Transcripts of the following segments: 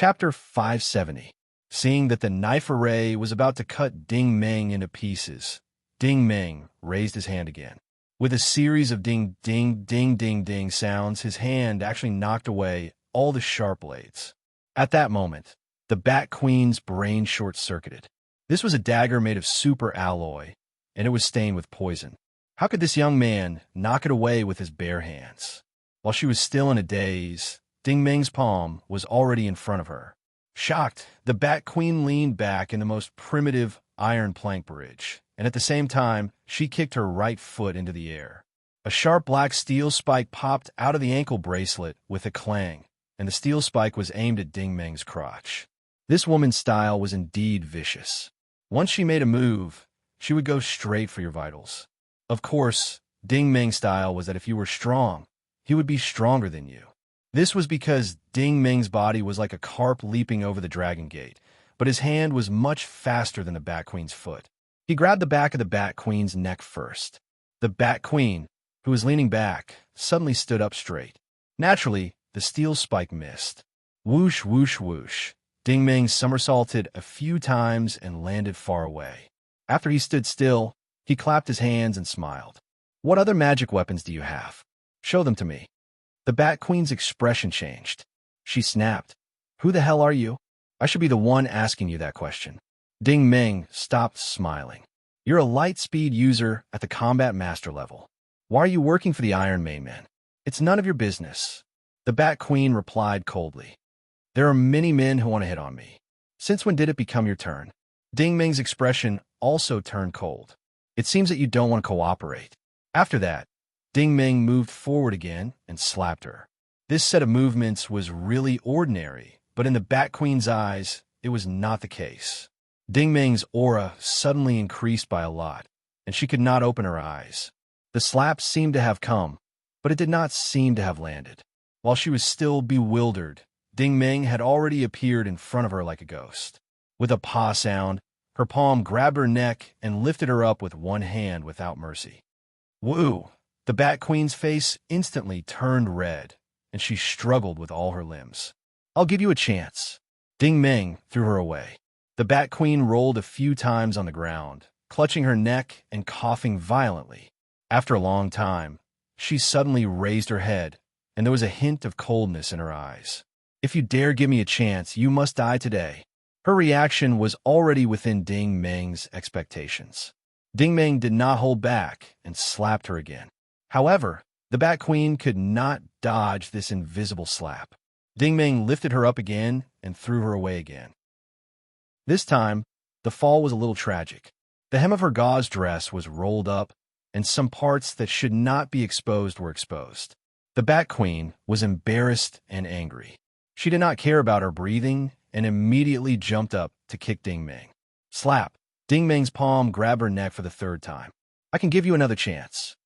Chapter 570. Seeing that the knife array was about to cut Ding Meng into pieces, Ding Meng raised his hand again. With a series of ding, ding, ding, ding, ding sounds, his hand actually knocked away all the sharp blades. At that moment, the Bat Queen's brain short-circuited. This was a dagger made of super alloy, and it was stained with poison. How could this young man knock it away with his bare hands? While she was still in a daze, Ding Meng's palm was already in front of her. Shocked, the Bat Queen leaned back in the most primitive iron plank bridge, and at the same time, she kicked her right foot into the air. A sharp black steel spike popped out of the ankle bracelet with a clang, and the steel spike was aimed at Ding Meng's crotch. This woman's style was indeed vicious. Once she made a move, she would go straight for your vitals. Of course, Ding Meng's style was that if you were strong, he would be stronger than you. This was because Ding Meng's body was like a carp leaping over the dragon gate, but his hand was much faster than the Bat Queen's foot. He grabbed the back of the Bat Queen's neck first. The Bat Queen, who was leaning back, suddenly stood up straight. Naturally, the steel spike missed. Whoosh, whoosh, whoosh. Ding Meng somersaulted a few times and landed far away. After he stood still, he clapped his hands and smiled. "What other magic weapons do you have? Show them to me." The Bat Queen's expression changed. She snapped. "Who the hell are you? I should be the one asking you that question." Ding Meng stopped smiling. "You're a light speed user at the combat master level. Why are you working for the Iron Man? It's none of your business." The Bat Queen replied coldly. "There are many men who want to hit on me. Since when did it become your turn?" Ding Meng's expression also turned cold. "It seems that you don't want to cooperate." After that, Ding Meng moved forward again and slapped her. This set of movements was really ordinary, but in the Bat Queen's eyes, it was not the case. Ding Meng's aura suddenly increased by a lot, and she could not open her eyes. The slap seemed to have come, but it did not seem to have landed. While she was still bewildered, Ding Meng had already appeared in front of her like a ghost. With a paw sound, her palm grabbed her neck and lifted her up with one hand without mercy. Woo! The Bat Queen's face instantly turned red, and she struggled with all her limbs. "I'll give you a chance." Ding Meng threw her away. The Bat Queen rolled a few times on the ground, clutching her neck and coughing violently. After a long time, she suddenly raised her head, and there was a hint of coldness in her eyes. "If you dare give me a chance, you must die today." Her reaction was already within Ding Meng's expectations. Ding Meng did not hold back and slapped her again. However, the Bat Queen could not dodge this invisible slap. Ding Meng lifted her up again and threw her away again. This time, the fall was a little tragic. The hem of her gauze dress was rolled up, and some parts that should not be exposed were exposed. The Bat Queen was embarrassed and angry. She did not care about her breathing and immediately jumped up to kick Ding Meng. Slap! Ding Meng's palm grabbed her neck for the third time. "I can give you another chance."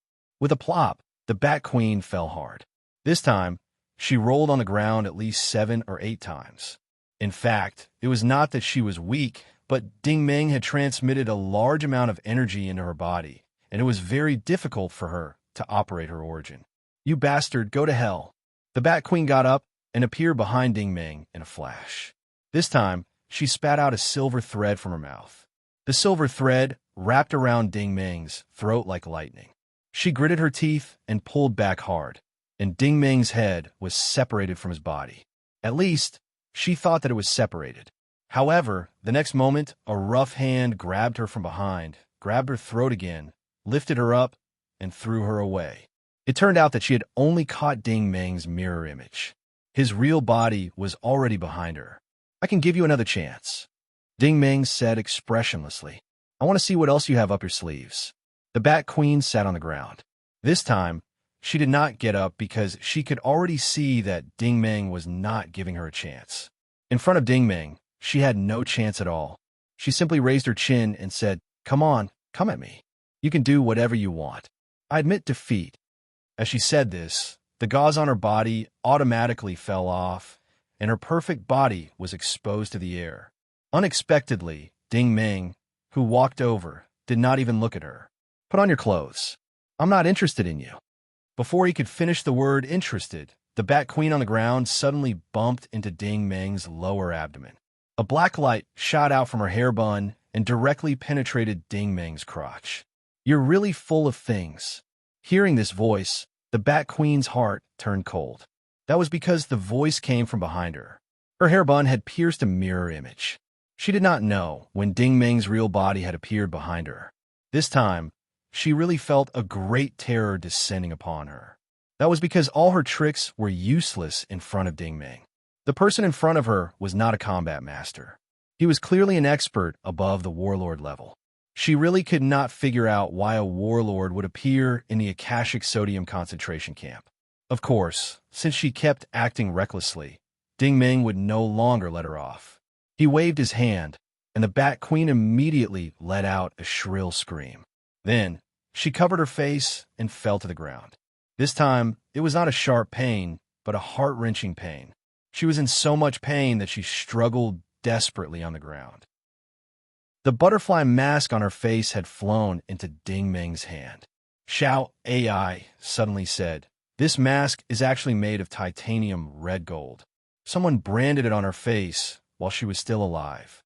With a plop, the Bat Queen fell hard. This time, she rolled on the ground at least 7 or 8 times. In fact, it was not that she was weak, but Ding Meng had transmitted a large amount of energy into her body, and it was very difficult for her to operate her origin. "You bastard, go to hell." The Bat Queen got up and appeared behind Ding Meng in a flash. This time, she spat out a silver thread from her mouth. The silver thread wrapped around Ding Meng's throat like lightning. She gritted her teeth and pulled back hard, and Ding Meng's head was separated from his body. At least, she thought that it was separated. However, the next moment, a rough hand grabbed her from behind, grabbed her throat again, lifted her up, and threw her away. It turned out that she had only caught Ding Meng's mirror image. His real body was already behind her. "I can give you another chance," Ding Meng said expressionlessly. "I want to see what else you have up your sleeves." The Bat Queen sat on the ground. This time, she did not get up because she could already see that Ding Meng was not giving her a chance. In front of Ding Meng, she had no chance at all. She simply raised her chin and said, "Come on, come at me. You can do whatever you want. I admit defeat." As she said this, the gauze on her body automatically fell off, and her perfect body was exposed to the air. Unexpectedly, Ding Meng, who walked over, did not even look at her. "Put on your clothes. I'm not interested in you." Before he could finish the word interested, the Bat Queen on the ground suddenly bumped into Ding Meng's lower abdomen. A black light shot out from her hair bun and directly penetrated Ding Meng's crotch. "You're really full of things." Hearing this voice, the Bat Queen's heart turned cold. That was because the voice came from behind her. Her hair bun had pierced a mirror image. She did not know when Ding Meng's real body had appeared behind her. This time, she really felt a great terror descending upon her. That was because all her tricks were useless in front of Ding Meng. The person in front of her was not a combat master. He was clearly an expert above the warlord level. She really could not figure out why a warlord would appear in the Akashic sodium concentration camp. Of course, since she kept acting recklessly, Ding Meng would no longer let her off. He waved his hand, and the Bat Queen immediately let out a shrill scream. Then, she covered her face and fell to the ground. This time, it was not a sharp pain, but a heart-wrenching pain. She was in so much pain that she struggled desperately on the ground. The butterfly mask on her face had flown into Ding Meng's hand. Xiao AI suddenly said, "This mask is actually made of titanium red gold. Someone branded it on her face while she was still alive."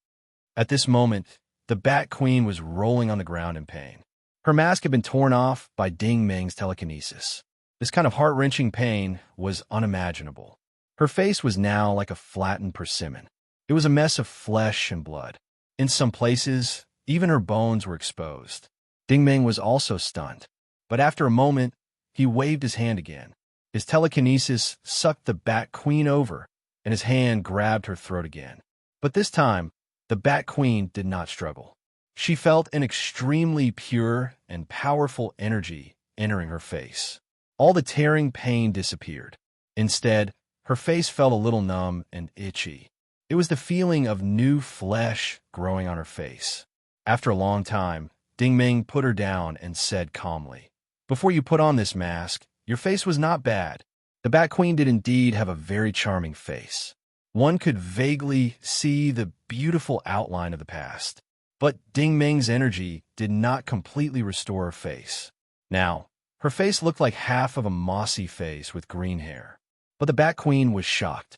At this moment, the Bat Queen was rolling on the ground in pain. Her mask had been torn off by Ding Meng's telekinesis. This kind of heart-wrenching pain was unimaginable. Her face was now like a flattened persimmon. It was a mess of flesh and blood. In some places, even her bones were exposed. Ding Meng was also stunned. But after a moment, he waved his hand again. His telekinesis sucked the Bat Queen over, and his hand grabbed her throat again. But this time, the Bat Queen did not struggle. She felt an extremely pure and powerful energy entering her face. All the tearing pain disappeared. Instead, her face felt a little numb and itchy. It was the feeling of new flesh growing on her face. After a long time, Ding Meng put her down and said calmly, "Before you put on this mask, your face was not bad." The Bat Queen did indeed have a very charming face. One could vaguely see the beautiful outline of the past. But Ding Meng's energy did not completely restore her face. Now, her face looked like half of a mossy face with green hair. But the Bat Queen was shocked.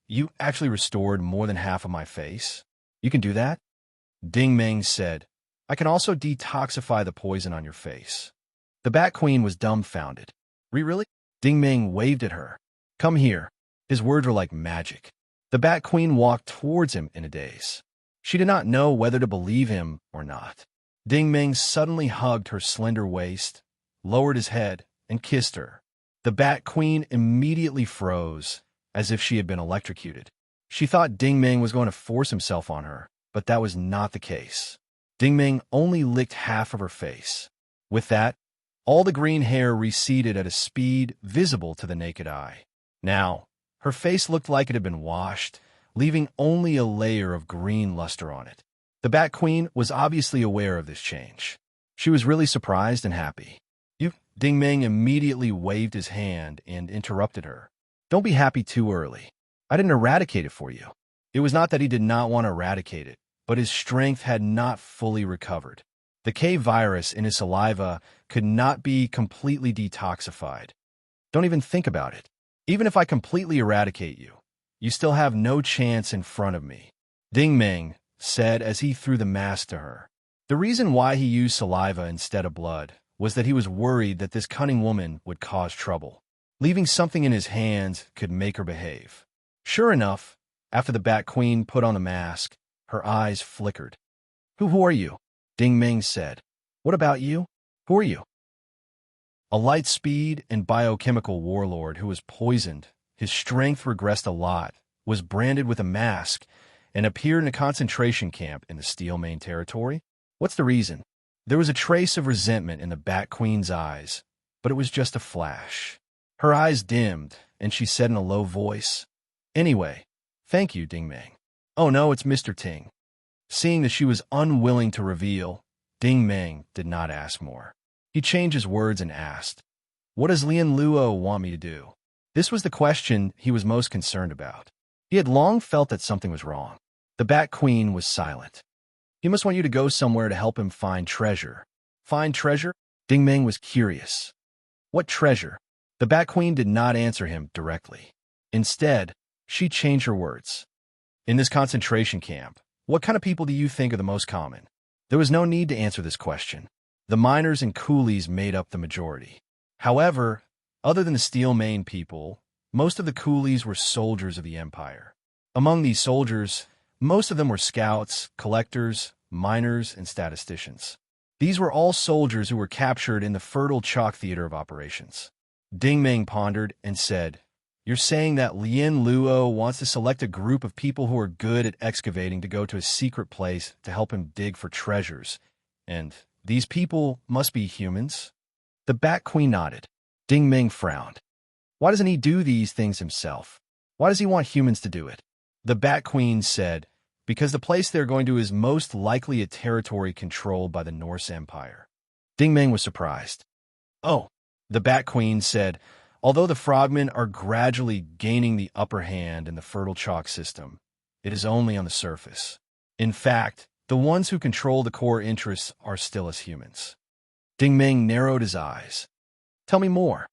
"You actually restored more than half of my face? You can do that?" Ding Meng said, "I can also detoxify the poison on your face." The Bat Queen was dumbfounded. Really? Ding Meng waved at her. "Come here." His words were like magic. The Bat Queen walked towards him in a daze. She did not know whether to believe him or not. Ding Meng suddenly hugged her slender waist, lowered his head, and kissed her. The Bat Queen immediately froze, as if she had been electrocuted. She thought Ding Meng was going to force himself on her, but that was not the case. Ding Meng only licked half of her face. With that, all the green hair receded at a speed visible to the naked eye. Now, her face looked like it had been washed, leaving only a layer of green luster on it. The Bat Queen was obviously aware of this change. She was really surprised and happy. Ding Meng immediately waved his hand and interrupted her. "Don't be happy too early. I didn't eradicate it for you." It was not that he did not want to eradicate it, but his strength had not fully recovered. The K virus in his saliva could not be completely detoxified. Don't even think about it. Even if I completely eradicate you, you still have no chance in front of me, Ding Meng said as he threw the mask to her. The reason why he used saliva instead of blood was that he was worried that this cunning woman would cause trouble. Leaving something in his hands could make her behave. Sure enough, after the Bat Queen put on the mask, her eyes flickered. Who are you?" Ding Meng said. "What about you? Who are you?" A light speed and biochemical warlord who was poisoned, his strength regressed a lot, was branded with a mask, and appeared in a concentration camp in the Steel Main territory. What's the reason? There was a trace of resentment in the Bat Queen's eyes, but it was just a flash. Her eyes dimmed, and she said in a low voice, "Anyway, thank you, Ding Meng." "Oh no, it's Mr. Ting." Seeing that she was unwilling to reveal, Ding Meng did not ask more. He changed his words and asked, "What does Lian Luo want me to do?" This was the question he was most concerned about. He had long felt that something was wrong. The Bat Queen was silent. "He must want you to go somewhere to help him find treasure." "Find treasure?" Ding Meng was curious. "What treasure?" The Bat Queen did not answer him directly. Instead, she changed her words. In this concentration camp, what kind of people do you think are the most common? There was no need to answer this question. The miners and coolies made up the majority. However, other than the steel-maned people, most of the coolies were soldiers of the Empire. Among these soldiers, most of them were scouts, collectors, miners, and statisticians. These were all soldiers who were captured in the fertile chalk theater of operations. Ding Meng pondered and said, "You're saying that Lien Luo wants to select a group of people who are good at excavating to go to a secret place to help him dig for treasures, and these people must be humans?" The Bat Queen nodded. Ding Meng frowned. "Why doesn't he do these things himself? Why does he want humans to do it?" The Bat Queen said, "Because the place they're going to is most likely a territory controlled by the Norse Empire." Ding Meng was surprised. "Oh," the Bat Queen said, "although the frogmen are gradually gaining the upper hand in the fertile chalk system, it is only on the surface. In fact, the ones who control the core interests are still as humans." Ding Meng narrowed his eyes. "Tell me more."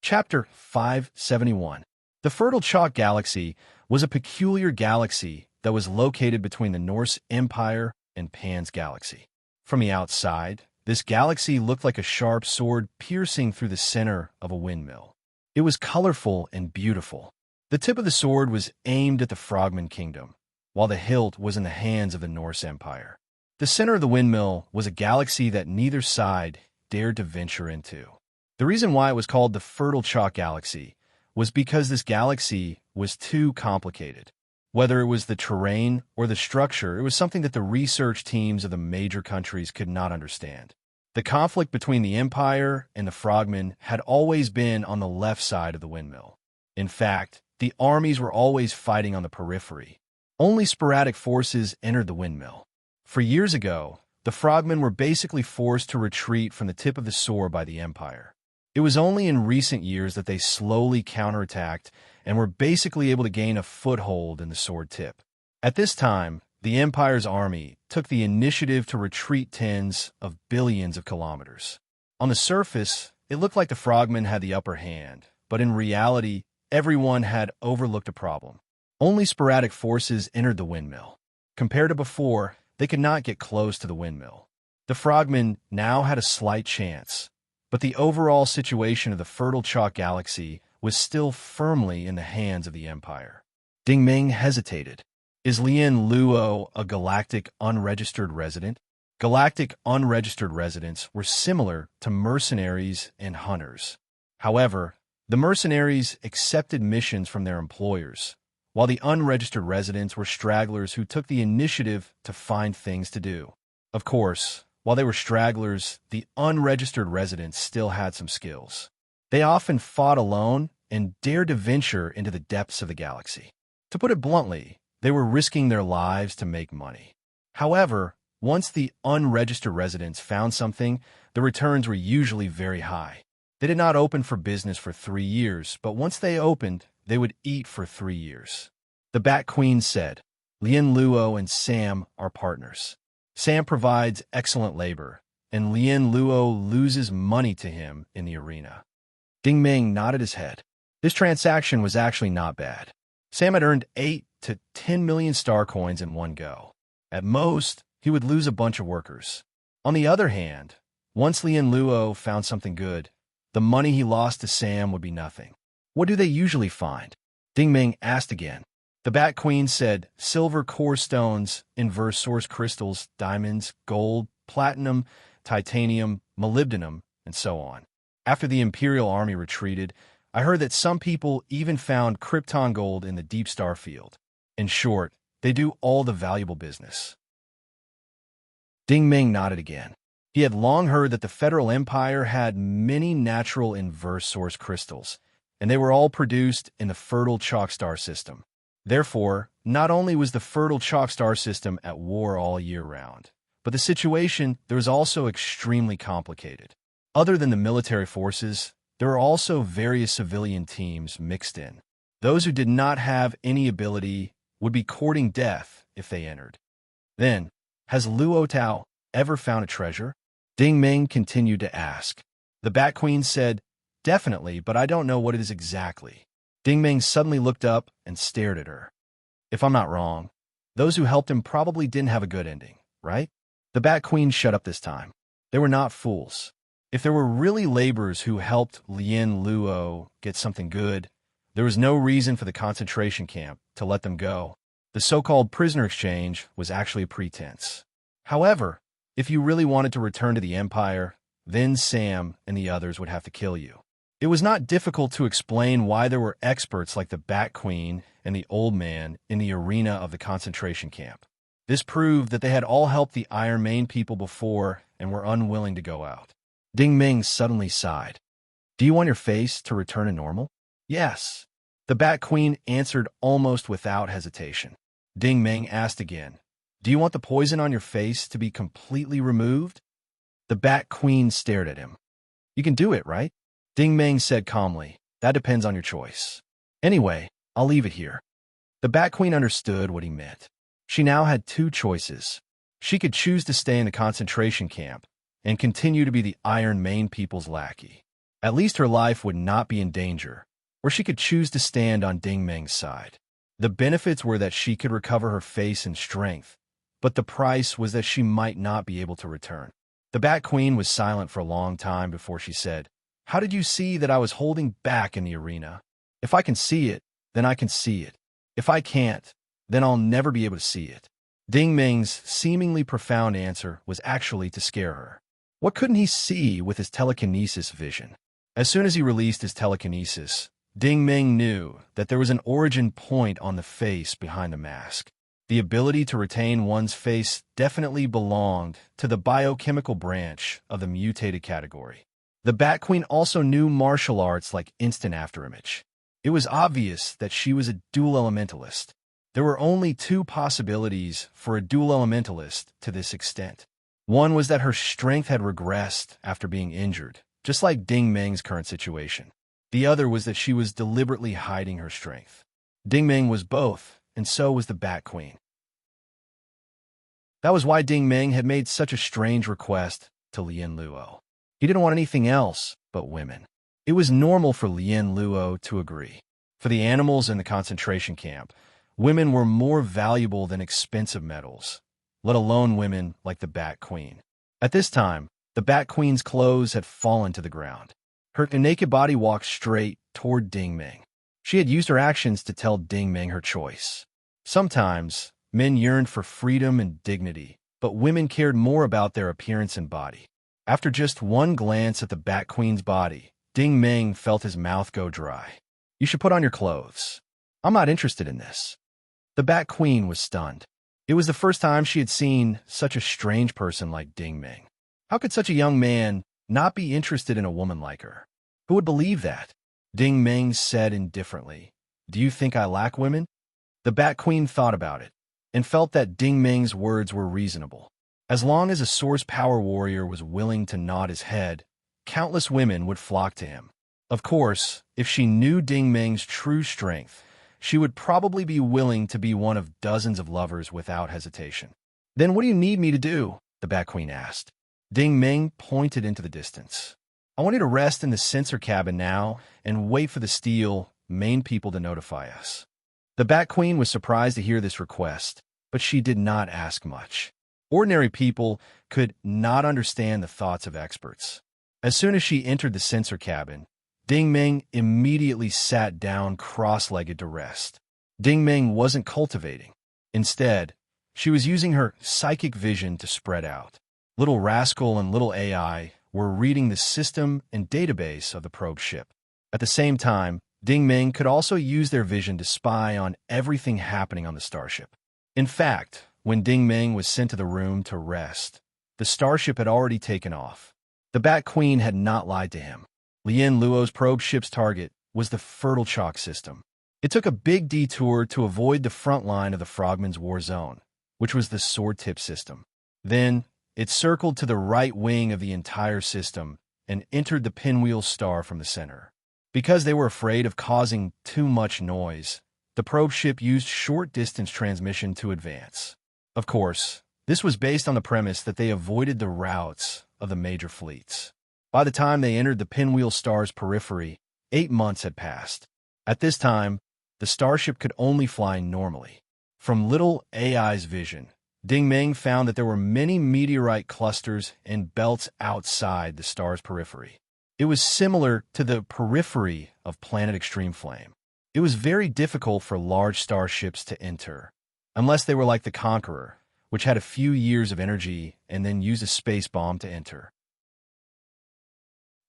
Chapter 571. The Fertile Chalk Galaxy was a peculiar galaxy that was located between the Norse Empire and Pan's Galaxy. From the outside, this galaxy looked like a sharp sword piercing through the center of a windmill. It was colorful and beautiful. The tip of the sword was aimed at the Frogman Kingdom, while the hilt was in the hands of the Norse Empire. The center of the windmill was a galaxy that neither side dared to venture into. The reason why it was called the Fertile Chalk Galaxy was because this galaxy was too complicated. Whether it was the terrain or the structure, it was something that the research teams of the major countries could not understand. The conflict between the Empire and the Frogmen had always been on the left side of the windmill. In fact, the armies were always fighting on the periphery. Only sporadic forces entered the windmill. For years ago, the Frogmen were basically forced to retreat from the tip of the sword by the Empire. It was only in recent years that they slowly counterattacked and were basically able to gain a foothold in the sword tip. At this time, the Empire's army took the initiative to retreat tens of billions of kilometers. On the surface, it looked like the Frogmen had the upper hand, but in reality, everyone had overlooked a problem. Only sporadic forces entered the windmill. Compared to before, they could not get close to the windmill. The Frogmen now had a slight chance, but the overall situation of the Fertile Chalk Galaxy was still firmly in the hands of the Empire. Ding Meng hesitated. Is Lien Luo a galactic unregistered resident? Galactic unregistered residents were similar to mercenaries and hunters. However, the mercenaries accepted missions from their employers, while the unregistered residents were stragglers who took the initiative to find things to do. Of course, while they were stragglers, the unregistered residents still had some skills. They often fought alone and dared to venture into the depths of the galaxy. To put it bluntly, they were risking their lives to make money. However, once the unregistered residents found something, the returns were usually very high. They did not open for business for 3 years, but once they opened, they would eat for 3 years. The Bat Queen said, "Lien Luo and Sam are partners. Sam provides excellent labor, and Lien Luo loses money to him in the arena." Ding Meng nodded his head. This transaction was actually not bad. Sam had earned 8 to 10 million star coins in one go. At most, he would lose a bunch of workers. On the other hand, once Lien Luo found something good, the money he lost to Sam would be nothing. What do they usually find? Ding Meng asked again. The Bat Queen said silver core stones, inverse source crystals, diamonds, gold, platinum, titanium, molybdenum, and so on. After the Imperial Army retreated, I heard that some people even found krypton gold in the deep star field. In short, they do all the valuable business. Ding Meng nodded again. He had long heard that the Federal Empire had many natural inverse source crystals, and they were all produced in the fertile chalk star system. Therefore, not only was the fertile chalk star system at war all year round, but the situation there was also extremely complicated. Other than the military forces, there were also various civilian teams mixed in. Those who did not have any ability would be courting death if they entered. Then, has Luo Tao ever found a treasure? Ding Meng continued to ask. The Bat Queen said, "Definitely, but I don't know what it is exactly." Ding Meng suddenly looked up and stared at her. "If I'm not wrong, those who helped him probably didn't have a good ending, right?" The Bat Queen shut up this time. They were not fools. If there were really laborers who helped Lien Luo get something good, there was no reason for the concentration camp to let them go. The so-called prisoner exchange was actually a pretense. However, if you really wanted to return to the Empire, then Sam and the others would have to kill you. It was not difficult to explain why there were experts like the Bat Queen and the Old Man in the arena of the concentration camp. This proved that they had all helped the Iron Mane people before and were unwilling to go out. Ding Ming suddenly sighed. "Do you want your face to return to normal?" "Yes." The Bat Queen answered almost without hesitation. Ding Ming asked again, "Do you want the poison on your face to be completely removed?" The Bat Queen stared at him. "You can do it, right?" Ding Ming said calmly, "That depends on your choice. Anyway, I'll leave it here." The Bat Queen understood what he meant. She now had two choices. She could choose to stay in the concentration camp and continue to be the Iron Mane people's lackey. At least her life would not be in danger, or she could choose to stand on Ding Meng's side. The benefits were that she could recover her face and strength, but the price was that she might not be able to return. The Bat Queen was silent for a long time before she said, "How did you see that I was holding back in the arena? If I can see it, then I can see it. If I can't, then I'll never be able to see it." Ding Ming's seemingly profound answer was actually to scare her. What couldn't he see with his telekinesis vision? As soon as he released his telekinesis, Ding Ming knew that there was an origin point on the face behind the mask. The ability to retain one's face definitely belonged to the biochemical branch of the mutated category. The Bat Queen also knew martial arts like instant afterimage. It was obvious that she was a dual elementalist. There were only two possibilities for a dual elementalist to this extent. One was that her strength had regressed after being injured, just like Ding Meng's current situation. The other was that she was deliberately hiding her strength. Ding Meng was both, and so was the Bat Queen. That was why Ding Meng had made such a strange request to Lien Luo. He didn't want anything else but women. It was normal for Lien Luo to agree. For the animals in the concentration camp, women were more valuable than expensive metals, let alone women like the Bat Queen. At this time, the Bat Queen's clothes had fallen to the ground. Her naked body walked straight toward Ding Meng. She had used her actions to tell Ding Meng her choice. Sometimes, men yearned for freedom and dignity, but women cared more about their appearance and body. After just one glance at the Bat Queen's body, Ding Meng felt his mouth go dry. "You should put on your clothes. I'm not interested in this." The Bat Queen was stunned. It was the first time she had seen such a strange person like Ding Meng. How could such a young man not be interested in a woman like her? Who would believe that? Ding Meng said indifferently, "Do you think I lack women?" The Bat Queen thought about it and felt that Ding Meng's words were reasonable. As long as a source power warrior was willing to nod his head, countless women would flock to him. Of course, if she knew Ding Meng's true strength, she would probably be willing to be one of dozens of lovers without hesitation. "Then what do you need me to do?" the Bat Queen asked. Ding Meng pointed into the distance. "I want you to rest in the sensor cabin now and wait for the Steel Mane people to notify us." The Bat Queen was surprised to hear this request, but she did not ask much. Ordinary people could not understand the thoughts of experts. As soon as she entered the sensor cabin, Ding Meng immediately sat down cross-legged to rest. Ding Meng wasn't cultivating. Instead, she was using her psychic vision to spread out. Little Rascal and Little AI were reading the system and database of the probe ship. At the same time, Ding Meng could also use their vision to spy on everything happening on the starship. In fact, when Ding Meng was sent to the room to rest, the starship had already taken off. The Bat Queen had not lied to him. Lien Luo's probe ship's target was the Fertile Chalk system. It took a big detour to avoid the front line of the Frogman's war zone, which was the Sword Tip system. Then, it circled to the right wing of the entire system and entered the Pinwheel star from the center. Because they were afraid of causing too much noise, the probe ship used short-distance transmission to advance. Of course, this was based on the premise that they avoided the routes of the major fleets. By the time they entered the pinwheel star's periphery, 8 months had passed. At this time, the starship could only fly normally. From little AI's vision, Ding Meng found that there were many meteorite clusters and belts outside the star's periphery. It was similar to the periphery of planet Extreme Flame. It was very difficult for large starships to enter, unless they were like the Conqueror, which had a few years of energy and then used a space bomb to enter.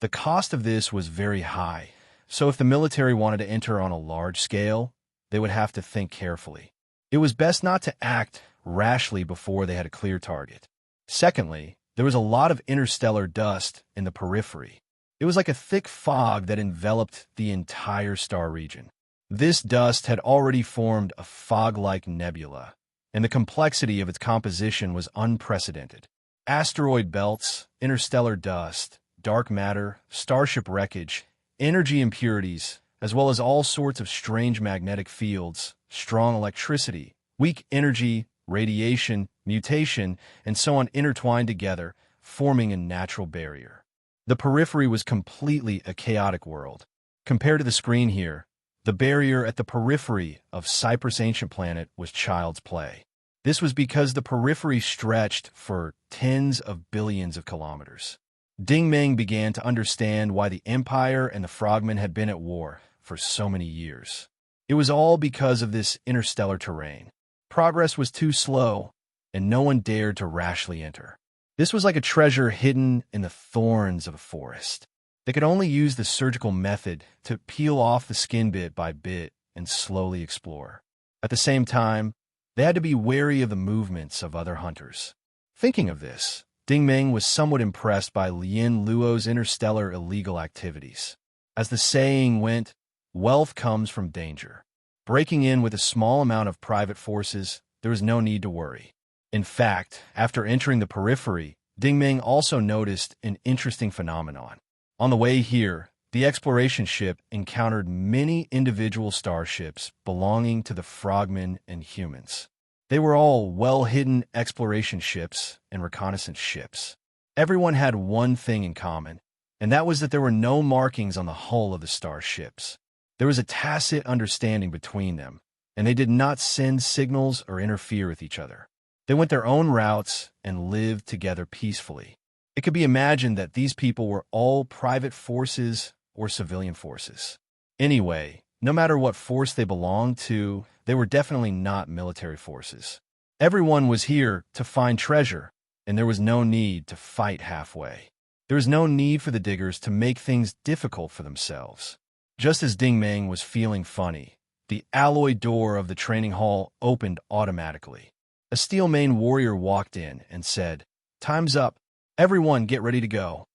The cost of this was very high, so if the military wanted to enter on a large scale, they would have to think carefully. It was best not to act rashly before they had a clear target. Secondly, there was a lot of interstellar dust in the periphery. It was like a thick fog that enveloped the entire star region. This dust had already formed a fog-like nebula, and the complexity of its composition was unprecedented. Asteroid belts, interstellar dust, dark matter, starship wreckage, energy impurities, as well as all sorts of strange magnetic fields, strong electricity, weak energy, radiation, mutation, and so on intertwined together, forming a natural barrier. The periphery was completely a chaotic world. Compared to the screen here, the barrier at the periphery of Cyprus' ancient planet was child's play. This was because the periphery stretched for tens of billions of kilometers. Ding Meng began to understand why the Empire and the Frogmen had been at war for so many years. It was all because of this interstellar terrain. Progress was too slow, and no one dared to rashly enter. This was like a treasure hidden in the thorns of a forest. They could only use the surgical method to peel off the skin bit by bit and slowly explore. At the same time, they had to be wary of the movements of other hunters. Thinking of this, Ding Meng was somewhat impressed by Lien Luo's interstellar illegal activities. As the saying went, wealth comes from danger. Breaking in with a small amount of private forces, there was no need to worry. In fact, after entering the periphery, Ding Meng also noticed an interesting phenomenon. On the way here, the exploration ship encountered many individual starships belonging to the Frogmen and humans. They were all well-hidden exploration ships and reconnaissance ships. Everyone had one thing in common, and that was that there were no markings on the hull of the starships. There was a tacit understanding between them, and they did not send signals or interfere with each other. They went their own routes and lived together peacefully. It could be imagined that these people were all private forces or civilian forces. Anyway, no matter what force they belonged to, they were definitely not military forces. Everyone was here to find treasure, and there was no need to fight halfway. There was no need for the diggers to make things difficult for themselves. Just as Ding Meng was feeling funny, the alloy door of the training hall opened automatically. A steel-maned warrior walked in and said, "Time's up. Everyone get ready to go."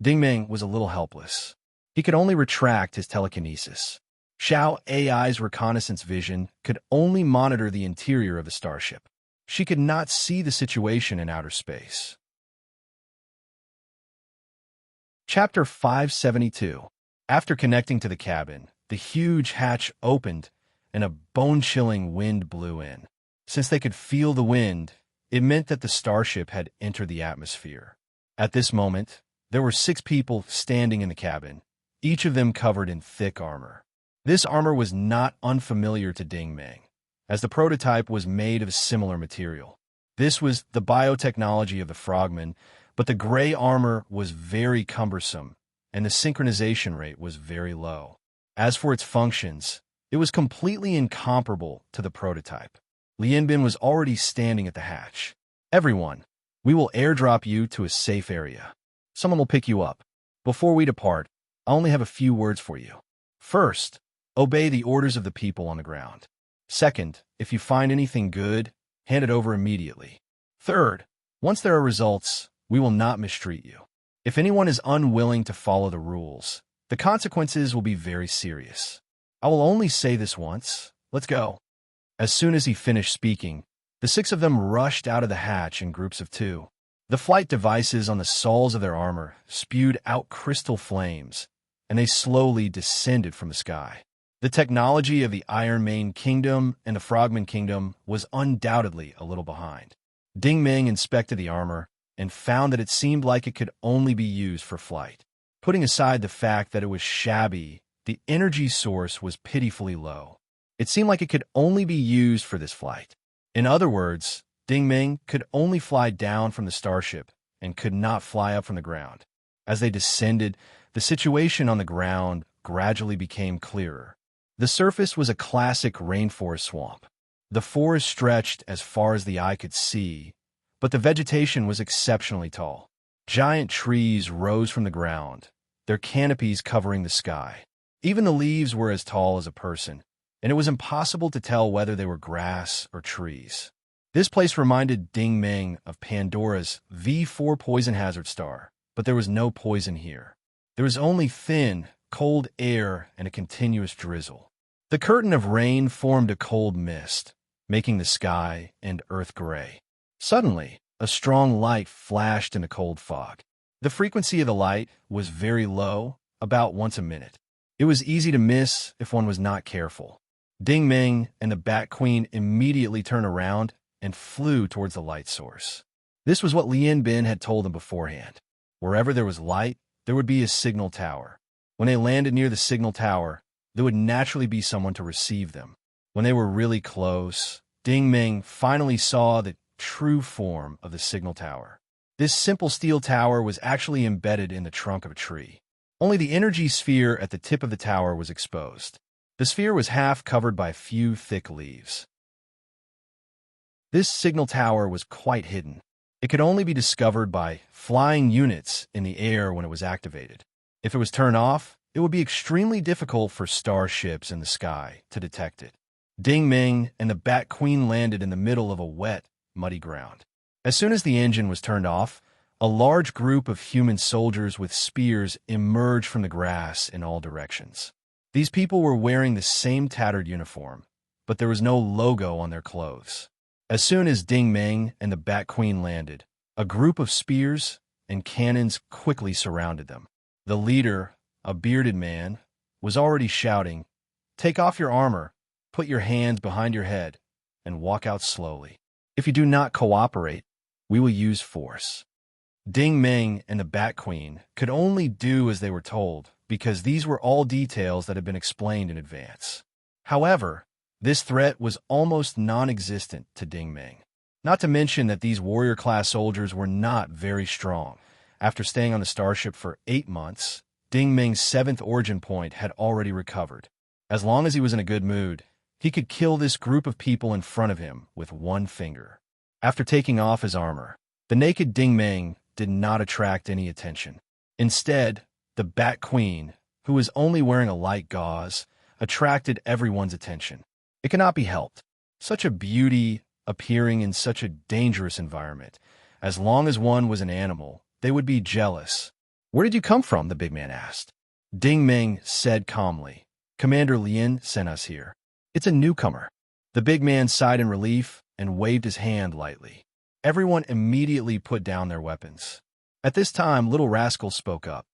Ding Meng was a little helpless. He could only retract his telekinesis. Xiao AI's reconnaissance vision could only monitor the interior of the starship. She could not see the situation in outer space. Chapter 572. After connecting to the cabin, the huge hatch opened and a bone-chilling wind blew in. Since they could feel the wind, it meant that the starship had entered the atmosphere. At this moment, there were 6 people standing in the cabin, each of them covered in thick armor. This armor was not unfamiliar to Ding Meng, as the prototype was made of similar material. This was the biotechnology of the Frogmen, but the gray armor was very cumbersome, and the synchronization rate was very low. As for its functions, it was completely incomparable to the prototype. Lianbin was already standing at the hatch. "Everyone, we will airdrop you to a safe area. Someone will pick you up. Before we depart, I only have a few words for you. First, obey the orders of the people on the ground. Second, if you find anything good, hand it over immediately. Third, once there are results, we will not mistreat you. If anyone is unwilling to follow the rules, the consequences will be very serious. I will only say this once. Let's go." As soon as he finished speaking, the 6 of them rushed out of the hatch in groups of 2. The flight devices on the soles of their armor spewed out crystal flames, and they slowly descended from the sky. The technology of the Iron Mane Kingdom and the Frogman Kingdom was undoubtedly a little behind. Ding Meng inspected the armor and found that it seemed like it could only be used for flight. Putting aside the fact that it was shabby, the energy source was pitifully low. It seemed like it could only be used for this flight. In other words, Ding Ming could only fly down from the starship and could not fly up from the ground. As they descended, the situation on the ground gradually became clearer. The surface was a classic rainforest swamp. The forest stretched as far as the eye could see, but the vegetation was exceptionally tall. Giant trees rose from the ground, their canopies covering the sky. Even the leaves were as tall as a person, and it was impossible to tell whether they were grass or trees. This place reminded Ding Ming of Pandora's V4 poison hazard star, but there was no poison here. There was only thin, cold air and a continuous drizzle. The curtain of rain formed a cold mist, making the sky and earth gray. Suddenly, a strong light flashed in a cold fog. The frequency of the light was very low, about once a minute. It was easy to miss if one was not careful. Ding Ming and the Bat Queen immediately turned around and flew towards the light source. This was what Lien Bin had told them beforehand. Wherever there was light, there would be a signal tower. When they landed near the signal tower, there would naturally be someone to receive them. When they were really close, Ding Ming finally saw the true form of the signal tower. This simple steel tower was actually embedded in the trunk of a tree. Only the energy sphere at the tip of the tower was exposed. The sphere was half covered by a few thick leaves. This signal tower was quite hidden. It could only be discovered by flying units in the air when it was activated. If it was turned off, it would be extremely difficult for starships in the sky to detect it. Ding Ming and the Bat Queen landed in the middle of a wet, muddy ground. As soon as the engine was turned off, a large group of human soldiers with spears emerged from the grass in all directions. These people were wearing the same tattered uniform, but there was no logo on their clothes. As soon as Ding Ming and the Bat Queen landed, a group of spears and cannons quickly surrounded them. The leader, a bearded man, was already shouting, "Take off your armor, put your hands behind your head, and walk out slowly. If you do not cooperate, we will use force." Ding Ming and the Bat Queen could only do as they were told, because these were all details that had been explained in advance. However, this threat was almost non-existent to Ding Ming. Not to mention that these warrior-class soldiers were not very strong. After staying on the starship for 8 months, Ding Ming's 7th origin point had already recovered. As long as he was in a good mood, he could kill this group of people in front of him with one finger. After taking off his armor, the naked Ding Ming did not attract any attention. Instead, the Bat Queen, who was only wearing a light gauze, attracted everyone's attention. It cannot be helped. Such a beauty appearing in such a dangerous environment. As long as one was an animal, they would be jealous. "Where did you come from?" the big man asked. Ding Ming said calmly, "Commander Lien sent us here. It's a newcomer." The big man sighed in relief and waved his hand lightly. Everyone immediately put down their weapons. At this time, Little Rascal spoke up.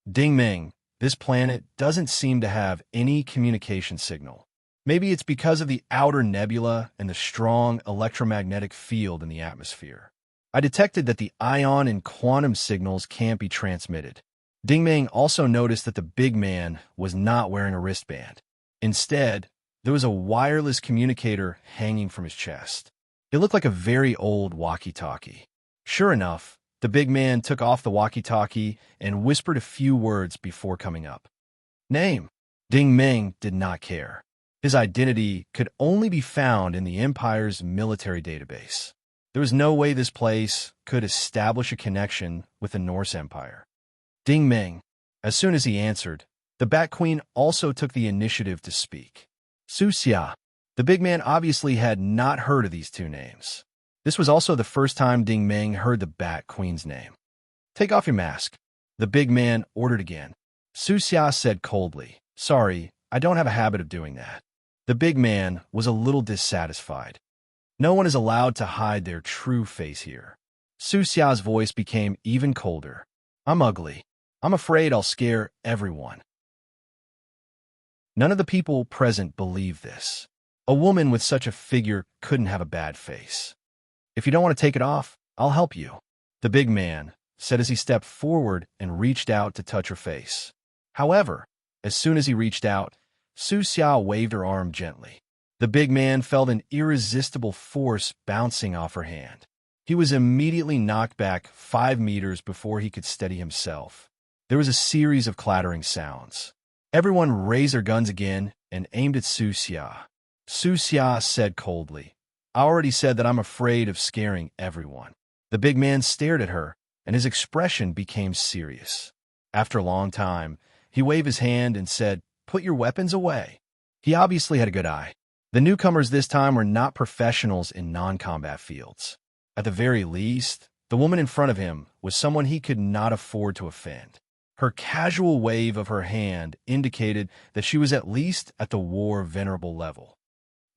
"Ding Ming, this planet doesn't seem to have any communication signal. Maybe it's because of the outer nebula and the strong electromagnetic field in the atmosphere. I detected that the ion and quantum signals can't be transmitted." Ding Ming also noticed that the big man was not wearing a wristband. Instead, there was a wireless communicator hanging from his chest. It looked like a very old walkie-talkie. Sure enough, the big man took off the walkie-talkie and whispered a few words before coming up. "Name?" Ding Ming did not care. His identity could only be found in the Empire's military database. There was no way this place could establish a connection with the Norse Empire. Ding Ming. As soon as he answered, the Bat Queen also took the initiative to speak. "Susia." The big man obviously had not heard of these two names. This was also the first time Ding Ming heard the Bat Queen's name. "Take off your mask." The big man ordered again. Susia said coldly, "Sorry, I don't have a habit of doing that." The big man was a little dissatisfied. No one is allowed to hide their true face here. Susia's voice became even colder. "I'm ugly. I'm afraid I'll scare everyone." None of the people present believed this. A woman with such a figure couldn't have a bad face. "If you don't want to take it off, I'll help you." The big man, said as he stepped forward and reached out to touch her face. However, as soon as he reached out, Su Xia waved her arm gently. The big man felt an irresistible force bouncing off her hand. He was immediately knocked back 5 meters before he could steady himself. There was a series of clattering sounds. Everyone raised their guns again and aimed at Su Xia. Su Xia said coldly, "I already said that I'm afraid of scaring everyone." The big man stared at her, and his expression became serious. After a long time, he waved his hand and said, "Put your weapons away." He obviously had a good eye. The newcomers this time were not professionals in non-combat fields. At the very least, the woman in front of him was someone he could not afford to offend. Her casual wave of her hand indicated that she was at least at the war venerable level.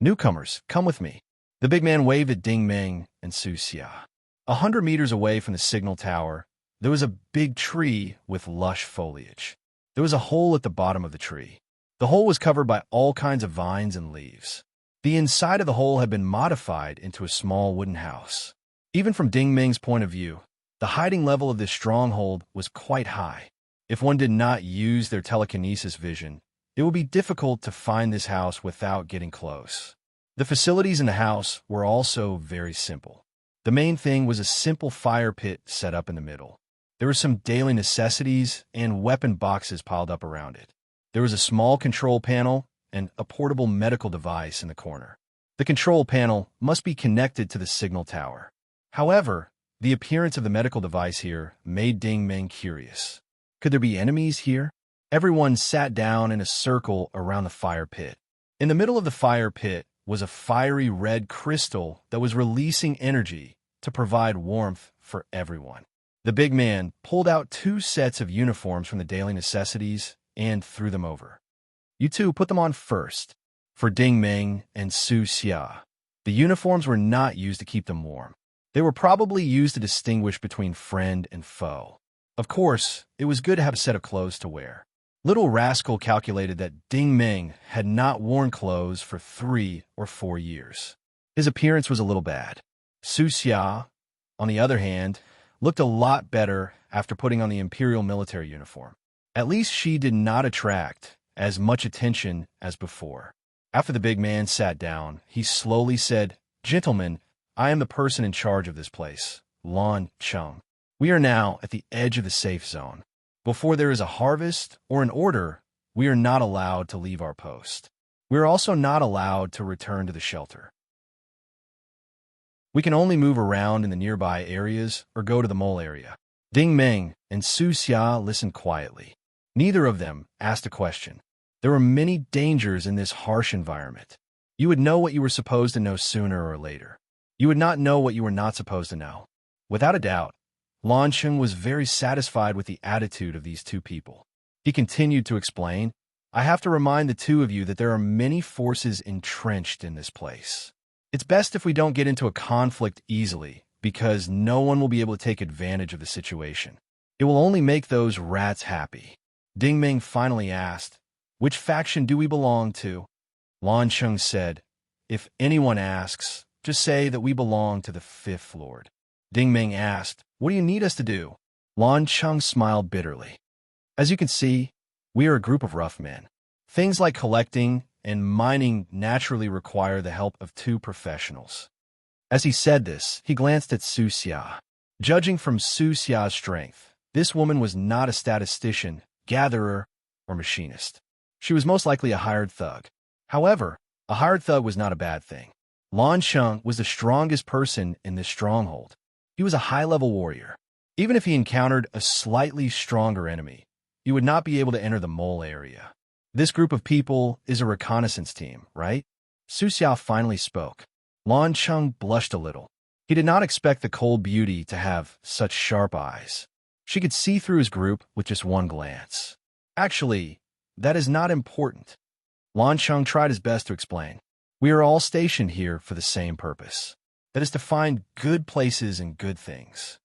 "Newcomers, come with me." The big man waved at Ding Meng and Su Xia. 100 meters away from the signal tower, there was a big tree with lush foliage. There was a hole at the bottom of the tree. The hole was covered by all kinds of vines and leaves. The inside of the hole had been modified into a small wooden house. Even from Ding Ming's point of view, the hiding level of this stronghold was quite high. If one did not use their telekinesis vision, it would be difficult to find this house without getting close. The facilities in the house were also very simple. The main thing was a simple fire pit set up in the middle. There were some daily necessities and weapon boxes piled up around it. There was a small control panel and a portable medical device in the corner. The control panel must be connected to the signal tower. However, the appearance of the medical device here made Ding Meng curious. Could there be enemies here? Everyone sat down in a circle around the fire pit. In the middle of the fire pit was a fiery red crystal that was releasing energy to provide warmth for everyone. The big man pulled out 2 sets of uniforms from the daily necessities and threw them over. "You two put them on first." For Ding Meng and Su Xia, the uniforms were not used to keep them warm. They were probably used to distinguish between friend and foe. Of course, it was good to have a set of clothes to wear. Little Rascal calculated that Ding Meng had not worn clothes for 3 or 4 years. His appearance was a little bad. Su Xia, on the other hand, looked a lot better after putting on the Imperial military uniform. At least she did not attract as much attention as before. After the big man sat down, he slowly said, "Gentlemen, I am the person in charge of this place, Lan Chung. We are now at the edge of the safe zone. Before there is a harvest or an order, we are not allowed to leave our post. We are also not allowed to return to the shelter. We can only move around in the nearby areas or go to the mole area." Ding Meng and Su Xia listened quietly. Neither of them asked a question. There were many dangers in this harsh environment. You would know what you were supposed to know sooner or later. You would not know what you were not supposed to know. Without a doubt, Lan Chung was very satisfied with the attitude of these 2 people. He continued to explain, "I have to remind the 2 of you that there are many forces entrenched in this place. It's best if we don't get into a conflict easily, because no one will be able to take advantage of the situation. It will only make those rats happy." Ding Meng finally asked, "Which faction do we belong to?" Lan Chung said, "If anyone asks, just say that we belong to the 5th Lord." Ding Meng asked, "What do you need us to do?" Lan Chung smiled bitterly. "As you can see, we are a group of rough men. Things like collecting and mining naturally require the help of 2 professionals." As he said this, he glanced at Su Xia. Judging from Su Xia's strength, this woman was not a statistician, gatherer, or machinist. She was most likely a hired thug. However, a hired thug was not a bad thing. Lan Chung was the strongest person in this stronghold. He was a high-level warrior. Even if he encountered a slightly stronger enemy, he would not be able to enter the mole area. "This group of people is a reconnaissance team, right?" Su Xia finally spoke. Lan Chung blushed a little. He did not expect the cold beauty to have such sharp eyes. She could see through his group with just one glance. "Actually, that is not important." Lan Chung tried his best to explain. "We are all stationed here for the same purpose. That is to find good places and good things."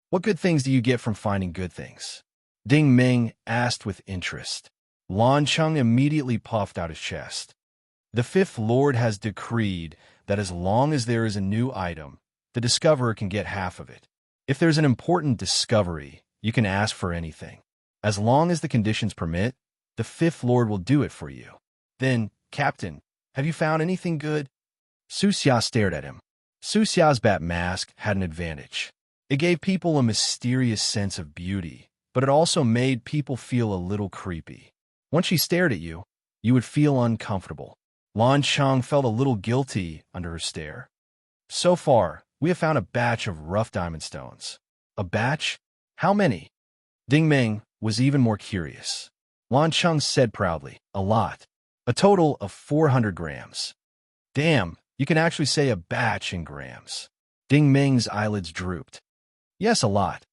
"What good things do you get from finding good things?" Ding Meng asked with interest. Lan Chung immediately puffed out his chest. "The 5th Lord has decreed that as long as there is a new item, the discoverer can get half of it. If there's an important discovery, you can ask for anything. As long as the conditions permit, the Fifth Lord will do it for you. Then, Captain, have you found anything good? Susia stared at him. Susia's bat mask had an advantage. It gave people a mysterious sense of beauty, but it also made people feel a little creepy. Once she stared at you, you would feel uncomfortable. Lan Cheng felt a little guilty under her stare. So far, we have found a batch of rough diamond stones. A batch? How many? Ding Meng was even more curious. Lan Cheng said proudly, a lot. A total of 400 grams. Damn, you can actually say a batch in grams. Ding Meng's eyelids drooped. Yes, a lot.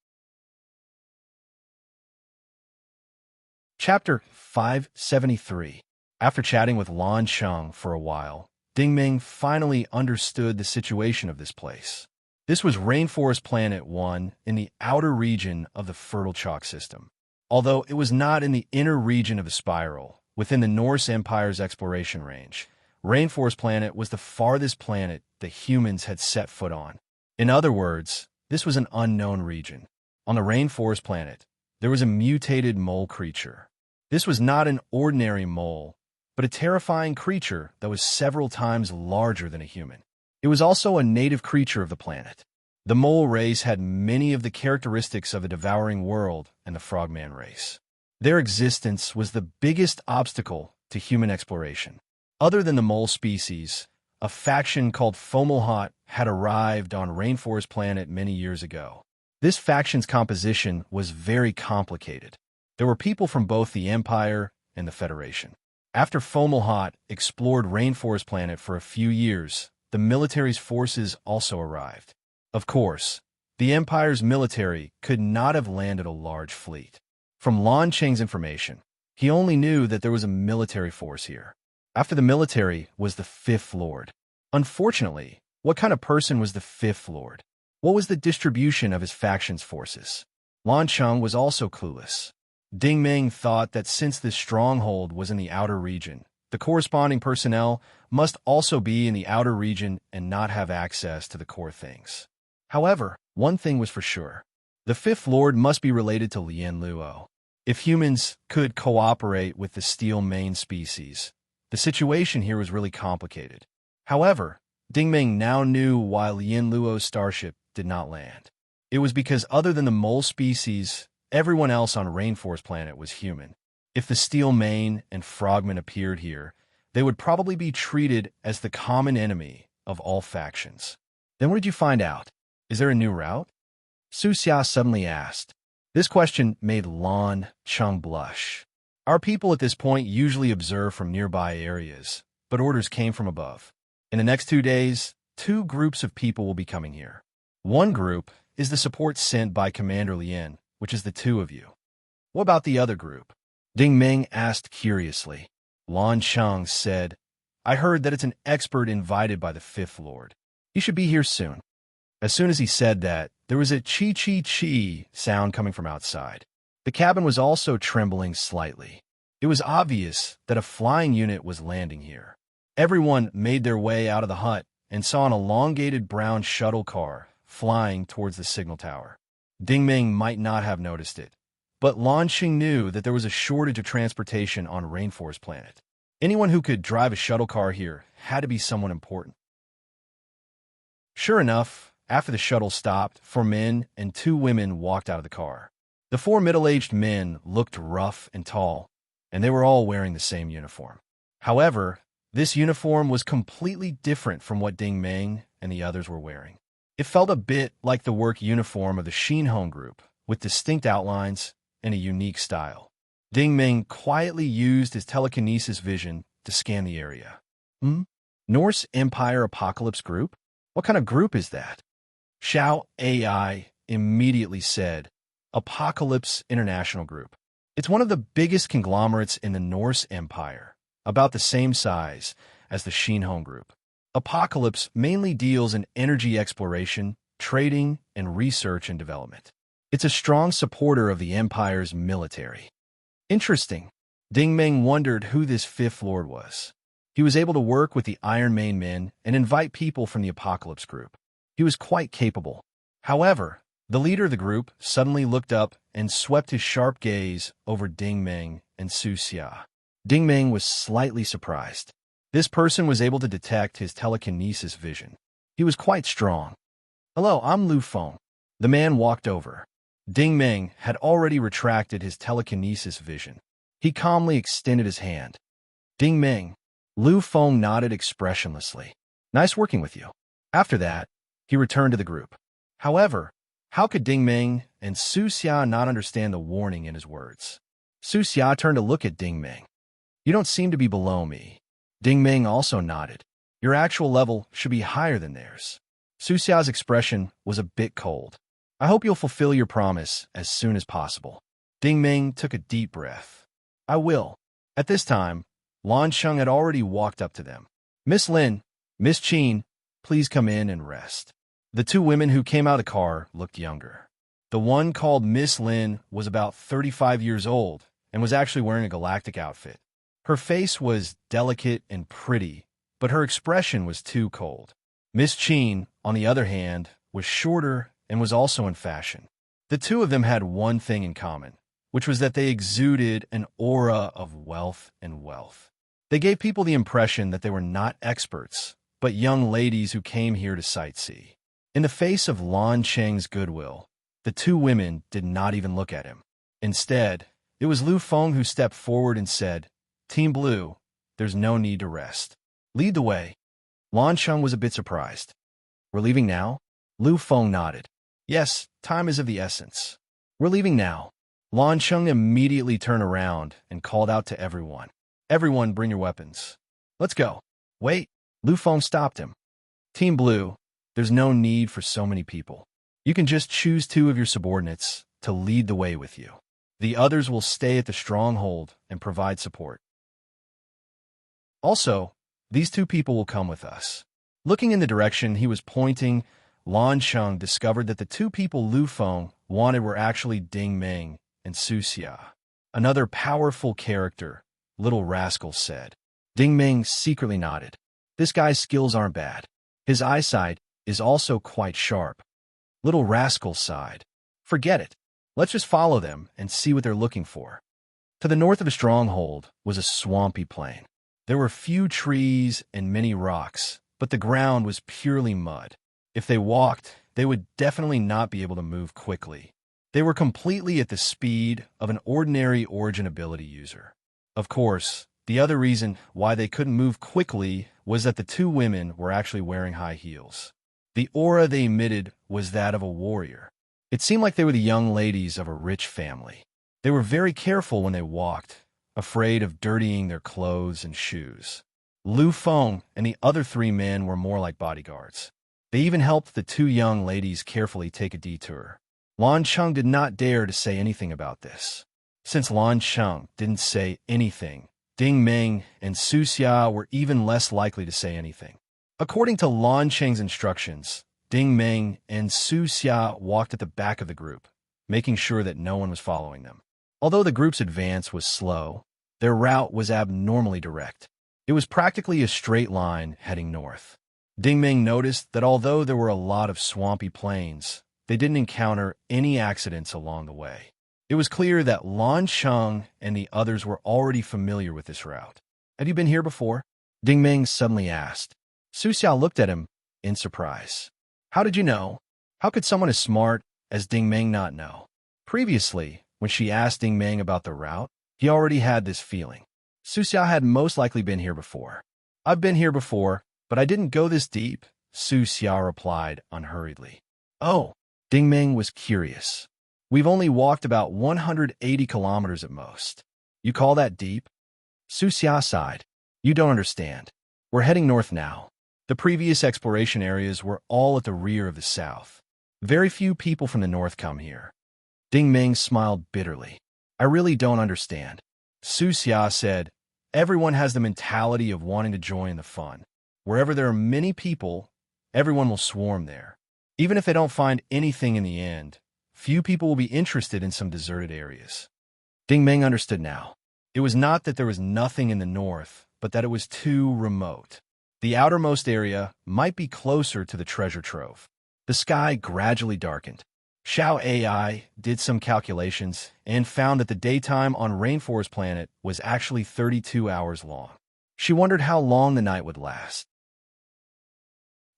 Chapter 573. After chatting with Lan Cheng for a while, Ding Meng finally understood the situation of this place. This was Rainforest Planet 1 in the outer region of the Fertile Chalk system. Although it was not in the inner region of the spiral, within the Norse Empire's exploration range, Rainforest Planet was the farthest planet the humans had set foot on. In other words, this was an unknown region. On the Rainforest Planet, there was a mutated mole creature. This was not an ordinary mole, but a terrifying creature that was several times larger than a human. It was also a native creature of the planet. The mole race had many of the characteristics of a devouring world and the frogman race. Their existence was the biggest obstacle to human exploration. Other than the mole species, a faction called Fomalhaut had arrived on Rainforest Planet many years ago. This faction's composition was very complicated. There were people from both the Empire and the Federation. After Fomalhaut explored Rainforest Planet for a few years, the military's forces also arrived. Of course, the Empire's military could not have landed a large fleet. From Lan Cheng's information, he only knew that there was a military force here. After the military was the Fifth Lord. Unfortunately, what kind of person was the Fifth Lord? What was the distribution of his faction's forces? Lan Cheng was also clueless. Ding Meng thought that since this stronghold was in the outer region, the corresponding personnel must also be in the outer region and not have access to the core things. However, one thing was for sure. The Fifth Lord must be related to Lien Luo. If humans could cooperate with the Steel Mane species, the situation here was really complicated. However, Ding Meng now knew why Lien Luo's starship did not land. It was because other than the mole species, everyone else on Rainforest Planet was human. If the Steel Mane and Frogmen appeared here, they would probably be treated as the common enemy of all factions. Then what did you find out? Is there a new route? Susia suddenly asked. This question made Lan Cheng blush. Our people at this point usually observe from nearby areas, but orders came from above. In the next 2 days, 2 groups of people will be coming here. One group is the support sent by Commander Lien, which is the 2 of you. What about the other group? Ding Meng asked curiously. Lan Cheng said, I heard that it's an expert invited by the Fifth Lord. He should be here soon. As soon as he said that, there was a chi-chi-chi sound coming from outside. The cabin was also trembling slightly. It was obvious that a flying unit was landing here. Everyone made their way out of the hut and saw an elongated brown shuttle car flying towards the signal tower. Ding Meng might not have noticed it, but Lan Cheng knew that there was a shortage of transportation on Rainforest Planet. Anyone who could drive a shuttle car here had to be someone important. Sure enough, after the shuttle stopped, 4 men and 2 women walked out of the car. The 4 middle-aged men looked rough and tall, and they were all wearing the same uniform. However, this uniform was completely different from what Ding Meng and the others were wearing. It felt a bit like the work uniform of the Shinhong group, with distinct outlines and a unique style. Ding Meng quietly used his telekinesis vision to scan the area. Norse Empire Apocalypse Group? What kind of group is that? Xiao AI immediately said, Apocalypse International Group. It's one of the biggest conglomerates in the Norse Empire, about the same size as the Shinhong Group. Apocalypse mainly deals in energy exploration, trading, and research and development. It's a strong supporter of the Empire's military. Interesting. Ding Meng wondered who this Fifth Lord was. He was able to work with the Iron Mane men and invite people from the Apocalypse Group. He was quite capable. However, The leader of the group suddenly looked up and swept his sharp gaze over Ding Meng and Su Xia. Ding Meng was slightly surprised. This person was able to detect his telekinesis vision. He was quite strong. "Hello, I'm Lu Feng." The man walked over. Ding Meng had already retracted his telekinesis vision. He calmly extended his hand. "Ding Meng." Lu Feng nodded expressionlessly. "Nice working with you." After that, he returned to the group. However, how could Ding Meng and Su Xia not understand the warning in his words? Su Xia turned to look at Ding Meng. "You don't seem to be below me." Ding Meng also nodded. "Your actual level should be higher than theirs." Su Xia's expression was a bit cold. "I hope you'll fulfill your promise as soon as possible." Ding Meng took a deep breath. "I will." At this time, Lan Sheng had already walked up to them. "Miss Lin, Miss Qin, please come in and rest." The two women who came out of the car looked younger. The one called Miss Lin was about 35 years old and was actually wearing a galactic outfit. Her face was delicate and pretty, but her expression was too cold. Miss Qin, on the other hand, was shorter and was also in fashion. The two of them had one thing in common, which was that they exuded an aura of wealth and wealth. They gave people the impression that they were not experts, but young ladies who came here to sightsee. In the face of Lan Cheng's goodwill, the two women did not even look at him. Instead, it was Lu Feng who stepped forward and said, "Team Blue, there's no need to rest. Lead the way." Lan Sheng was a bit surprised. "We're leaving now?" Lu Feng nodded. "Yes, time is of the essence. We're leaving now." Lan Sheng immediately turned around and called out to everyone. "Everyone bring your weapons. Let's go." "Wait." Lu Feng stopped him. "Team Blue, there's no need for so many people. You can just choose 2 of your subordinates to lead the way with you. The others will stay at the stronghold and provide support. Also, these 2 people will come with us." Looking in the direction he was pointing, Lan Sheng discovered that the 2 people Lu Feng wanted were actually Ding Meng and Su Xia. "Another powerful character," Little Rascal said. Ding Meng secretly nodded. "This guy's skills aren't bad. His eyesight is also quite sharp." Little Rascal sighed. "Forget it. Let's just follow them and see what they're looking for." To the north of the stronghold was a swampy plain. There were few trees and many rocks, but the ground was purely mud. If they walked, they would definitely not be able to move quickly. They were completely at the speed of an ordinary origin ability user. Of course, the other reason why they couldn't move quickly was that the 2 women were actually wearing high heels. The aura they emitted was that of a warrior. It seemed like they were the young ladies of a rich family. They were very careful when they walked, afraid of dirtying their clothes and shoes. Lu Feng and the other 3 men were more like bodyguards. They even helped the 2 young ladies carefully take a detour. Lan Sheng did not dare to say anything about this. Since Lan Sheng didn't say anything, Ding Meng and Su Xia were even less likely to say anything. According to Lan Sheng's instructions, Ding Meng and Su Xia walked at the back of the group, making sure that no one was following them. Although the group's advance was slow, their route was abnormally direct. It was practically a straight line heading north. Ding Meng noticed that although there were a lot of swampy plains, they didn't encounter any accidents along the way. It was clear that Lan Sheng and the others were already familiar with this route. "Have you been here before?" Ding Meng suddenly asked. Su Xia looked at him in surprise. "How did you know? How could someone as smart as Ding Meng not know?" Previously, when she asked Ding Meng about the route, he already had this feeling. Su Xia had most likely been here before. "I've been here before, but I didn't go this deep," Su Xia replied unhurriedly. "Oh." Ding Meng was curious. "We've only walked about 180 kilometers at most. You call that deep?" Su Xia sighed. "You don't understand. We're heading north now. The previous exploration areas were all at the rear of the south. Very few people from the north come here." Ding Meng smiled bitterly. "I really don't understand." Su Xia said, "Everyone has the mentality of wanting to join the fun. Wherever there are many people, everyone will swarm there. Even if they don't find anything in the end, few people will be interested in some deserted areas." Ding Meng understood now. It was not that there was nothing in the north, but that it was too remote. The outermost area might be closer to the treasure trove. The sky gradually darkened. Xiao AI did some calculations and found that the daytime on Rainforest Planet was actually 32 hours long. She wondered how long the night would last.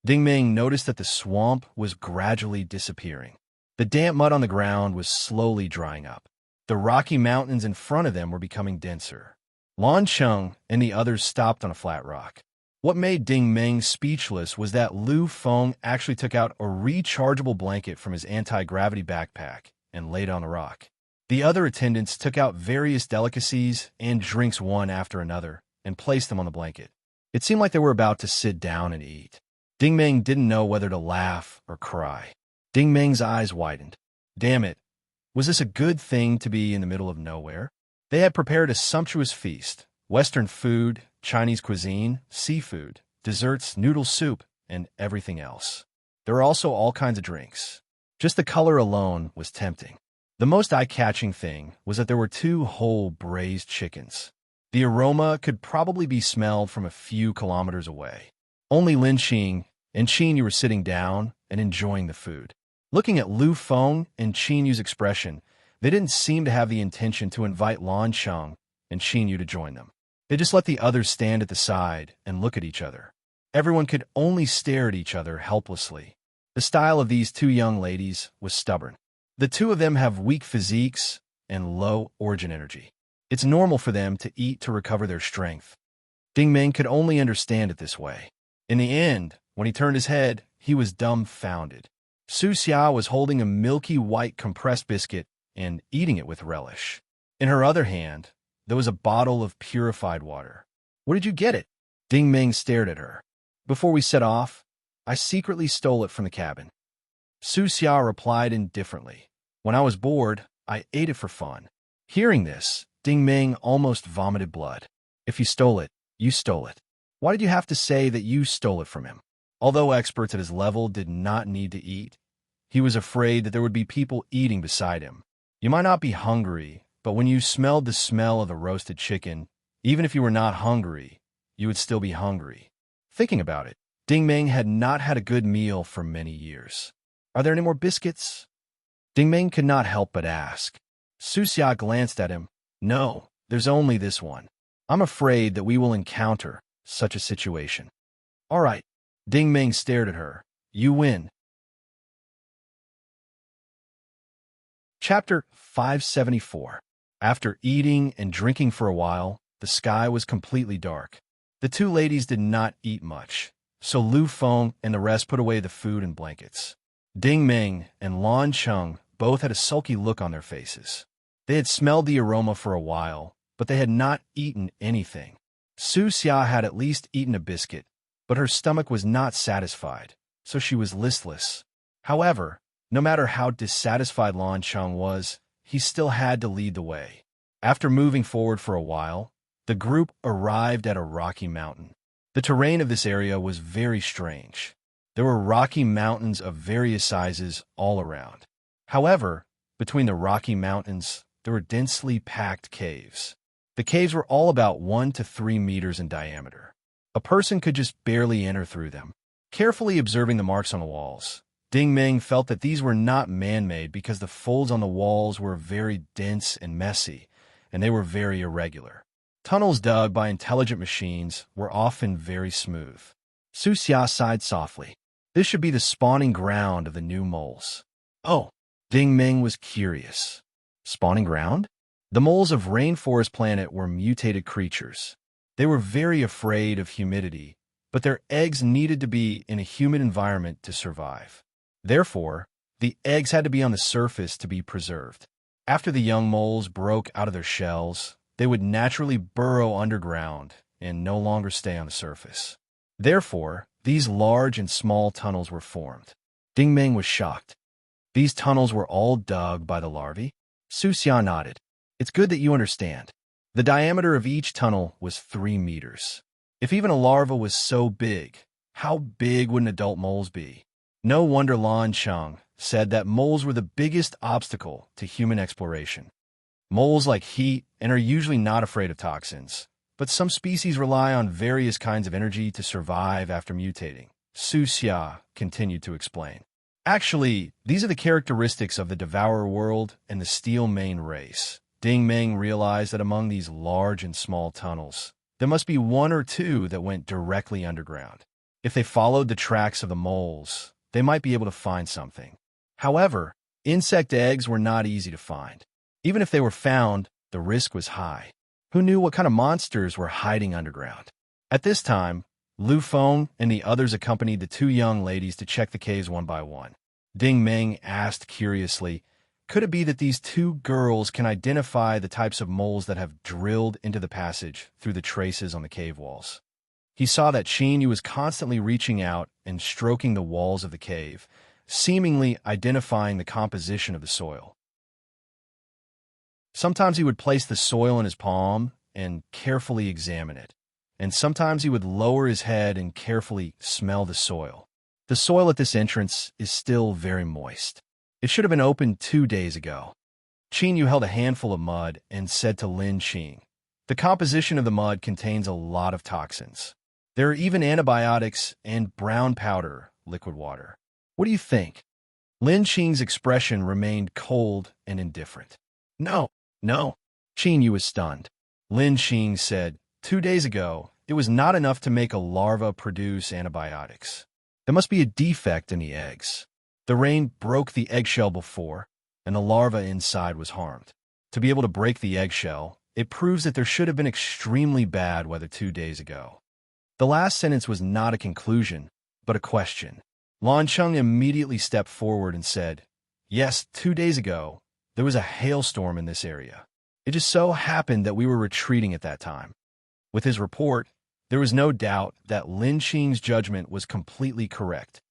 Ding Ming noticed that the swamp was gradually disappearing. The damp mud on the ground was slowly drying up. The rocky mountains in front of them were becoming denser. Lan Cheng and the others stopped on a flat rock. What made Ding Ming speechless was that Lu Feng actually took out a rechargeable blanket from his anti-gravity backpack and laid it on the rock. The other attendants took out various delicacies and drinks one after another and placed them on the blanket. It seemed like they were about to sit down and eat. Ding Ming didn't know whether to laugh or cry. Ding Ming's eyes widened. Damn it, was this a good thing to be in the middle of nowhere? They had prepared a sumptuous feast. Western food, Chinese cuisine, seafood, desserts, noodle soup, and everything else. There were also all kinds of drinks. Just the color alone was tempting. The most eye-catching thing was that there were 2 whole braised chickens. The aroma could probably be smelled from a few kilometers away. Only Lin Qing and Qin Yu were sitting down and enjoying the food. Looking at Lu Feng and Qin Yu's expression, they didn't seem to have the intention to invite Lan Cheng and Qin Yu to join them. They just let the others stand at the side and look at each other. Everyone could only stare at each other helplessly. The style of these 2 young ladies was stubborn. The 2 of them have weak physiques and low origin energy. It's normal for them to eat to recover their strength. Ding Ming could only understand it this way. In the end, when he turned his head, he was dumbfounded. Su Xia was holding a milky white compressed biscuit and eating it with relish. In her other hand, there was a bottle of purified water. Where did you get it? Ding Ming stared at her. Before we set off, I secretly stole it from the cabin. Su Xia replied indifferently. When I was bored, I ate it for fun. Hearing this, Ding Ming almost vomited blood. If you stole it, you stole it. Why did you have to say that you stole it from him? Although experts at his level did not need to eat, he was afraid that there would be people eating beside him. You might not be hungry, but when you smelled the smell of the roasted chicken, even if you were not hungry, you would still be hungry. Thinking about it, Ding Ming had not had a good meal for many years. Are there any more biscuits? Ding Ming could not help but ask. Su Xia glanced at him. No, there's only this one. I'm afraid that we will encounter such a situation. All right. Ding Ming stared at her. You win. Chapter 574. After eating and drinking for a while, the sky was completely dark. The 2 ladies did not eat much, so Lu Feng and the rest put away the food and blankets. Ding Ming and Lan Cheng both had a sulky look on their faces. They had smelled the aroma for a while, but they had not eaten anything. Su Xia had at least eaten a biscuit, but her stomach was not satisfied, so she was listless. However, no matter how dissatisfied Lan Cheng was, he still had to lead the way. After moving forward for a while, the group arrived at a rocky mountain. The terrain of this area was very strange. There were rocky mountains of various sizes all around. However, between the rocky mountains, there were densely packed caves. The caves were all about 1 to 3 meters in diameter. A person could just barely enter through them. Carefully observing the marks on the walls, Ding Ming felt that these were not man-made because the folds on the walls were very dense and messy, and they were very irregular. Tunnels dug by intelligent machines were often very smooth. Su Xia sighed softly. This should be the spawning ground of the new moles. Oh, Ding Ming was curious. Spawning ground? The moles of Rainforest Planet were mutated creatures. They were very afraid of humidity, but their eggs needed to be in a humid environment to survive. Therefore, the eggs had to be on the surface to be preserved. After the young moles broke out of their shells, they would naturally burrow underground and no longer stay on the surface. Therefore, these large and small tunnels were formed. Ding Ming was shocked. These tunnels were all dug by the larvae? Su Xia nodded. It's good that you understand. The diameter of each tunnel was 3 meters. If even a larva was so big, how big would an adult moles be? No wonder Lan Cheng said that moles were the biggest obstacle to human exploration. Moles like heat and are usually not afraid of toxins, but some species rely on various kinds of energy to survive after mutating. Su Xia continued to explain. Actually, these are the characteristics of the Devourer world and the Steel Mane race. Ding Meng realized that among these large and small tunnels, there must be one or two that went directly underground. If they followed the tracks of the moles, they might be able to find something. However, insect eggs were not easy to find. Even if they were found, the risk was high. Who knew what kind of monsters were hiding underground? At this time, Lu Feng and the others accompanied the two young ladies to check the caves one by one. Ding Meng asked curiously, could it be that these two girls can identify the types of moles that have drilled into the passage through the traces on the cave walls? He saw that Qin Yu was constantly reaching out and stroking the walls of the cave, seemingly identifying the composition of the soil. Sometimes he would place the soil in his palm and carefully examine it, and sometimes he would lower his head and carefully smell the soil. The soil at this entrance is still very moist. It should have been opened 2 days ago. Qin Yu held a handful of mud and said to Lin Qing, the composition of the mud contains a lot of toxins. There are even antibiotics and brown powder, liquid water. What do you think? Lin Qing's expression remained cold and indifferent. No. Qin Yu was stunned. Lin Qing said, 2 days ago, it was not enough to make a larva produce antibiotics. There must be a defect in the eggs. The rain broke the eggshell before, and the larva inside was harmed. To be able to break the eggshell, it proves that there should have been extremely bad weather 2 days ago. The last sentence was not a conclusion, but a question. Lan Cheng immediately stepped forward and said, yes, 2 days ago, there was a hailstorm in this area. It just so happened that we were retreating at that time. With his report, there was no doubt that Lin Qing's judgment was completely correct.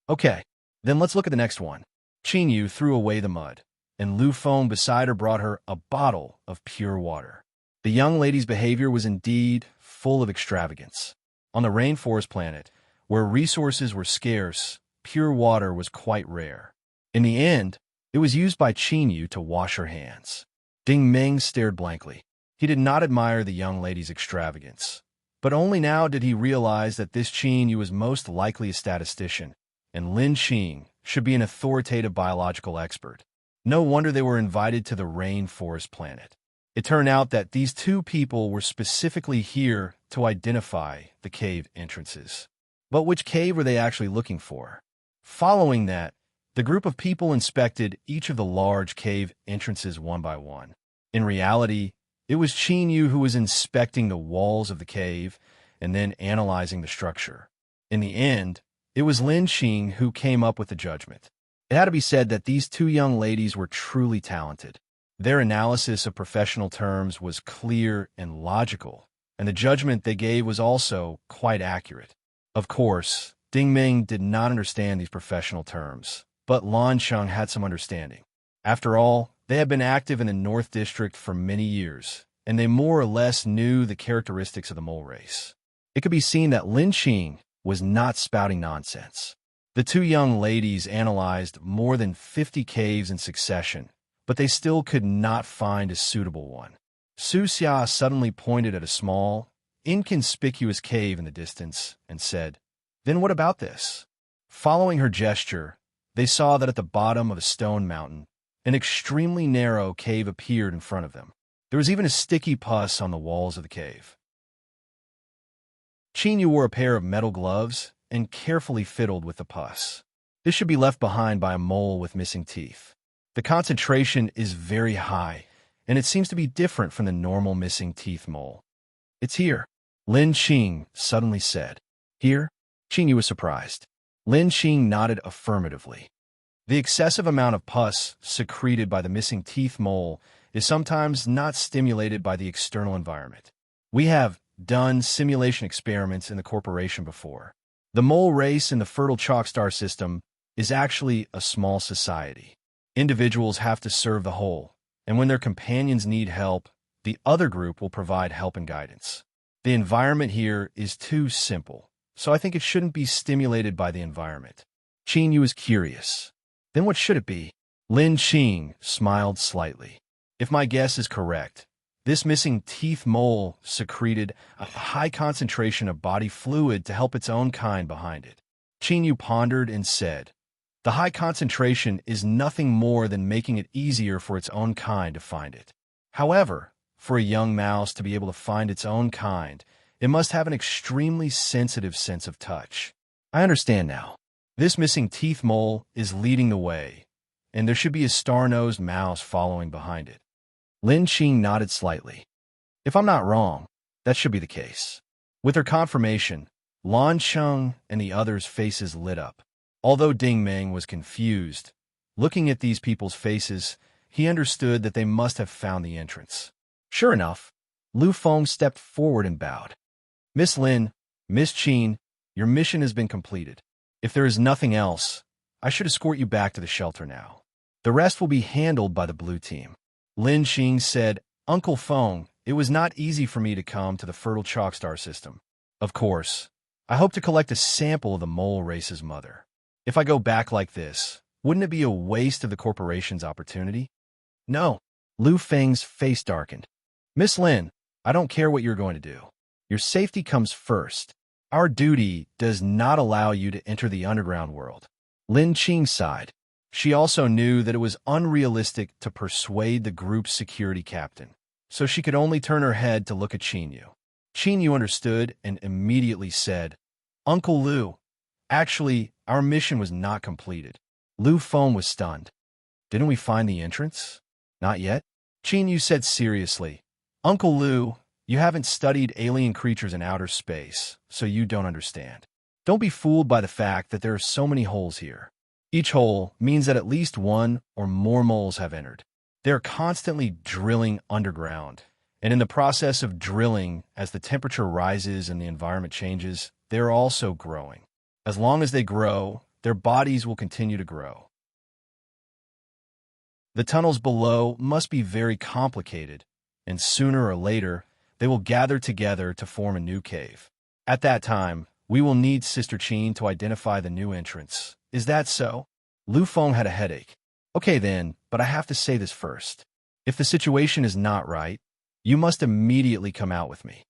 Okay, then let's look at the next one. Qin Yu threw away the mud, and Lu Feng beside her brought her a bottle of pure water. The young lady's behavior was indeed full of extravagance. On the rainforest planet, where resources were scarce, pure water was quite rare. In the end, it was used by Qin Yu to wash her hands. Ding Meng stared blankly. He did not admire the young lady's extravagance. But only now did he realize that this Qin Yu was most likely a statistician, and Lin Qing should be an authoritative biological expert. No wonder they were invited to the rainforest planet. It turned out that these two people were specifically here to identify the cave entrances. But which cave were they actually looking for? Following that, the group of people inspected each of the large cave entrances one by one. In reality, it was Qin Yu who was inspecting the walls of the cave and then analyzing the structure. In the end, it was Lin Qing who came up with the judgment. It had to be said that these two young ladies were truly talented. Their analysis of professional terms was clear and logical, and the judgment they gave was also quite accurate. Of course, Ding Meng did not understand these professional terms, but Lan Cheng had some understanding. After all, they had been active in the North District for many years, and they more or less knew the characteristics of the mole race. It could be seen that Lin Qing was not spouting nonsense. The two young ladies analyzed more than 50 caves in succession, but they still could not find a suitable one. Su Xia suddenly pointed at a small, inconspicuous cave in the distance and said, "Then what about this?" Following her gesture, they saw that at the bottom of a stone mountain, an extremely narrow cave appeared in front of them. There was even a sticky pus on the walls of the cave. Qin Yu wore a pair of metal gloves and carefully fiddled with the pus. This should be left behind by a mole with missing teeth. The concentration is very high, and it seems to be different from the normal missing teeth mole. "It's here," Lin Qing suddenly said. "Here?" Qin Yu was surprised. Lin Qing nodded affirmatively. The excessive amount of pus secreted by the missing teeth mole is sometimes not stimulated by the external environment. We have done simulation experiments in the corporation before. The mole race in the fertile chalk star system is actually a small society. Individuals have to serve the whole, and when their companions need help, the other group will provide help and guidance. The environment here is too simple, so I think it shouldn't be stimulated by the environment. Qin Yu is curious. Then what should it be? Lin Qing smiled slightly. If my guess is correct, this missing teeth mole secreted a high concentration of body fluid to help its own kind behind it. Qin Yu pondered and said, The high concentration is nothing more than making it easier for its own kind to find it. However, for a young mouse to be able to find its own kind, it must have an extremely sensitive sense of touch. I understand now. This missing teeth mole is leading the way, and there should be a star-nosed mouse following behind it. Lin Qing nodded slightly. If I'm not wrong, that should be the case. With her confirmation, Lan Cheng and the others' faces lit up. Although Ding Meng was confused, looking at these people's faces, he understood that they must have found the entrance. Sure enough, Lu Feng stepped forward and bowed. Miss Lin, Miss Qin, your mission has been completed. If there is nothing else, I should escort you back to the shelter now. The rest will be handled by the blue team. Lin Qing said, Uncle Feng, it was not easy for me to come to the fertile chalk star system. Of course, I hope to collect a sample of the mole race's mother. If I go back like this, wouldn't it be a waste of the corporation's opportunity? No. Lu Feng's face darkened. Miss Lin, I don't care what you're going to do. Your safety comes first. Our duty does not allow you to enter the underground world. Lin Qing sighed. She also knew that it was unrealistic to persuade the group's security captain, so she could only turn her head to look at Qin Yu. Qin Yu understood and immediately said, Uncle Lu, actually, our mission was not completed. Lu Feng was stunned. Didn't we find the entrance? Not yet. Qin Yu said seriously, Uncle Lu, you haven't studied alien creatures in outer space, so you don't understand. Don't be fooled by the fact that there are so many holes here. Each hole means that at least one or more moles have entered. They are constantly drilling underground, and in the process of drilling, as the temperature rises and the environment changes, they are also growing. As long as they grow, their bodies will continue to grow. The tunnels below must be very complicated, and sooner or later, they will gather together to form a new cave. At that time, we will need Sister Qin to identify the new entrance. Is that so? Lu Feng had a headache. Okay then, but I have to say this first. If the situation is not right, you must immediately come out with me.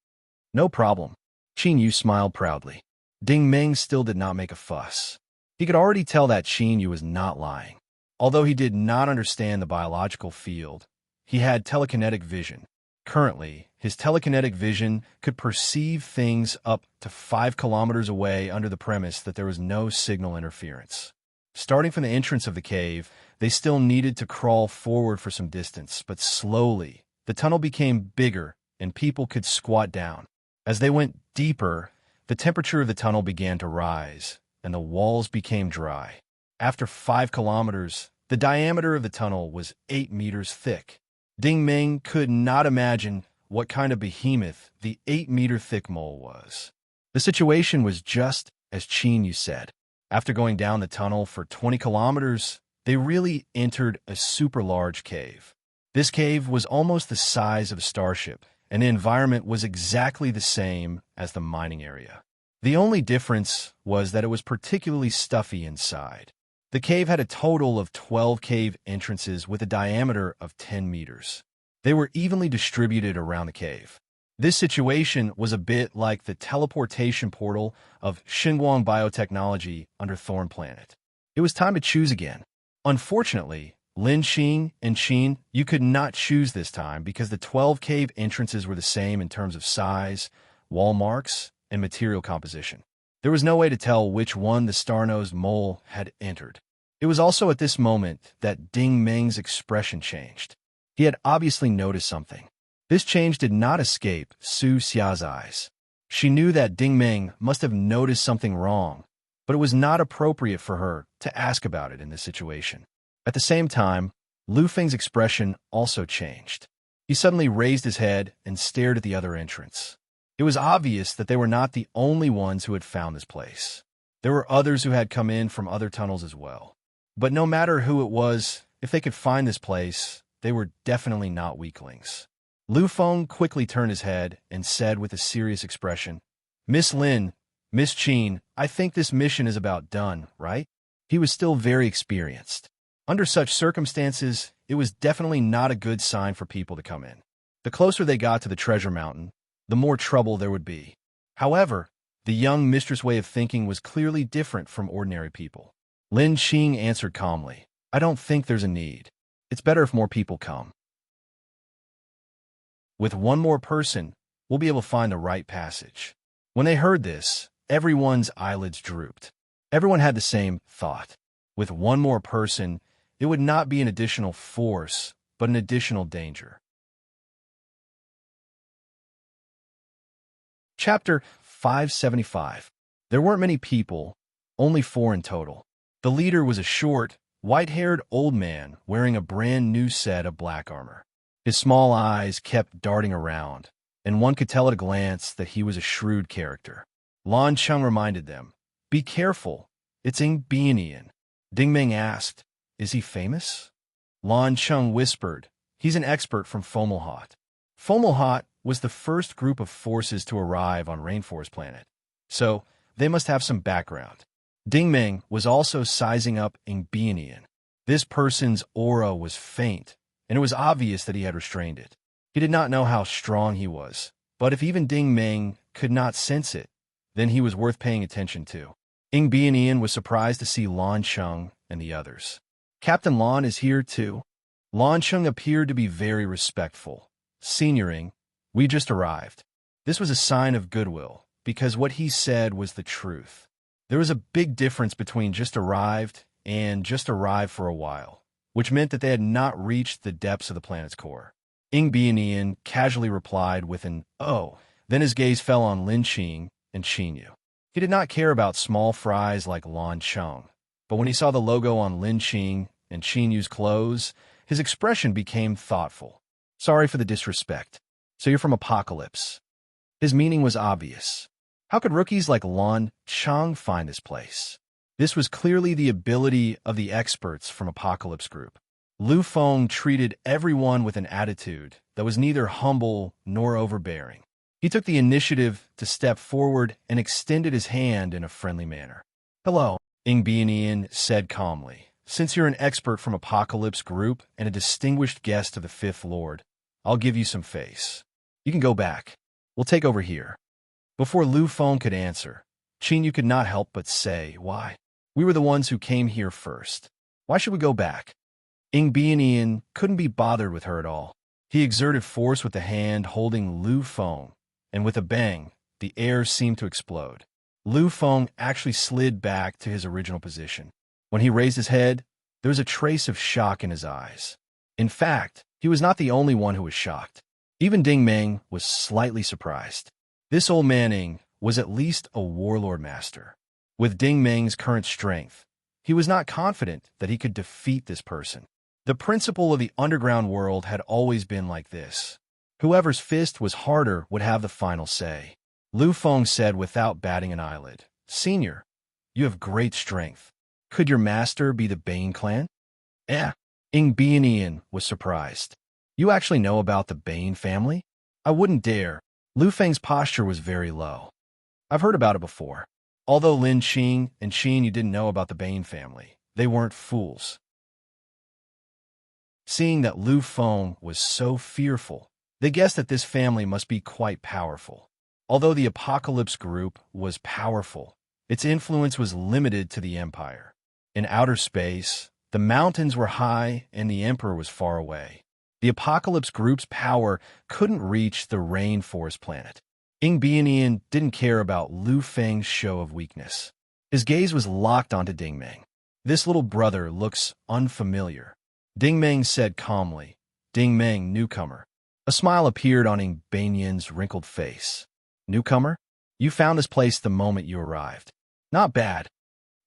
No problem. Qin Yu smiled proudly. Ding Meng still did not make a fuss. He could already tell that Qin Yu was not lying. Although he did not understand the biological field, he had telekinetic vision. Currently, his telekinetic vision could perceive things up to 5 kilometers away under the premise that there was no signal interference. Starting from the entrance of the cave, they still needed to crawl forward for some distance, but slowly, the tunnel became bigger and people could squat down. As they went deeper, the temperature of the tunnel began to rise, and the walls became dry. After 5 kilometers, the diameter of the tunnel was 8 meters thick. Ding Meng could not imagine what kind of behemoth the 8-meter-thick mole was. The situation was just as Qin Yu said. After going down the tunnel for 20 kilometers, they really entered a super large cave. This cave was almost the size of a starship, and the environment was exactly the same as the mining area. The only difference was that it was particularly stuffy inside. The cave had a total of 12 cave entrances with a diameter of 10 meters. They were evenly distributed around the cave. This situation was a bit like the teleportation portal of Xinguang Biotechnology under Thorn Planet. It was time to choose again. Unfortunately, Lin Qing and Qin, you could not choose this time because the 12 cave entrances were the same in terms of size, wall marks, and material composition. There was no way to tell which one the star-nosed mole had entered. It was also at this moment that Ding Meng's expression changed. He had obviously noticed something. This change did not escape Su Xia's eyes. She knew that Ding Meng must have noticed something wrong, but it was not appropriate for her to ask about it in this situation. At the same time, Lu Feng's expression also changed. He suddenly raised his head and stared at the other entrance. It was obvious that they were not the only ones who had found this place. There were others who had come in from other tunnels as well. But no matter who it was, if they could find this place, they were definitely not weaklings. Lu Feng quickly turned his head and said with a serious expression, Miss Lin, Miss Qin, I think this mission is about done, right? He was still very experienced. Under such circumstances, it was definitely not a good sign for people to come in. The closer they got to the treasure mountain, the more trouble there would be. However, the young mistress' way of thinking was clearly different from ordinary people. Lin Qing answered calmly, I don't think there's a need. It's better if more people come. With one more person, we'll be able to find the right passage. When they heard this, everyone's eyelids drooped. Everyone had the same thought. With one more person, it would not be an additional force, but an additional danger. Chapter 575. There weren't many people, only 4 in total. The leader was a short, white-haired old man wearing a brand new set of black armor. His small eyes kept darting around, and one could tell at a glance that he was a shrewd character. Lan Cheng reminded them, Be careful, it's Ingbianian. Ding Ming asked, Is he famous? Lan Cheng whispered, He's an expert from Fomalhaut. Fomalhaut was the first group of forces to arrive on Rainforest Planet, so they must have some background. Ding Ming was also sizing up Ingbianian. This person's aura was faint, and it was obvious that he had restrained it. He did not know how strong he was, but if even Ding Ming could not sense it, then he was worth paying attention to. Ingbianian was surprised to see Lan Cheng and the others. Captain Lan is here too. Lan Cheng appeared to be very respectful. Senior Ing, we just arrived. This was a sign of goodwill, because what he said was the truth. There was a big difference between just arrived and just arrived for a while, which meant that they had not reached the depths of the planet's core. Ingbianian casually replied with an "oh," then his gaze fell on Lin Qing and Qinyu. He did not care about small fries like Lan Cheng, but when he saw the logo on Lin Qing and Qinyu's clothes, his expression became thoughtful. Sorry for the disrespect. So you're from Apocalypse. His meaning was obvious. How could rookies like Lan Cheng find this place? This was clearly the ability of the experts from Apocalypse Group. Lu Feng treated everyone with an attitude that was neither humble nor overbearing. He took the initiative to step forward and extended his hand in a friendly manner. Hello, Ingbianian said calmly. Since you're an expert from Apocalypse Group and a distinguished guest of the Fifth Lord, I'll give you some face. You can go back. We'll take over here. Before Lu Feng could answer, Qinyu could not help but say, Why? We were the ones who came here first. Why should we go back? Ingbianian couldn't be bothered with her at all. He exerted force with the hand holding Lu Feng, and with a bang, the air seemed to explode. Lu Feng actually slid back to his original position. When he raised his head, there was a trace of shock in his eyes. In fact, he was not the only one who was shocked. Even Ding Ming was slightly surprised. This old Manning was at least a warlord master. With Ding Ming's current strength, he was not confident that he could defeat this person. The principle of the underground world had always been like this. Whoever's fist was harder would have the final say. Lu Feng said without batting an eyelid, Senior, you have great strength. Could your master be the Bane clan? Ingbianian was surprised. You actually know about the Bane family? I wouldn't dare. Lu Feng's posture was very low. I've heard about it before. Although Lin Qing and Qinyu didn't know about the Bane family, they weren't fools. Seeing that Lu Feng was so fearful, they guessed that this family must be quite powerful. Although the Apocalypse Group was powerful, its influence was limited to the Empire. In outer space, the mountains were high and the Emperor was far away. The Apocalypse Group's power couldn't reach the Rainforest Planet. Ingbianian didn't care about Lu Feng's show of weakness. His gaze was locked onto Ding Ming. This little brother looks unfamiliar. Ding Ming said calmly, Ding Ming, newcomer. A smile appeared on Ingbianian's wrinkled face. Newcomer? You found this place the moment you arrived. Not bad.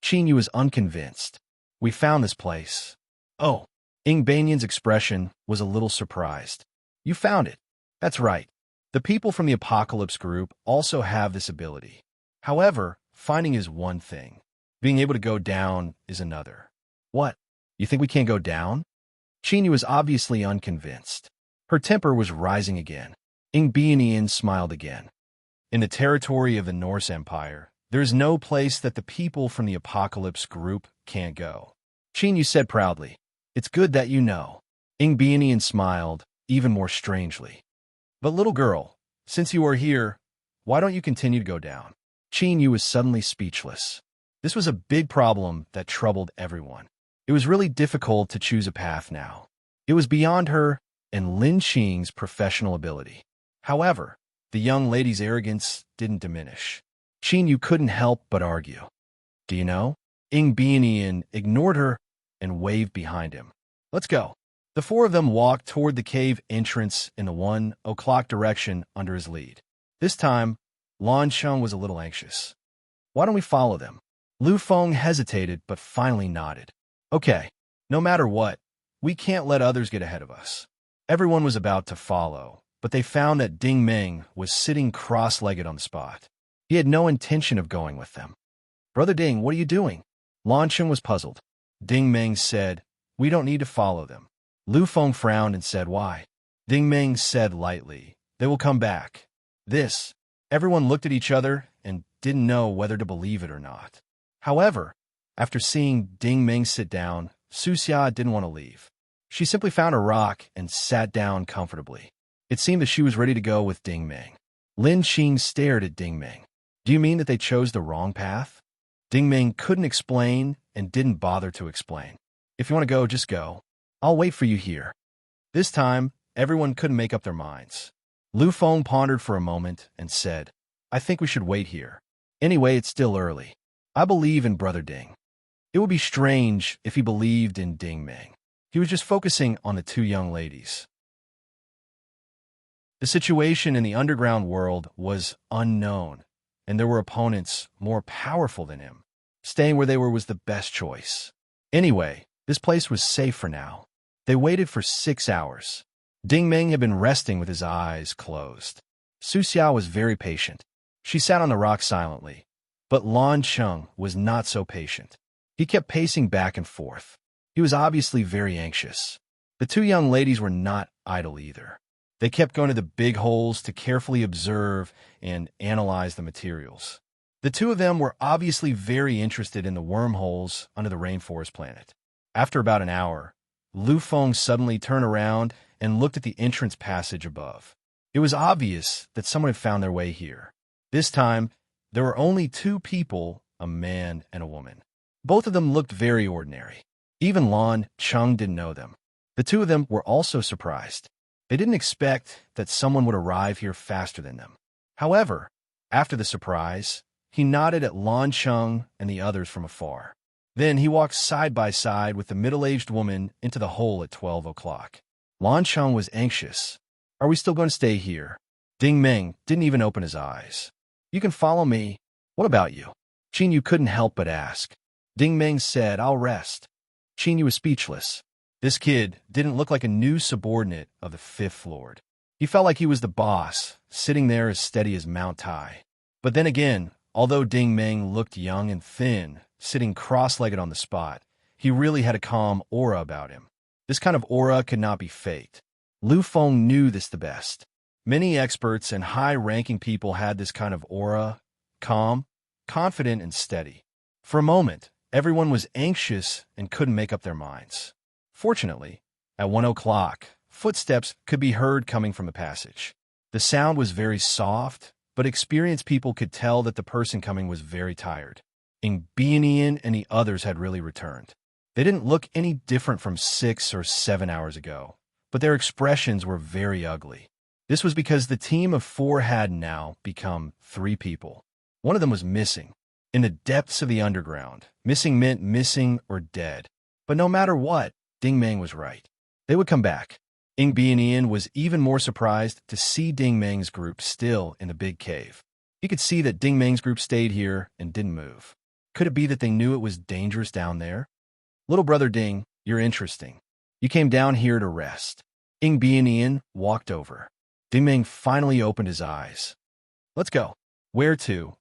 Qinyu was unconvinced. We found this place. Oh. Ingbianian's expression was a little surprised. You found it. That's right. The people from the Apocalypse Group also have this ability. However, finding is one thing. Being able to go down is another. What? You think we can't go down? Qinyu was obviously unconvinced. Her temper was rising again. Ingbianian smiled again. In the territory of the Norse Empire, there is no place that the people from the Apocalypse Group can't go. Qinyu said proudly, It's good that you know. Ingbianian smiled, even more strangely. But little girl, since you are here, why don't you continue to go down? Qinyu was suddenly speechless. This was a big problem that troubled everyone. It was really difficult to choose a path now. It was beyond her and Lin Qing's professional ability. However, the young lady's arrogance didn't diminish. Qing Yu couldn't help but argue. Do you know? Ing Bianian ignored her and waved behind him. Let's go. The four of them walked toward the cave entrance in the 1 o'clock direction under his lead. This time, Lan Sheng was a little anxious. Why don't we follow them? Lu Feng hesitated but finally nodded. Okay, no matter what, we can't let others get ahead of us. Everyone was about to follow, but they found that Ding Meng was sitting cross-legged on the spot. He had no intention of going with them. Brother Ding, what are you doing? Lan Sheng was puzzled. Ding Meng said, we don't need to follow them. Lu Feng frowned and said, why? Ding Meng said lightly, they will come back. Everyone looked at each other and didn't know whether to believe it or not. However, after seeing Ding Meng sit down, Su Xia didn't want to leave. She simply found a rock and sat down comfortably. It seemed that she was ready to go with Ding Meng. Lin Qing stared at Ding Meng. Do you mean that they chose the wrong path? Ding Meng couldn't explain and didn't bother to explain. If you want to go, just go. I'll wait for you here. This time, everyone couldn't make up their minds. Lu Feng pondered for a moment and said, I think we should wait here. Anyway, it's still early. I believe in Brother Ding. It would be strange if he believed in Ding Meng. He was just focusing on the two young ladies. The situation in the underground world was unknown, and there were opponents more powerful than him. Staying where they were was the best choice. Anyway, this place was safe for now. They waited for 6 hours. Ding Meng had been resting with his eyes closed. Su Xiao was very patient. She sat on the rock silently. But Lan Sheng was not so patient. He kept pacing back and forth. He was obviously very anxious. The two young ladies were not idle either. They kept going to the big holes to carefully observe and analyze the materials. The two of them were obviously very interested in the wormholes under the rainforest planet. After about an hour, Lu Feng suddenly turned around and looked at the entrance passage above. It was obvious that someone had found their way here. This time, there were only two people, a man and a woman. Both of them looked very ordinary. Even Lan Cheng didn't know them. The two of them were also surprised. They didn't expect that someone would arrive here faster than them. However, after the surprise, he nodded at Lan Cheng and the others from afar. Then he walked side by side with the middle-aged woman into the hole at 12 o'clock. Lan Cheng was anxious. Are we still going to stay here? Ding Meng didn't even open his eyes. You can follow me. What about you? Qing Yu couldn't help but ask. Ding Meng said, I'll rest. Qing Yu was speechless. This kid didn't look like a new subordinate of the fifth lord. He felt like he was the boss, sitting there as steady as Mount Tai. But then again, although Ding Meng looked young and thin, sitting cross-legged on the spot, he really had a calm aura about him. This kind of aura could not be faked. Lu Feng knew this the best. Many experts and high-ranking people had this kind of aura, calm, confident, and steady. For a moment, everyone was anxious and couldn't make up their minds. Fortunately, at 1 o'clock, footsteps could be heard coming from the passage. The sound was very soft, but experienced people could tell that the person coming was very tired. Bianian and the others had really returned. They didn't look any different from 6 or 7 hours ago, but their expressions were very ugly. This was because the team of 4 had now become 3 people. One of them was missing. In the depths of the underground, missing meant missing or dead. But no matter what, Ding Meng was right. They would come back. Bianian was even more surprised to see Ding Meng's group still in the big cave. He could see that Ding Meng's group stayed here and didn't move. Could it be that they knew it was dangerous down there? Little brother Ding, you're interesting. You came down here to rest. Bianian walked over. Ding Meng finally opened his eyes. Let's go. Where to?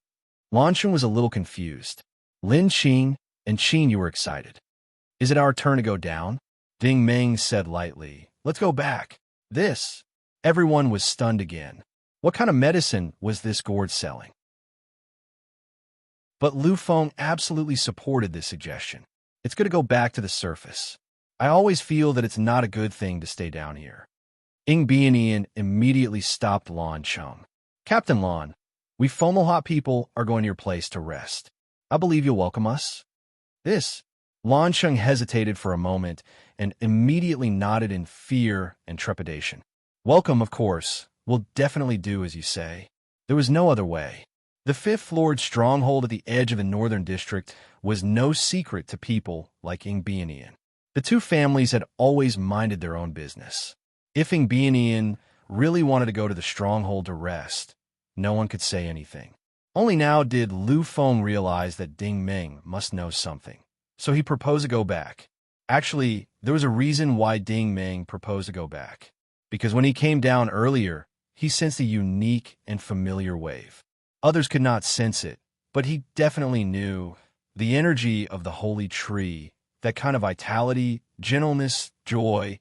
Lan Sheng was a little confused. Lin Qing and Qing Yu were excited. Is it our turn to go down? Ding Meng said lightly. Let's go back. Everyone was stunned again. What kind of medicine was this gourd selling? But Lu Feng absolutely supported this suggestion. It's good to go back to the surface. I always feel that it's not a good thing to stay down here. Bianian immediately stopped Lan Cheng. Captain Lan, we Fomalhot people are going to your place to rest. I believe you'll welcome us. This. Lan Sheng hesitated for a moment and immediately nodded in fear and trepidation. Welcome, of course. We'll definitely do as you say. There was no other way. The fifth-floored stronghold at the edge of the northern district was no secret to people like Ingbianian. The two families had always minded their own business. If Ingbianian really wanted to go to the stronghold to rest, no one could say anything. Only now did Lu Feng realize that Ding Ming must know something, so he proposed to go back. Actually, there was a reason why Ding Ming proposed to go back, because when he came down earlier, he sensed a unique and familiar wave. Others could not sense it, but he definitely knew the energy of the holy tree, that kind of vitality, gentleness, joy,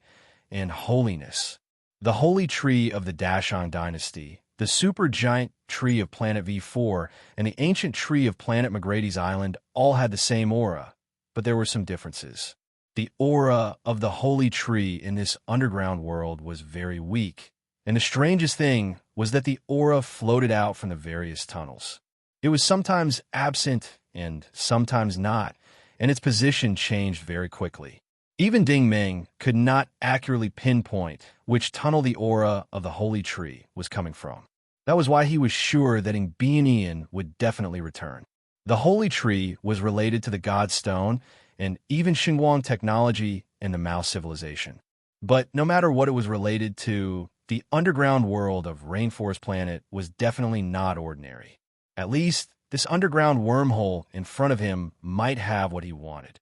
and holiness. The holy tree of the Dashang dynasty, the supergiant tree of planet V4, and the ancient tree of planet McGrady's Island all had the same aura, but there were some differences. The aura of the holy tree in this underground world was very weak, and the strangest thing was that the aura floated out from the various tunnels. It was sometimes absent and sometimes not, and its position changed very quickly. Even Ding Ming could not accurately pinpoint which tunnel the aura of the holy tree was coming from. That was why he was sure that Ingbianian would definitely return. The holy tree was related to the God Stone and even Xinguang technology and the Mao civilization. But no matter what it was related to, the underground world of Rainforest Planet was definitely not ordinary. At least, this underground wormhole in front of him might have what he wanted.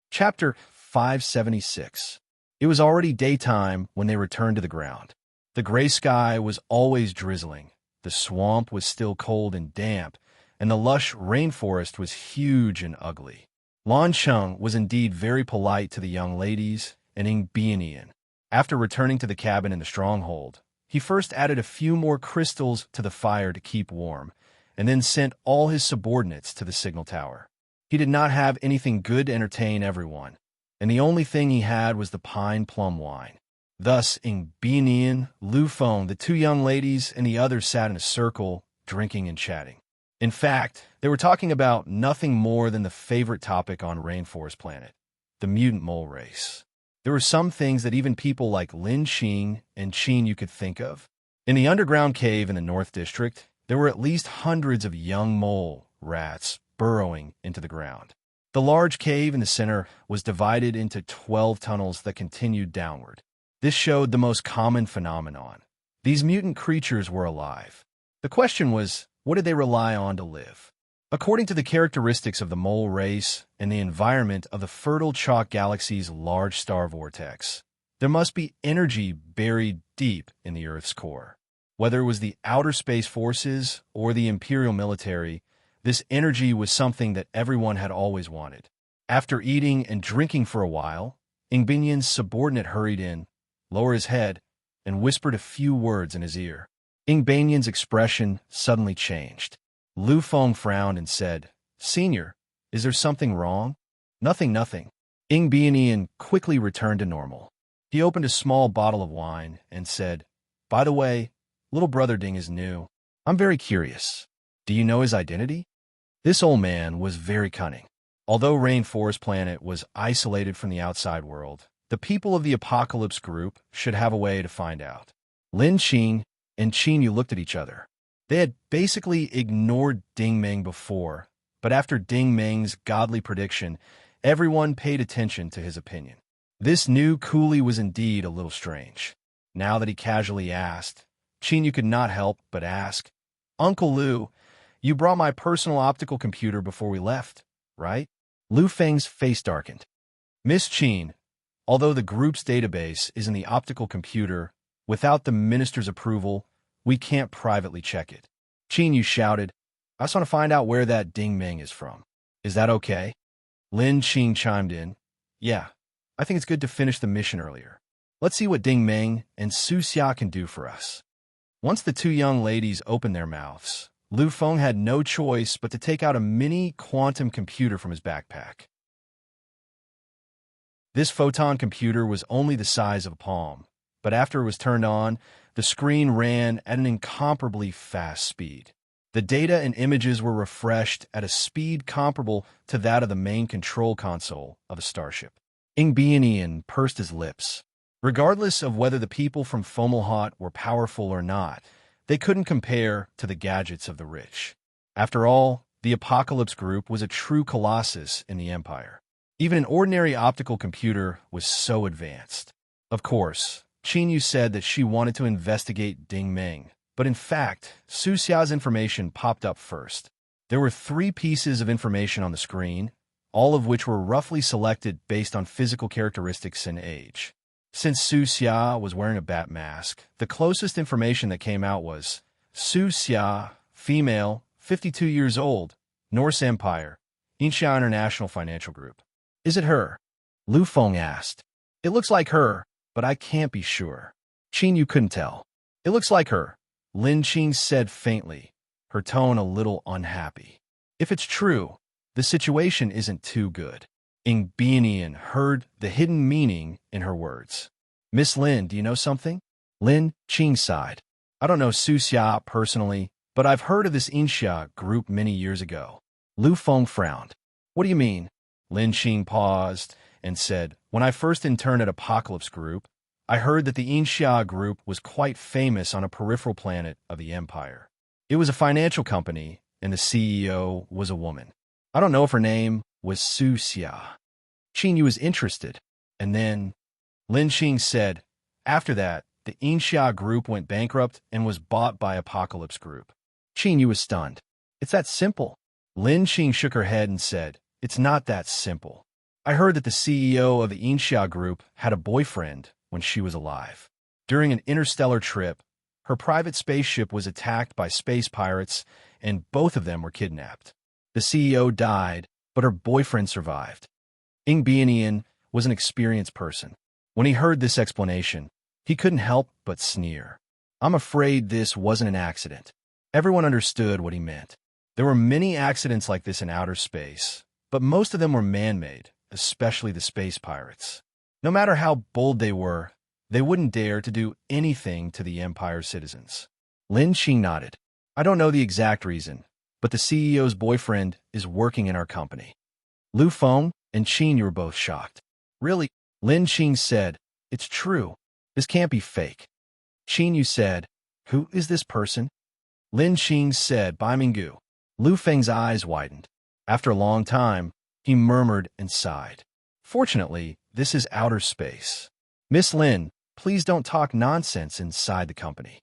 Chapter 576. It was already daytime when they returned to the ground. The gray sky was always drizzling, the swamp was still cold and damp, and the lush rainforest was huge and ugly. Lan Sheng was indeed very polite to the young ladies and Ingbianian. After returning to the cabin in the stronghold, he first added a few more crystals to the fire to keep warm, and then sent all his subordinates to the signal tower. He did not have anything good to entertain everyone, and the only thing he had was the pine plum wine. Thus, Ingbianian, Lu Feng, the two young ladies, and the others sat in a circle, drinking and chatting. In fact, they were talking about nothing more than the favorite topic on Rainforest Planet, the mutant mole race. There were some things that even people like Lin Qing and Qin you could think of. In the underground cave in the North District, there were at least hundreds of young mole rats burrowing into the ground. The large cave in the center was divided into 12 tunnels that continued downward. This showed the most common phenomenon. These mutant creatures were alive. The question was, what did they rely on to live? According to the characteristics of the mole race and the environment of the fertile chalk galaxy's large star vortex, there must be energy buried deep in the Earth's core. Whether it was the outer space forces or the imperial military, this energy was something that everyone had always wanted. After eating and drinking for a while, Ingbianian's subordinate hurried in, lowered his head, and whispered a few words in his ear. Ingbianian's expression suddenly changed. Lu Feng frowned and said, "Senior, is there something wrong?" Nothing. Ingbianian quickly returned to normal. He opened a small bottle of wine and said, "By the way, little brother Ding is new. I'm very curious. Do you know his identity?" This old man was very cunning. Although Rainforest Planet was isolated from the outside world, the people of the Apocalypse group should have a way to find out. Lin Qing and Qin Yu looked at each other. They had basically ignored Ding Ming before, but after Ding Ming's godly prediction, everyone paid attention to his opinion. This new coolie was indeed a little strange. Now that he casually asked, Qin Yu could not help but ask, "Uncle Lu, you brought my personal optical computer before we left, right?" Lu Feng's face darkened. "Miss Qin, although the group's database is in the optical computer, without the minister's approval, we can't privately check it." Qin Yu shouted, "I just want to find out where that Ding Ming is from. Is that okay?" Lin Qing chimed in, "Yeah, I think it's good to finish the mission earlier. Let's see what Ding Ming and Su Xia can do for us." Once the two young ladies opened their mouths, Lu Feng had no choice but to take out a mini quantum computer from his backpack. This photon computer was only the size of a palm, but after it was turned on, The screen ran at an incomparably fast speed. The data and images were refreshed at a speed comparable to that of the main control console of a starship. Ingbianian pursed his lips. Regardless of whether the people from Fomalhaut were powerful or not, they couldn't compare to the gadgets of the rich. After all, the Apocalypse Group was a true colossus in the Empire. Even an ordinary optical computer was so advanced. Of course, Qinyu said that she wanted to investigate Ding Meng, but in fact, Su Xia's information popped up first. There were 3 pieces of information on the screen, all of which were roughly selected based on physical characteristics and age. Since Su Xia was wearing a bat mask, the closest information that came out was Su Xia, female, 52 years old, Norse Empire, Inxia International Financial Group. Is it her? Lu Feng asked. It looks like her, but I can't be sure. Qinyu couldn't tell. It looks like her, Lin Qing said faintly, her tone a little unhappy. If it's true, the situation isn't too good. Ingbianian heard the hidden meaning in her words. Miss Lin, do you know something? Lin Qing sighed. I don't know Su Xia personally, but I've heard of this Inxia group many years ago. Lu Feng frowned. What do you mean? Lin Qing paused and said, when I first interned at Apocalypse Group, I heard that the Inxia group was quite famous on a peripheral planet of the Empire. It was a financial company, and the CEO was a woman. I don't know if her name was Su Xia. Qinyu was interested, and then Lin Qing said, after that, the Inxia group went bankrupt and was bought by Apocalypse Group. Qinyu was stunned. It's that simple. Lin Qing shook her head and said, it's not that simple. I heard that the CEO of the Inxia group had a boyfriend when she was alive. During an interstellar trip, her private spaceship was attacked by space pirates, and both of them were kidnapped. The CEO died, but her boyfriend survived. Ingbianian was an experienced person. When he heard this explanation, he couldn't help but sneer. I'm afraid this wasn't an accident. Everyone understood what he meant. There were many accidents like this in outer space, but most of them were man-made, especially the space pirates. No matter how bold they were, they wouldn't dare to do anything to the Empire's citizens. Lin Qing nodded. I don't know the exact reason, but the CEO's boyfriend is working in our company. Lu Feng and Qin were both shocked. Really? Lin Qing said, it's true. This can't be fake. Qin said, who is this person? Lin Qing said, Bai Minggu. Lu Feng's eyes widened. After a long time, he murmured and sighed. Fortunately, this is outer space. Miss Lin, please don't talk nonsense inside the company.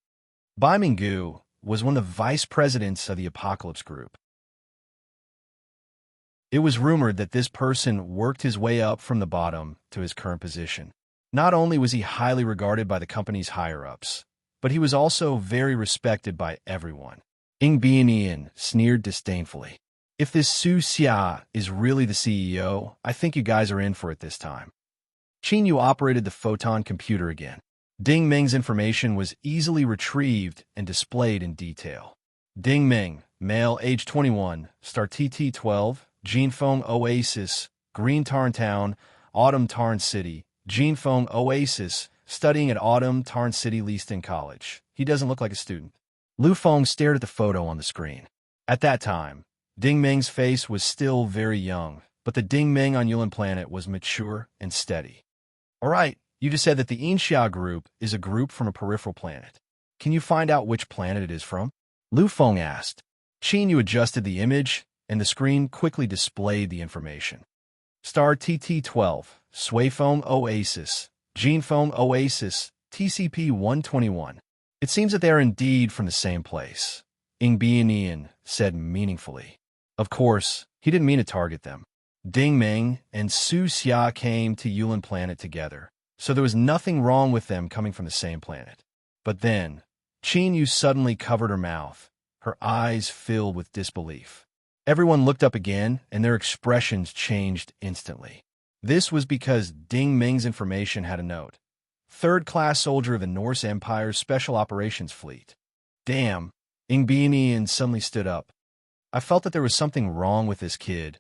Bai Minggu was one of the vice presidents of the Apocalypse Group. It was rumored that this person worked his way up from the bottom to his current position. Not only was he highly regarded by the company's higher-ups, but he was also very respected by everyone. Ingbianian sneered disdainfully. If this Su Xia is really the CEO, I think you guys are in for it this time. Qinyu operated the photon computer again. Ding Meng's information was easily retrieved and displayed in detail. Ding Meng, male, age 21, star TT12, Jinfeng Oasis, Green Tarn Town, Autumn Tarn City, Jinfeng Oasis, studying at Autumn Tarn City Leaston College. He doesn't look like a student. Lu Feng stared at the photo on the screen. At that time, Ding Meng's face was still very young, but the Ding Meng on Yulin Planet was mature and steady. All right, you just said that the Inxia group is a group from a peripheral planet. Can you find out which planet it is from? Lu Feng asked. Qinyu adjusted the image, and the screen quickly displayed the information. Star TT12, Suifeng Oasis, Jinfeng Oasis, TCP-121. It seems that they are indeed from the same place, Ingbianian said meaningfully. Of course, he didn't mean to target them. Ding Meng and Su Xia came to Yulin Planet together, so there was nothing wrong with them coming from the same planet. But then, Qinyu suddenly covered her mouth, her eyes filled with disbelief. Everyone looked up again, and their expressions changed instantly. This was because Ding Meng's information had a note. Third-class soldier of the Norse Empire's Special Operations Fleet. Damn, Ingbianian suddenly stood up. I felt that there was something wrong with this kid,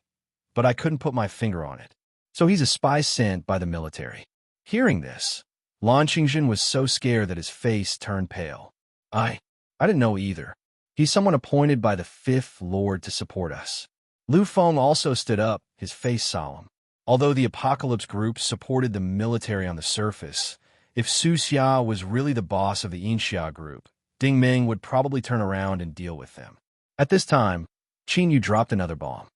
but I couldn't put my finger on it. So he's a spy sent by the military. Hearing this, Lan Qingzhen was so scared that his face turned pale. I didn't know either. He's someone appointed by the Fifth Lord to support us. Lu Feng also stood up, his face solemn. Although the Apocalypse group supported the military on the surface, if Su Xia was really the boss of the Yinxia group, Ding Ming would probably turn around and deal with them. At this time, Qin Yu dropped another bomb.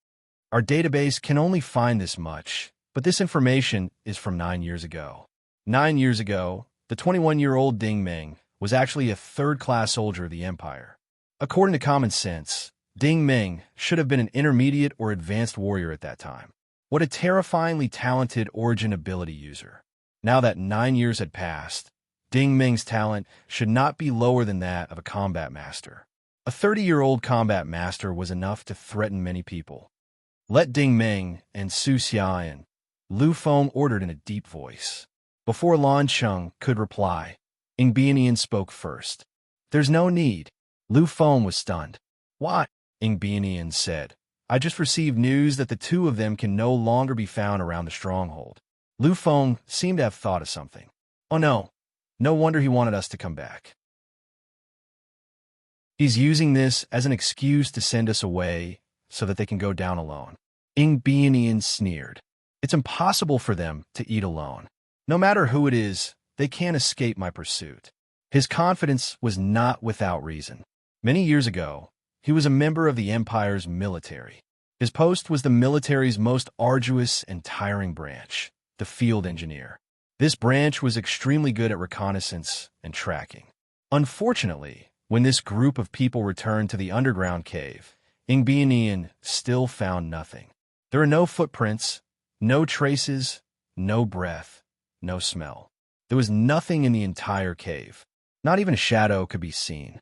Our database can only find this much, but this information is from 9 years ago. 9 years ago, the 21-year-old Ding Ming was actually a third-class soldier of the Empire. According to common sense, Ding Ming should have been an intermediate or advanced warrior at that time. What a terrifyingly talented origin ability user. Now that 9 years had passed, Ding Ming's talent should not be lower than that of a combat master. A 30-year-old combat master was enough to threaten many people. Let Ding Ming and Su Xia in, Lu Feng ordered in a deep voice. Before Lan Cheng could reply, Ing Bianian spoke first. There's no need. Lu Feng was stunned. Why? Ing Bianian said. I just received news that the two of them can no longer be found around the stronghold. Lu Feng seemed to have thought of something. Oh no. No wonder he wanted us to come back. He's using this as an excuse to send us away so that they can go down alone. Ing Bianian sneered. It's impossible for them to eat alone. No matter who it is, they can't escape my pursuit. His confidence was not without reason. Many years ago, he was a member of the Empire's military. His post was the military's most arduous and tiring branch, the field engineer. This branch was extremely good at reconnaissance and tracking. Unfortunately, when this group of people returned to the underground cave, Ing Bianian still found nothing. There are no footprints, no traces, no breath, no smell. There was nothing in the entire cave. Not even a shadow could be seen.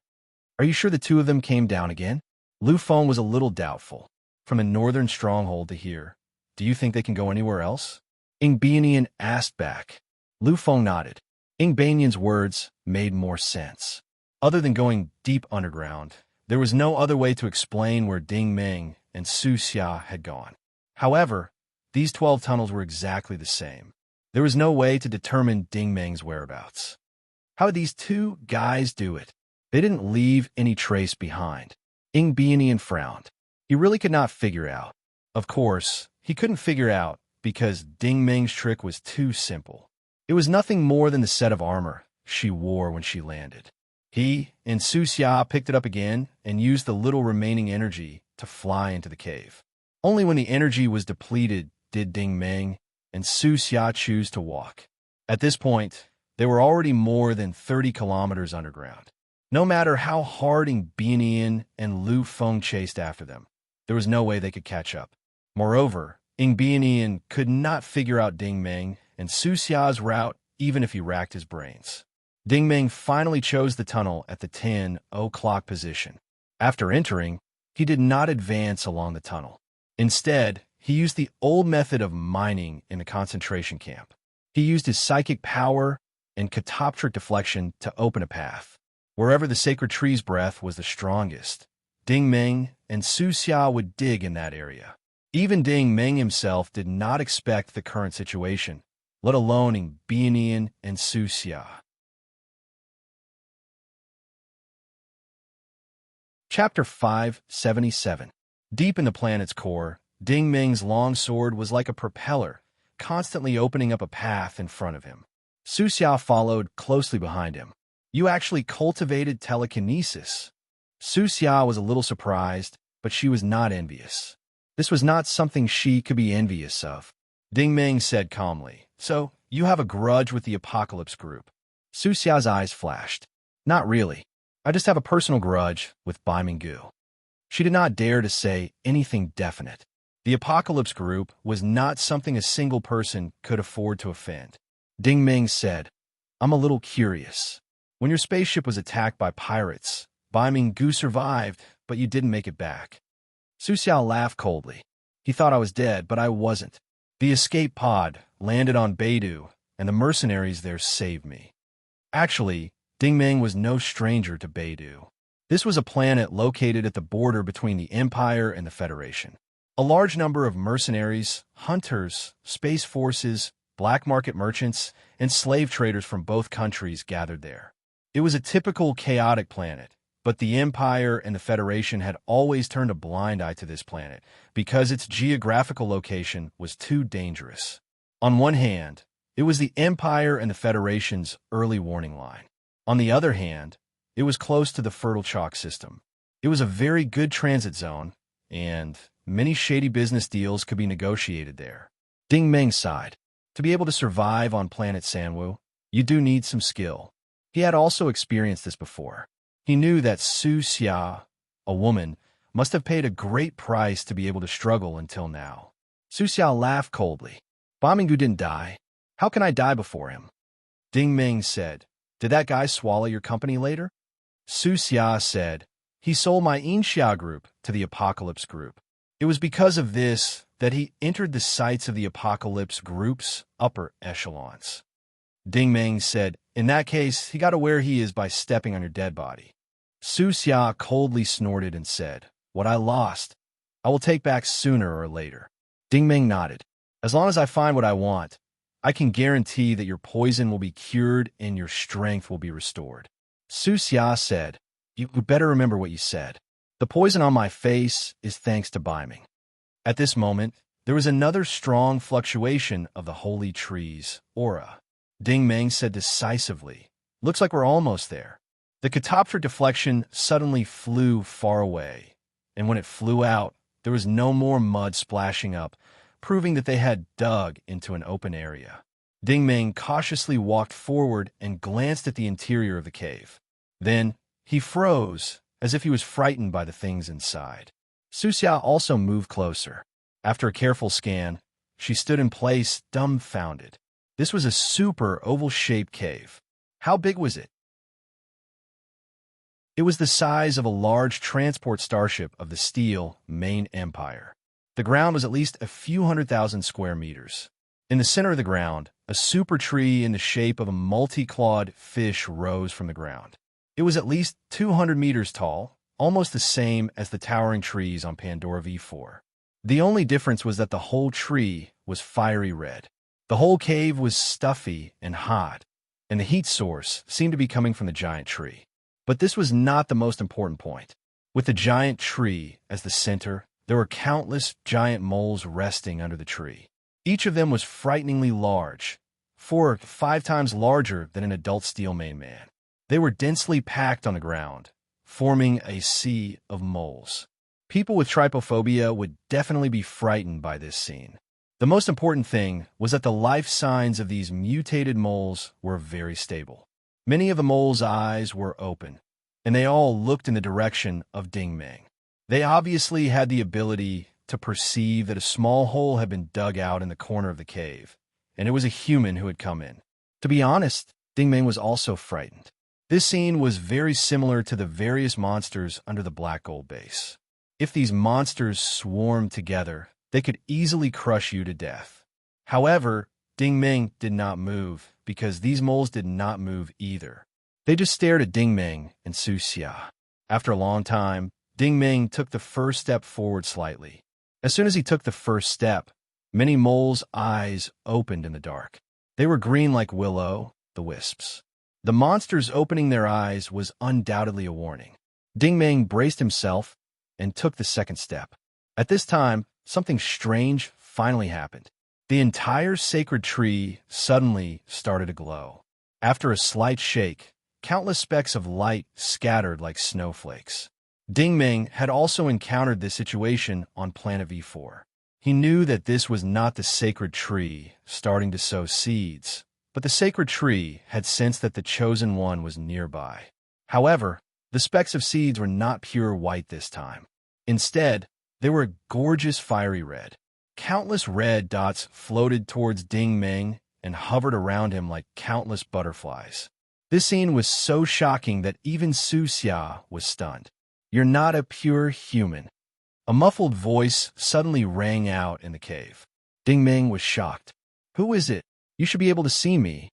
Are you sure the two of them came down again? Lu Feng was a little doubtful. From a northern stronghold to here, do you think they can go anywhere else? Ing Bianian asked back. Lu Feng nodded. Ing Bianian's words made more sense. Other than going deep underground, there was no other way to explain where Ding Ming and Su Xia had gone. However, these 12 tunnels were exactly the same. There was no way to determine Ding Ming's whereabouts. How did these two guys do it? They didn't leave any trace behind. Ing Bianian frowned. He really could not figure out. Of course, he couldn't figure out because Ding Ming's trick was too simple. It was nothing more than the set of armor she wore when she landed. He and Su Xia picked it up again and used the little remaining energy to fly into the cave. Only when the energy was depleted did Ding Ming and Su Xia choose to walk. At this point, they were already more than 30 kilometers underground. No matter how hard Ing Bianian and Lu Feng chased after them, there was no way they could catch up. Moreover, Ing Bianian could not figure out Ding Ming and Su Xia's route even if he racked his brains. Ding Ming finally chose the tunnel at the 10 o'clock position. After entering, he did not advance along the tunnel. Instead, he used the old method of mining in the concentration camp. He used his psychic power and catoptric deflection to open a path. Wherever the sacred tree's breath was the strongest, Ding Ming and Su Xia would dig in that area. Even Ding Ming himself did not expect the current situation, let alone Ing Bianian and Su Xia. Chapter 577. Deep in the planet's core, Ding Ming's long sword was like a propeller, constantly opening up a path in front of him. Su Xia followed closely behind him. You actually cultivated telekinesis. Su Xia was a little surprised, but she was not envious. This was not something she could be envious of. Ding Ming said calmly, So, you have a grudge with the Apocalypse group. Su Xia's eyes flashed. Not really. I just have a personal grudge with Bai Minggu. She did not dare to say anything definite. The Apocalypse group was not something a single person could afford to offend. Ding Ming said, I'm a little curious. When your spaceship was attacked by pirates, Bai Minggu survived, but you didn't make it back. Su Xia laughed coldly. He thought I was dead, but I wasn't. The escape pod landed on Beidou, and the mercenaries there saved me. Actually, Ding Ming was no stranger to Beidou. This was a planet located at the border between the Empire and the Federation. A large number of mercenaries, hunters, space forces, black market merchants, and slave traders from both countries gathered there. It was a typical chaotic planet, but the Empire and the Federation had always turned a blind eye to this planet because its geographical location was too dangerous. On one hand, it was the Empire and the Federation's early warning line. On the other hand, it was close to the fertile chalk system. It was a very good transit zone, and many shady business deals could be negotiated there. Ding Meng sighed. To be able to survive on planet Sanwu, you do need some skill. He had also experienced this before. He knew that Su Xia, a woman, must have paid a great price to be able to struggle until now. Su Xia laughed coldly. Bomingu didn't die. How can I die before him? Ding Meng said, Did that guy swallow your company later? Su Xia said, He sold my Inxia group to the Apocalypse group. It was because of this that he entered the sights of the Apocalypse group's upper echelons. Ding Meng said, In that case, he got to where he is by stepping on your dead body. Su Xia coldly snorted and said, What I lost, I will take back sooner or later. Ding Meng nodded. As long as I find what I want, I can guarantee that your poison will be cured and your strength will be restored. Su Xia said, You better remember what you said. The poison on my face is thanks to Biming. At this moment, there was another strong fluctuation of the holy tree's aura. Ding Meng said decisively, Looks like we're almost there. The catopter deflection suddenly flew far away, and when it flew out, there was no more mud splashing up, proving that they had dug into an open area. Ding Meng cautiously walked forward and glanced at the interior of the cave. Then, he froze, as if he was frightened by the things inside. Su Xia also moved closer. After a careful scan, she stood in place, dumbfounded. This was a super oval-shaped cave. How big was it? It was the size of a large transport starship of the Steel Main Empire. The ground was at least a few 100,000 square meters. In the center of the ground, a super tree in the shape of a multi-clawed fish rose from the ground. It was at least 200 meters tall, almost the same as the towering trees on Pandora V4. The only difference was that the whole tree was fiery red. The whole cave was stuffy and hot, and the heat source seemed to be coming from the giant tree. But this was not the most important point. With the giant tree as the center, there were countless giant moles resting under the tree. Each of them was frighteningly large, 4 or 5 times larger than an adult Steel Main man. They were densely packed on the ground, forming a sea of moles. People with trypophobia would definitely be frightened by this scene. The most important thing was that the life signs of these mutated moles were very stable. Many of the moles' eyes were open, and they all looked in the direction of Ding Meng. They obviously had the ability to perceive that a small hole had been dug out in the corner of the cave, and it was a human who had come in. To be honest, Ding Meng was also frightened. This scene was very similar to the various monsters under the black gold base. If these monsters swarmed together, they could easily crush you to death. However, Ding Meng did not move because these moles did not move either. They just stared at Ding Meng and Su Xia. After a long time, Ding Meng took the first step forward slightly. As soon as he took the first step, many moles' eyes opened in the dark. They were green like willow, the wisps. The monsters opening their eyes was undoubtedly a warning. Ding Meng braced himself and took the second step. At this time, something strange finally happened. The entire sacred tree suddenly started to glow. After a slight shake, countless specks of light scattered like snowflakes. Ding Meng had also encountered this situation on planet V4. He knew that this was not the sacred tree starting to sow seeds, but the sacred tree had sensed that the chosen one was nearby. However, the specks of seeds were not pure white this time. Instead, they were a gorgeous fiery red. Countless red dots floated towards Ding Meng and hovered around him like countless butterflies. This scene was so shocking that even Su Xia was stunned. You're not a pure human. A muffled voice suddenly rang out in the cave. Ding Meng was shocked. Who is it? You should be able to see me,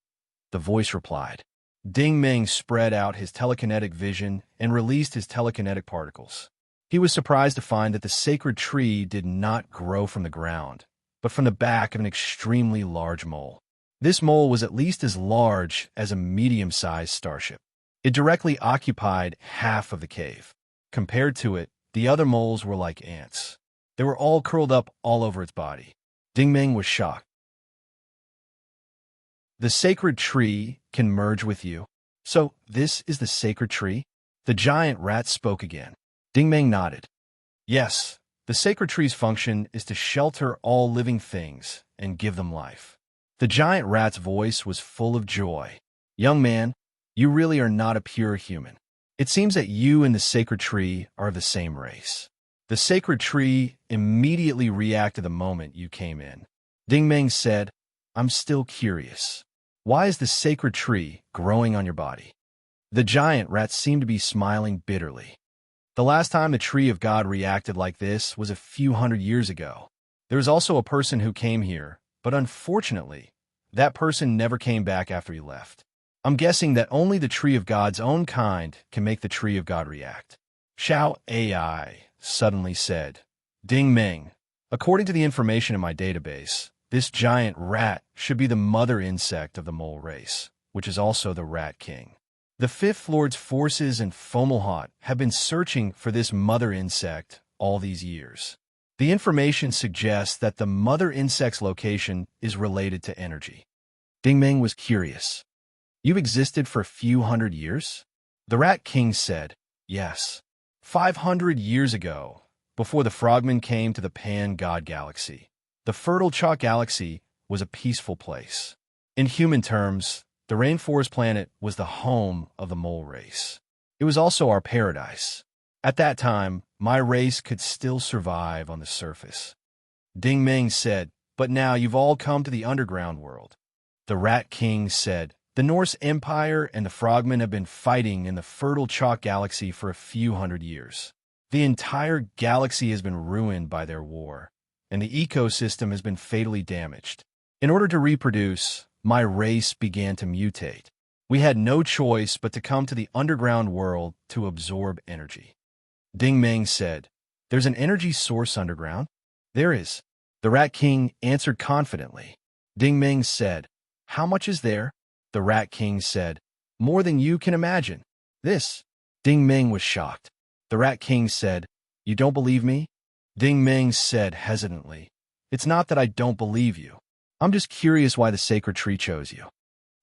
the voice replied. Ding Meng spread out his telekinetic vision and released his telekinetic particles. He was surprised to find that the sacred tree did not grow from the ground, but from the back of an extremely large mole. This mole was at least as large as a medium-sized starship. It directly occupied half of the cave. Compared to it, the other moles were like ants. They were all curled up all over its body. Ding Meng was shocked. The sacred tree can merge with you. So, this is the sacred tree? The giant rat spoke again. Ding Meng nodded. Yes, the sacred tree's function is to shelter all living things and give them life. The giant rat's voice was full of joy. Young man, you really are not a pure human. It seems that you and the sacred tree are of the same race. The sacred tree immediately reacted the moment you came in. Ding Meng said, I'm still curious. Why is the sacred tree growing on your body? The giant rat seemed to be smiling bitterly. The last time the tree of God reacted like this was a few hundred years ago. There was also a person who came here, but unfortunately, that person never came back after he left. I'm guessing that only the tree of God's own kind can make the tree of God react. Xiao AI suddenly said, Ding Meng, according to the information in my database, this giant rat should be the mother insect of the mole race, which is also the Rat King. The Fifth Lord's forces in Fomalhaut have been searching for this mother insect all these years. The information suggests that the mother insect's location is related to energy. Ding Meng was curious. You've existed for a few hundred years? The Rat King said, yes. 500 years ago, before the frogmen came to the Pan-God Galaxy, the fertile chalk galaxy was a peaceful place. In human terms, the rainforest planet was the home of the mole race. It was also our paradise. At that time, my race could still survive on the surface. Ding Meng said, but now you've all come to the underground world. The Rat King said, the Norse Empire and the frogmen have been fighting in the fertile chalk galaxy for a few hundred years. The entire galaxy has been ruined by their war, and the ecosystem has been fatally damaged. In order to reproduce, my race began to mutate. We had no choice but to come to the underground world to absorb energy. Ding Meng said, there's an energy source underground? There is. The Rat King answered confidently. Ding Meng said, how much is there? The Rat King said, more than you can imagine. This. Ding Meng was shocked. The Rat King said, you don't believe me? Ding Meng said hesitantly, it's not that I don't believe you. I'm just curious why the sacred tree chose you.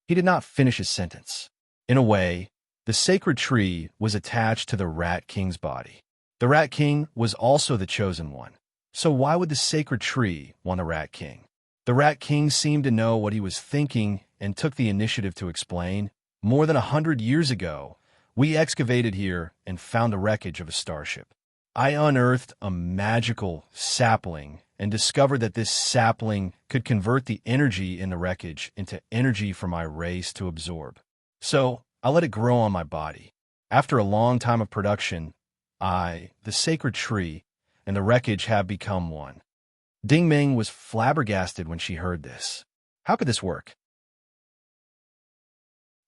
He did not finish his sentence. In a way, the sacred tree was attached to the Rat King's body. The Rat King was also the chosen one. So why would the sacred tree want the Rat King? The Rat King seemed to know what he was thinking and took the initiative to explain. More than 100 years ago, we excavated here and found the wreckage of a starship. I unearthed a magical sapling and discovered that this sapling could convert the energy in the wreckage into energy for my race to absorb. So I let it grow on my body. After a long time of production, I, the sacred tree, and the wreckage have become one. Ding Meng was flabbergasted when she heard this. How could this work?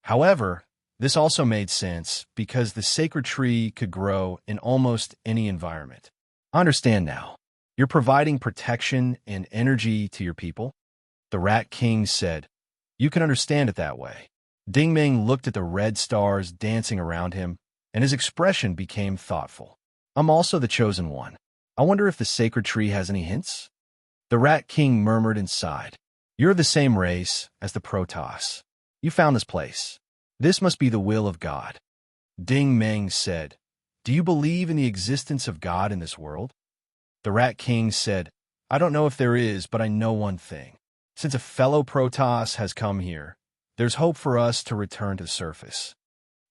However, this also made sense because the sacred tree could grow in almost any environment. I understand now. You're providing protection and energy to your people? The Rat King said, you can understand it that way. Ding Meng looked at the red stars dancing around him, and his expression became thoughtful. I'm also the chosen one. I wonder if the sacred tree has any hints? The Rat King murmured and sighed. You're of the same race as the Protoss. You found this place. This must be the will of God. Ding Meng said, do you believe in the existence of God in this world? The Rat King said, I don't know if there is, but I know one thing. Since a fellow Protoss has come here, there's hope for us to return to the surface.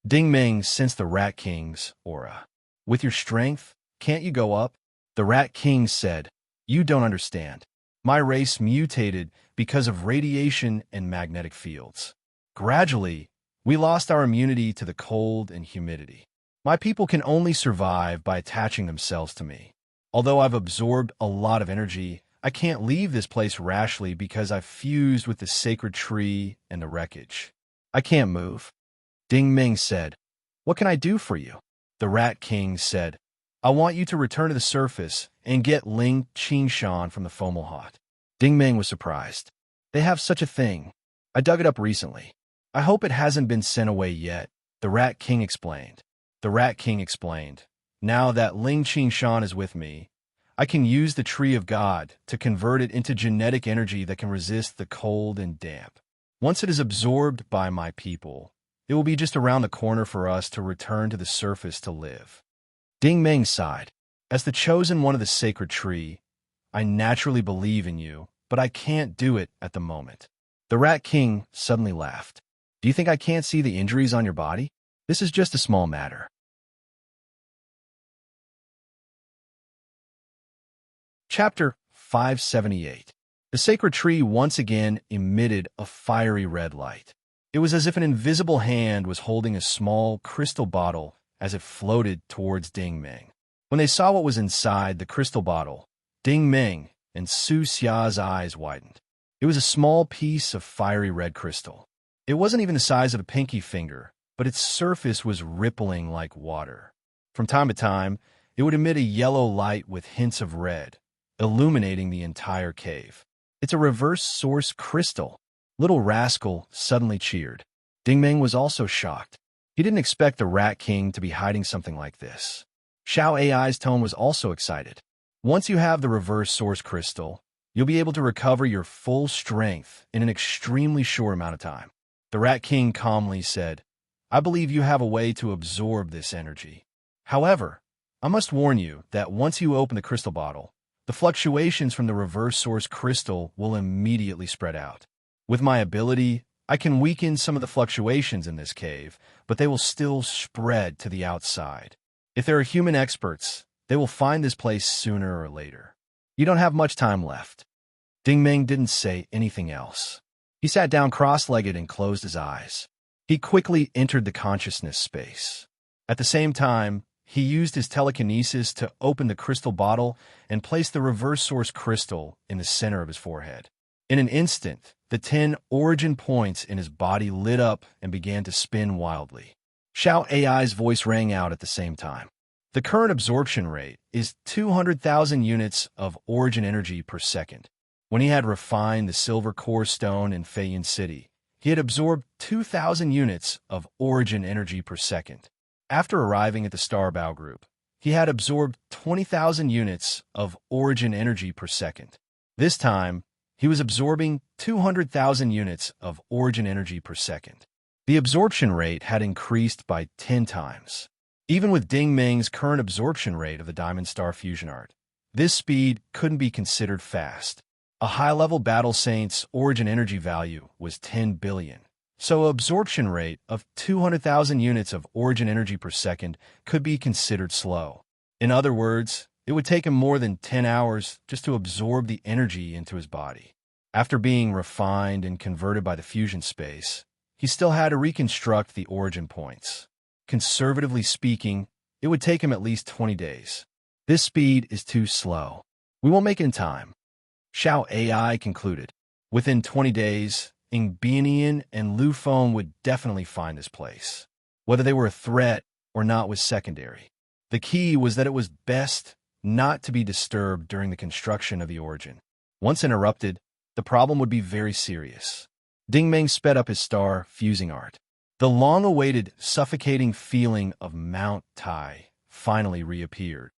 Ding Meng sensed the Rat King's aura. With your strength, can't you go up? The Rat King said, you don't understand. My race mutated because of radiation and magnetic fields. Gradually, we lost our immunity to the cold and humidity. My people can only survive by attaching themselves to me. Although I've absorbed a lot of energy, I can't leave this place rashly because I've fused with the sacred tree and the wreckage. I can't move. Ding Meng said, what can I do for you? The Rat King said, I want you to return to the surface and get Ling Qingshan from the Fomalhaut. Ding Meng was surprised. They have such a thing. I dug it up recently. I hope it hasn't been sent away yet, the Rat King explained. The Rat King explained. Now that Ling Qing Shan is with me, I can use the Tree of God to convert it into genetic energy that can resist the cold and damp. Once it is absorbed by my people, it will be just around the corner for us to return to the surface to live. Ding Meng sighed. As the chosen one of the sacred tree, I naturally believe in you, but I can't do it at the moment. The Rat King suddenly laughed. Do you think I can't see the injuries on your body? This is just a small matter. Chapter 578. The sacred tree once again emitted a fiery red light. It was as if an invisible hand was holding a small crystal bottle as it floated towards Ding Meng. When they saw what was inside the crystal bottle, Ding Meng and Su Xia's eyes widened. It was a small piece of fiery red crystal. It wasn't even the size of a pinky finger, but its surface was rippling like water. From time to time, it would emit a yellow light with hints of red, illuminating the entire cave. It's a reverse source crystal. Little Rascal suddenly cheered. Ding Meng was also shocked. He didn't expect the Rat King to be hiding something like this. Xiao AI's tone was also excited. Once you have the reverse source crystal, you'll be able to recover your full strength in an extremely short amount of time. The Rat King calmly said, I believe you have a way to absorb this energy. However, I must warn you that once you open the crystal bottle, the fluctuations from the reverse source crystal will immediately spread out. With my ability, I can weaken some of the fluctuations in this cave, but they will still spread to the outside. If there are human experts, they will find this place sooner or later. You don't have much time left. Ding Meng didn't say anything else. He sat down cross-legged and closed his eyes. He quickly entered the consciousness space. At the same time, he used his telekinesis to open the crystal bottle and place the reverse source crystal in the center of his forehead. In an instant, the 10 origin points in his body lit up and began to spin wildly. Xiao AI's voice rang out at the same time. The current absorption rate is 200,000 units of origin energy per second. When he had refined the silver core stone in Feiyin City, he had absorbed 2,000 units of origin energy per second. After arriving at the Starbao group, he had absorbed 20,000 units of origin energy per second. This time, he was absorbing 200,000 units of origin energy per second. The absorption rate had increased by 10 times. Even with Ding Meng's current absorption rate of the Diamond Star Fusion Art, this speed couldn't be considered fast. A high-level Battle Saint's origin energy value was 10 billion. So an absorption rate of 200,000 units of origin energy per second could be considered slow. In other words, it would take him more than 10 hours just to absorb the energy into his body. After being refined and converted by the fusion space, he still had to reconstruct the origin points. Conservatively speaking, it would take him at least 20 days. This speed is too slow. We won't make it in time. Xiao AI concluded. Within 20 days, Ingbianian and Lu Feng would definitely find this place. Whether they were a threat or not was secondary. The key was that it was best not to be disturbed during the construction of the origin. Once interrupted, the problem would be very serious. Ding Meng sped up his star fusing art. The long-awaited, suffocating feeling of Mount Tai finally reappeared.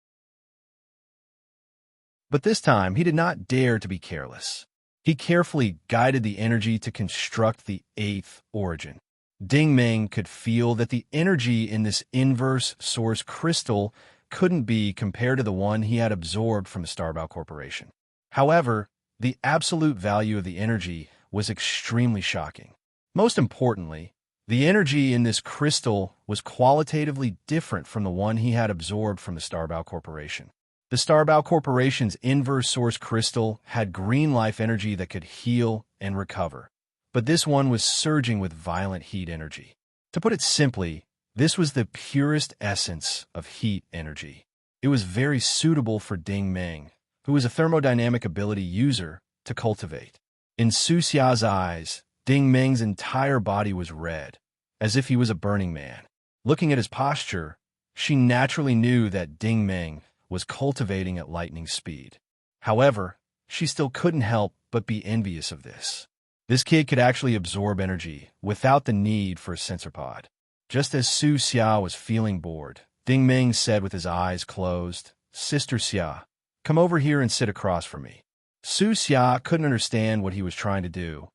But this time, he did not dare to be careless. He carefully guided the energy to construct the 8th origin. Ding Meng could feel that the energy in this inverse source crystal couldn't be compared to the one he had absorbed from the Starbao Corporation. However, the absolute value of the energy was extremely shocking. Most importantly, the energy in this crystal was qualitatively different from the one he had absorbed from the Starbao Corporation. The Starbao Corporation's inverse source crystal had green life energy that could heal and recover, but this one was surging with violent heat energy. To put it simply, this was the purest essence of heat energy. It was very suitable for Ding Meng, who was a thermodynamic ability user, to cultivate. In Su Xia's eyes, Ding Meng's entire body was red, as if he was a burning man. Looking at his posture, she naturally knew that Ding Meng was cultivating at lightning speed. However, she still couldn't help but be envious of this. This kid could actually absorb energy without the need for a sensor pod. Just as Su Xia was feeling bored, Ding Ming said with his eyes closed, "Sister Xia, come over here and sit across from me." Su Xia couldn't understand what he was trying to do,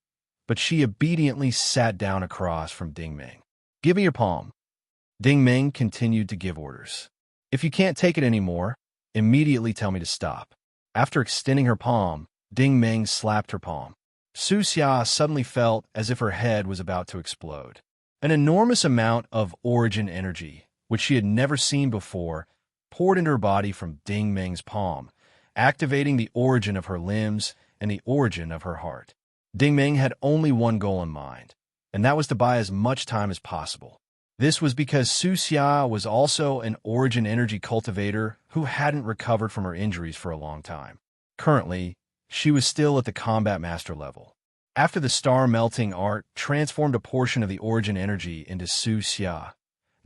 but she obediently sat down across from Ding Ming. "Give me your palm." Ding Ming continued to give orders. "If you can't take it anymore, immediately tell me to stop." After extending her palm, Ding Ming slapped her palm. Su Xia suddenly felt as if her head was about to explode. An enormous amount of origin energy, which she had never seen before, poured into her body from Ding Ming's palm, activating the origin of her limbs and the origin of her heart. Ding Ming had only one goal in mind, and that was to buy as much time as possible. This was because Su Xia was also an origin energy cultivator who hadn't recovered from her injuries for a long time. Currently, she was still at the combat master level. After the star melting art transformed a portion of the origin energy into Su Xia,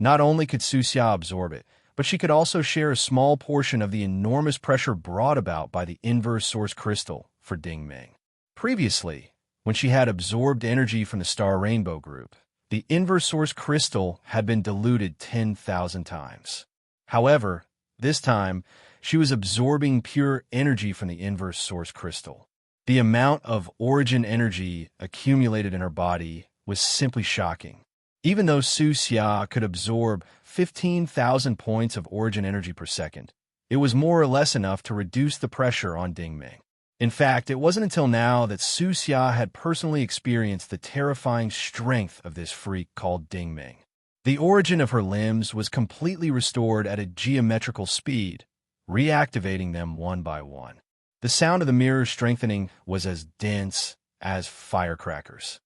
not only could Su Xia absorb it, but she could also share a small portion of the enormous pressure brought about by the inverse source crystal for Ding Ming. Previously, when she had absorbed energy from the star rainbow group, the inverse source crystal had been diluted 10,000 times. However, this time, she was absorbing pure energy from the inverse source crystal. The amount of origin energy accumulated in her body was simply shocking. Even though Su Xia could absorb 15,000 points of origin energy per second, it was more or less enough to reduce the pressure on Ding Ming. In fact, it wasn't until now that Su Xia had personally experienced the terrifying strength of this freak called Ding Ming. The origin of her limbs was completely restored at a geometrical speed, reactivating them one by one. The sound of the mirror strengthening was as dense as firecrackers.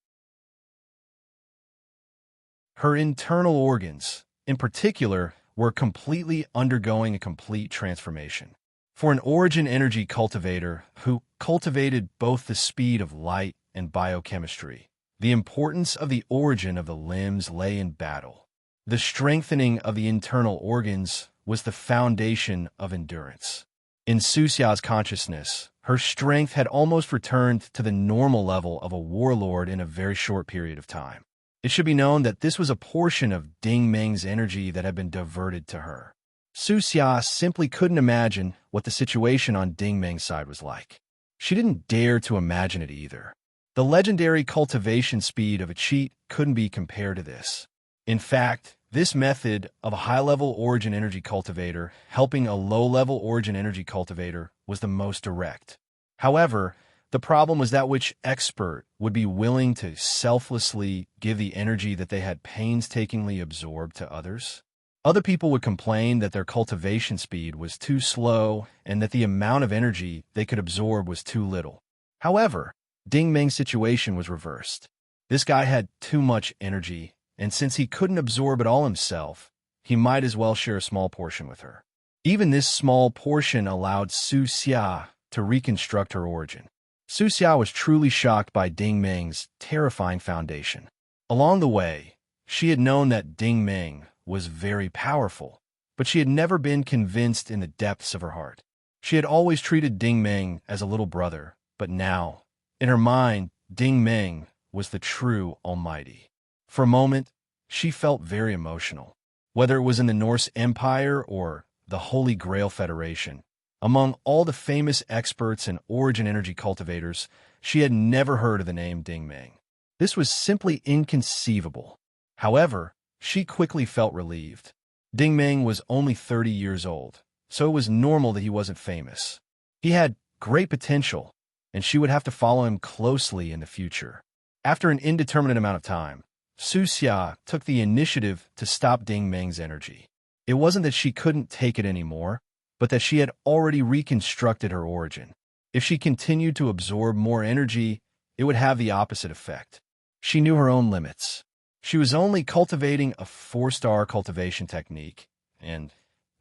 Her internal organs, in particular, were completely undergoing a complete transformation. For an origin energy cultivator who cultivated both the speed of light and biochemistry, the importance of the origin of the limbs lay in battle. The strengthening of the internal organs was the foundation of endurance. In Su Xia's consciousness, her strength had almost returned to the normal level of a warlord in a very short period of time. It should be known that this was a portion of Ding Ming's energy that had been diverted to her. Su Xia simply couldn't imagine what the situation on Ding Ming's side was like. She didn't dare to imagine it either. The legendary cultivation speed of a cheat couldn't be compared to this. In fact, this method of a high-level origin energy cultivator helping a low-level origin energy cultivator was the most direct. However, the problem was that which expert would be willing to selflessly give the energy that they had painstakingly absorbed to others? Other people would complain that their cultivation speed was too slow and that the amount of energy they could absorb was too little. However, Ding Ming's situation was reversed. This guy had too much energy, and since he couldn't absorb it all himself, he might as well share a small portion with her. Even this small portion allowed Su Xia to reconstruct her origin. Su Xia was truly shocked by Ding Ming's terrifying foundation. Along the way, she had known that Ding Ming was very powerful, but she had never been convinced in the depths of her heart. She had always treated Ding Ming as a little brother, but now, in her mind, Ding Ming was the true Almighty. For a moment, she felt very emotional. Whether it was in the Norse Empire or the Holy Grail Federation, among all the famous experts and origin energy cultivators, she had never heard of the name Ding Ming. This was simply inconceivable. However, she quickly felt relieved. Ding Ming was only 30 years old, so it was normal that he wasn't famous. He had great potential, and she would have to follow him closely in the future. After an indeterminate amount of time, Su Xia took the initiative to stop Ding Ming's energy. It wasn't that she couldn't take it anymore, but that she had already reconstructed her origin. If she continued to absorb more energy, it would have the opposite effect. She knew her own limits. She was only cultivating a 4-star cultivation technique, and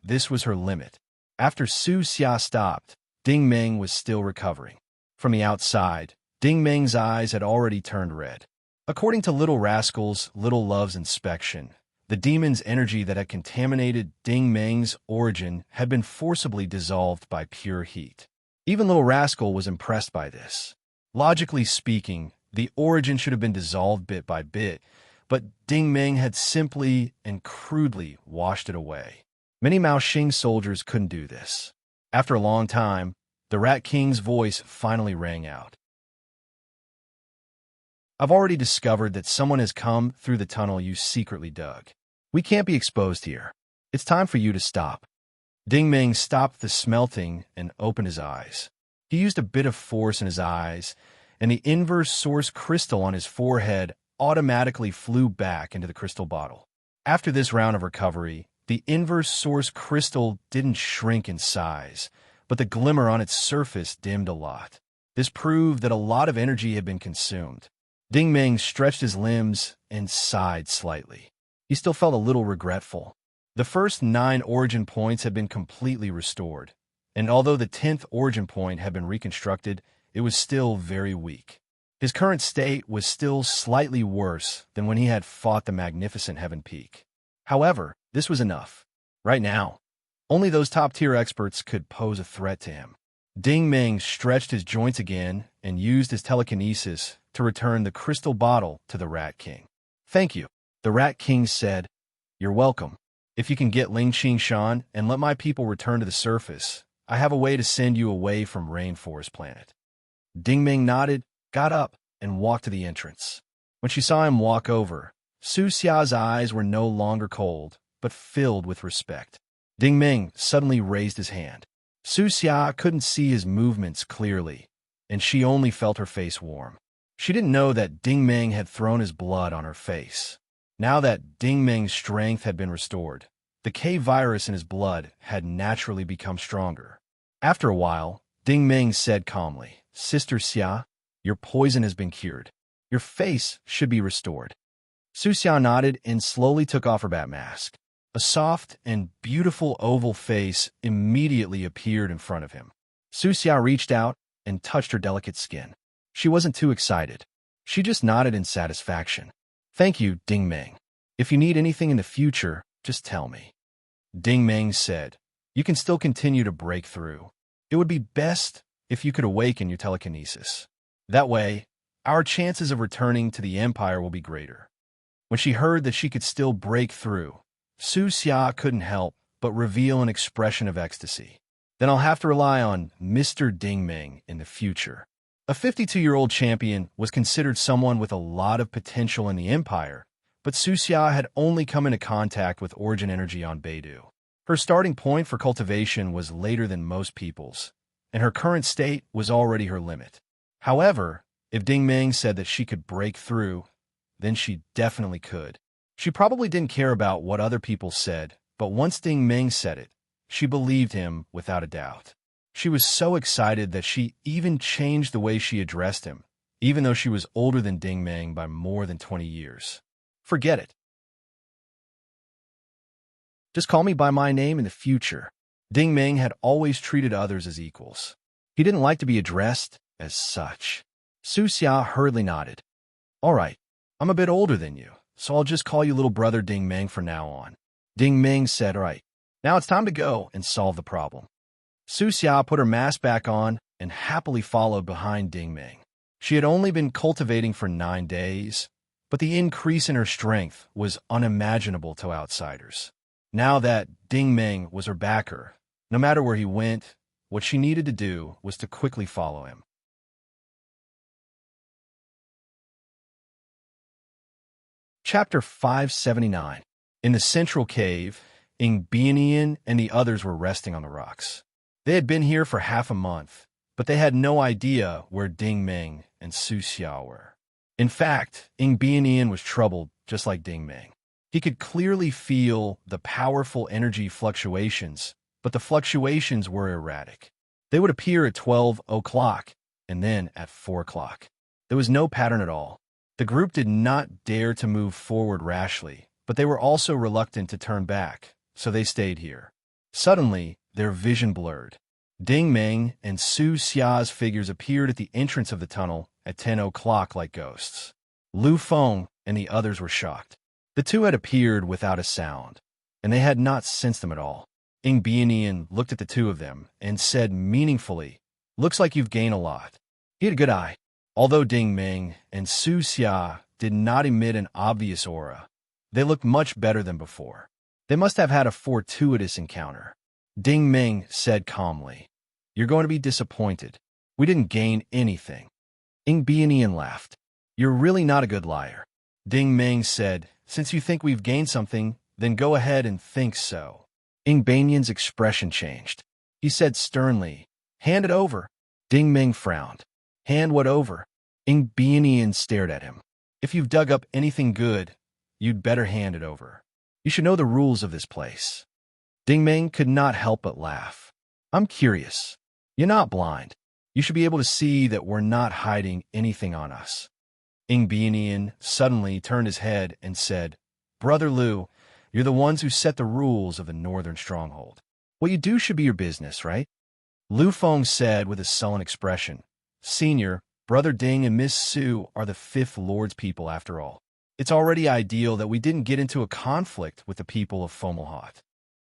this was her limit. After Su Xia stopped, Ding Ming was still recovering. From the outside, Ding Ming's eyes had already turned red. According to Little Rascal's Little Love's inspection, the demon's energy that had contaminated Ding Ming's origin had been forcibly dissolved by pure heat. Even Little Rascal was impressed by this. Logically speaking, The origin should have been dissolved bit by bit, but Ding Ming had simply and crudely washed it away. Many Mao Xing soldiers couldn't do this. After a long time, the Rat King's voice finally rang out. I've already discovered that someone has come through the tunnel you secretly dug. We can't be exposed here. It's time for you to stop. Ding Ming stopped the smelting and opened his eyes. He used a bit of force in his eyes, and the inverse source crystal on his forehead automatically flew back into the crystal bottle. After this round of recovery, the inverse source crystal didn't shrink in size, but the glimmer on its surface dimmed a lot. This proved that a lot of energy had been consumed. Ding Ming stretched his limbs and sighed slightly. He still felt a little regretful. The first 9 origin points had been completely restored, and although the 10th origin point had been reconstructed, it was still very weak. His current state was still slightly worse than when he had fought the magnificent Heaven Peak. However, this was enough. Right now, only those top-tier experts could pose a threat to him. Ding Ming stretched his joints again and used his telekinesis to return the crystal bottle to the Rat King. Thank you, the Rat King said. You're welcome. If you can get Ling Qingshan and let my people return to the surface, I have a way to send you away from Rainforest Planet. Ding Ming nodded, got up, and walked to the entrance. When she saw him walk over, Su Xia's eyes were no longer cold, but filled with respect. Ding Ming suddenly raised his hand. Su Xia couldn't see his movements clearly, and she only felt her face warm. She didn't know that Ding Ming had thrown his blood on her face. Now that Ding Ming's strength had been restored, the K-virus in his blood had naturally become stronger. After a while, Ding Ming said calmly, Sister Xia, your poison has been cured. Your face should be restored. Su Xia nodded and slowly took off her bat mask. A soft and beautiful oval face immediately appeared in front of him. Su Xia reached out and touched her delicate skin. She wasn't too excited. She just nodded in satisfaction. Thank you, Ding Ming. If you need anything in the future, just tell me. Ding Ming said, you can still continue to break through. It would be best if you could awaken your telekinesis. That way, our chances of returning to the Empire will be greater. When she heard that she could still break through, Su Xia couldn't help but reveal an expression of ecstasy. Then I'll have to rely on Mr. Ding Ming in the future. A 52-year-old champion was considered someone with a lot of potential in the Empire, but Su Xia had only come into contact with origin energy on Beidou. Her starting point for cultivation was later than most people's, and her current state was already her limit. However, if Ding Ming said that she could break through, then she definitely could. She probably didn't care about what other people said, but once Ding Ming said it, she believed him without a doubt. She was so excited that she even changed the way she addressed him, even though she was older than Ding Ming by more than 20 years. Forget it. Just call me by my name in the future. Ding Ming had always treated others as equals. He didn't like to be addressed as such. Su Xia hurriedly nodded. All right, I'm a bit older than you, so I'll just call you little brother Ding Ming from now on. Ding Ming said, all right, now it's time to go and solve the problem. Su Xia put her mask back on and happily followed behind Ding Ming. She had only been cultivating for 9 days, but the increase in her strength was unimaginable to outsiders. Now that Ding Ming was her backer, no matter where he went, what she needed to do was to quickly follow him. Chapter 579. In the central cave, Ingbianian and the others were resting on the rocks. They had been here for half a month, but they had no idea where Ding Ming and Su Xia were. In fact, Ingbianian was troubled just like Ding Ming. He could clearly feel the powerful energy fluctuations, but the fluctuations were erratic. They would appear at 12 o'clock and then at 4 o'clock. There was no pattern at all. The group did not dare to move forward rashly, but they were also reluctant to turn back, so they stayed here. Suddenly, their vision blurred. Ding Ming and Su Xia's figures appeared at the entrance of the tunnel at 10 o'clock like ghosts. Lu Feng and the others were shocked. The two had appeared without a sound, and they had not sensed them at all. Ingbianian looked at the two of them and said meaningfully, looks like you've gained a lot. He had a good eye. Although Ding Ming and Su Xia did not emit an obvious aura, they looked much better than before. They must have had a fortuitous encounter. Ding Ming said calmly, "You're going to be disappointed. We didn't gain anything." Ing Bianian laughed. "You're really not a good liar." Ding Ming said, "Since you think we've gained something, then go ahead and think so." Ing Bianian's expression changed. He said sternly, "Hand it over." Ding Ming frowned. "Hand what over?" Ing Bianian stared at him. "If you've dug up anything good, you'd better hand it over. You should know the rules of this place." Ding Ming could not help but laugh. "I'm curious. You're not blind. You should be able to see that we're not hiding anything on us." Ing Bianian suddenly turned his head and said, "Brother Liu, you're the ones who set the rules of the Northern Stronghold. What you do should be your business, right?" Lu Feng said with a sullen expression, "Senior, Brother Ding and Miss Su are the Fifth Lord's people after all. It's already ideal that we didn't get into a conflict with the people of Fomalhaut.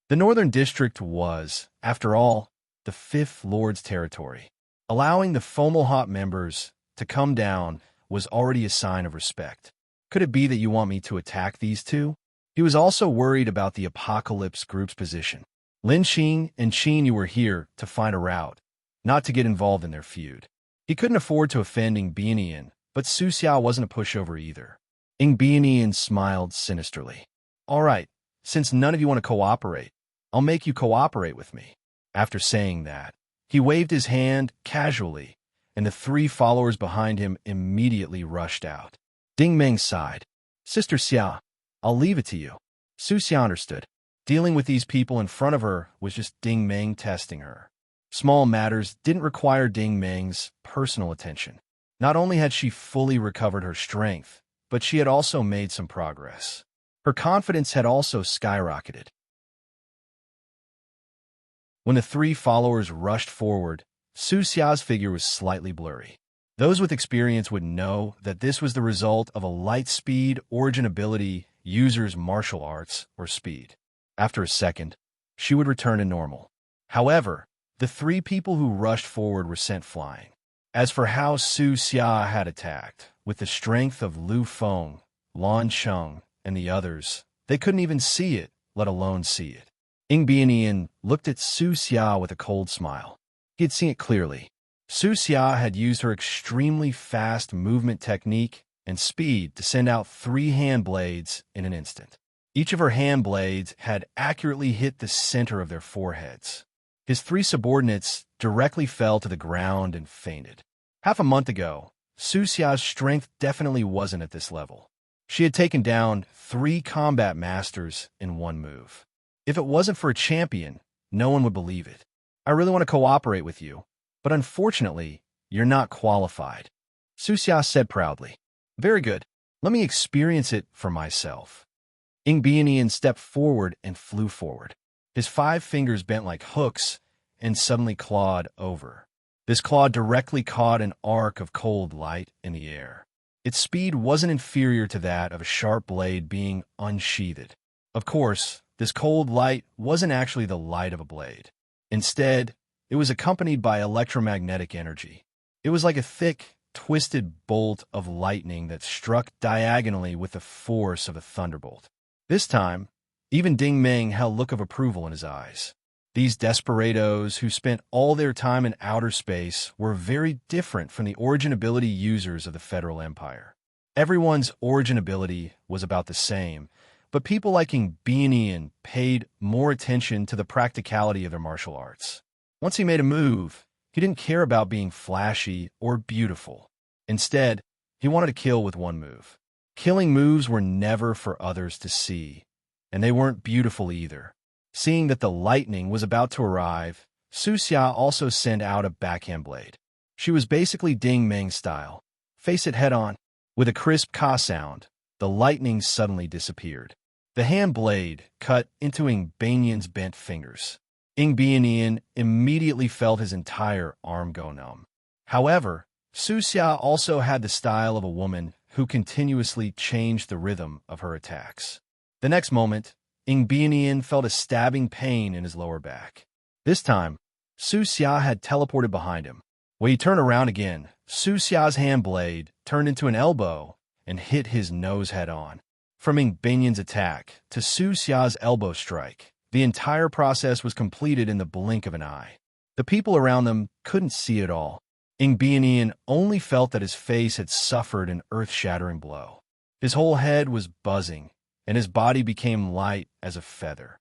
The Northern District was, after all, the Fifth Lord's territory. Allowing the Fomalhaut members to come down was already a sign of respect. Could it be that you want me to attack these two?" He was also worried about the Apocalypse Group's position. Lin Xing and Qin Yu were here to find a route, not to get involved in their feud. He couldn't afford to offend Ing Bianian, but Su Xiao wasn't a pushover either. Ing Bianian smiled sinisterly. "All right, since none of you want to cooperate, I'll make you cooperate with me." After saying that, he waved his hand casually, and the three followers behind him immediately rushed out. Ding Ming sighed. "Sister Xia, I'll leave it to you." Su Xia understood. Dealing with these people in front of her was just Ding Ming testing her. Small matters didn't require Ding Ming's personal attention. Not only had she fully recovered her strength, but she had also made some progress. Her confidence had also skyrocketed. When the three followers rushed forward, Su Xia's figure was slightly blurry. Those with experience would know that this was the result of a light speed origin ability user's martial arts or speed. After a second, she would return to normal. However, the three people who rushed forward were sent flying. As for how Su Xia had attacked, with the strength of Lu Feng, Lan Cheng, and the others, they couldn't even see it, let alone see it. Ing Bianian looked at Su Xia with a cold smile. He had seen it clearly. Su Xia had used her extremely fast movement technique and speed to send out 3 hand blades in an instant. Each of her hand blades had accurately hit the center of their foreheads. His 3 subordinates directly fell to the ground and fainted. Half a month ago, Su Xia's strength definitely wasn't at this level. She had taken down 3 combat masters in one move. If it wasn't for a champion, no one would believe it. "I really want to cooperate with you, but unfortunately, you're not qualified," Su Xia said proudly. "Very good. Let me experience it for myself." Ing Bianian stepped forward and flew forward. His 5 fingers bent like hooks and suddenly clawed over. This claw directly caught an arc of cold light in the air. Its speed wasn't inferior to that of a sharp blade being unsheathed. Of course, this cold light wasn't actually the light of a blade. Instead, it was accompanied by electromagnetic energy. It was like a thick, twisted bolt of lightning that struck diagonally with the force of a thunderbolt. This time, even Ding Ming had a look of approval in his eyes. These desperados who spent all their time in outer space were very different from the origin ability users of the Federal Empire. Everyone's origin ability was about the same, but people like Ing Bianian paid more attention to the practicality of their martial arts. Once he made a move, he didn't care about being flashy or beautiful. Instead, he wanted to kill with one move. Killing moves were never for others to see, and they weren't beautiful either. Seeing that the lightning was about to arrive, Su Xia also sent out a backhand blade. She was basically Ding Ming style. Face it head on. With a crisp ka sound, the lightning suddenly disappeared. The hand blade cut into Ing Bianian's bent fingers. Ing Bianian immediately felt his entire arm go numb. However, Su Xia also had the style of a woman who continuously changed the rhythm of her attacks. The next moment, Ing Bianian felt a stabbing pain in his lower back. This time, Su Xia had teleported behind him. When he turned around again, Su Xia's hand blade turned into an elbow and hit his nose head-on. From Ing Banyan's attack to Su Xia's elbow strike, the entire process was completed in the blink of an eye. The people around them couldn't see it all. Ing Banyan only felt that his face had suffered an earth-shattering blow. His whole head was buzzing, and his body became light as a feather.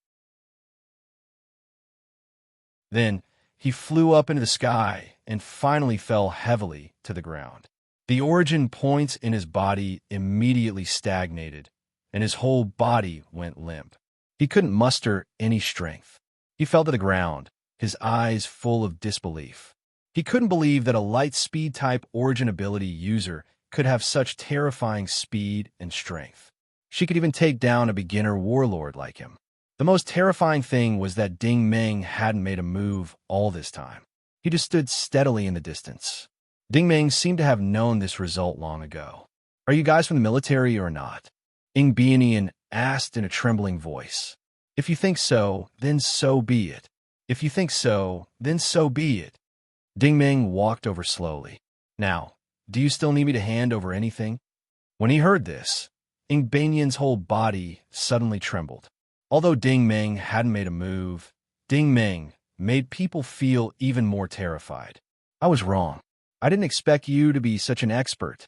Then, he flew up into the sky and finally fell heavily to the ground. The origin points in his body immediately stagnated, and his whole body went limp. He couldn't muster any strength. He fell to the ground, his eyes full of disbelief. He couldn't believe that a light speed type origin ability user could have such terrifying speed and strength. She could even take down a beginner warlord like him. The most terrifying thing was that Ding Meng hadn't made a move all this time. He just stood steadily in the distance. Ding Meng seemed to have known this result long ago. "Are you guys from the military or not?" Ing Banyan asked in a trembling voice. "If you think so, then so be it. If you think so, then so be it." Ding Meng walked over slowly. "Now, do you still need me to hand over anything?" When he heard this, Ing Banyan's whole body suddenly trembled. Although Ding Meng hadn't made a move, Ding Meng made people feel even more terrified. "I was wrong. I didn't expect you to be such an expert."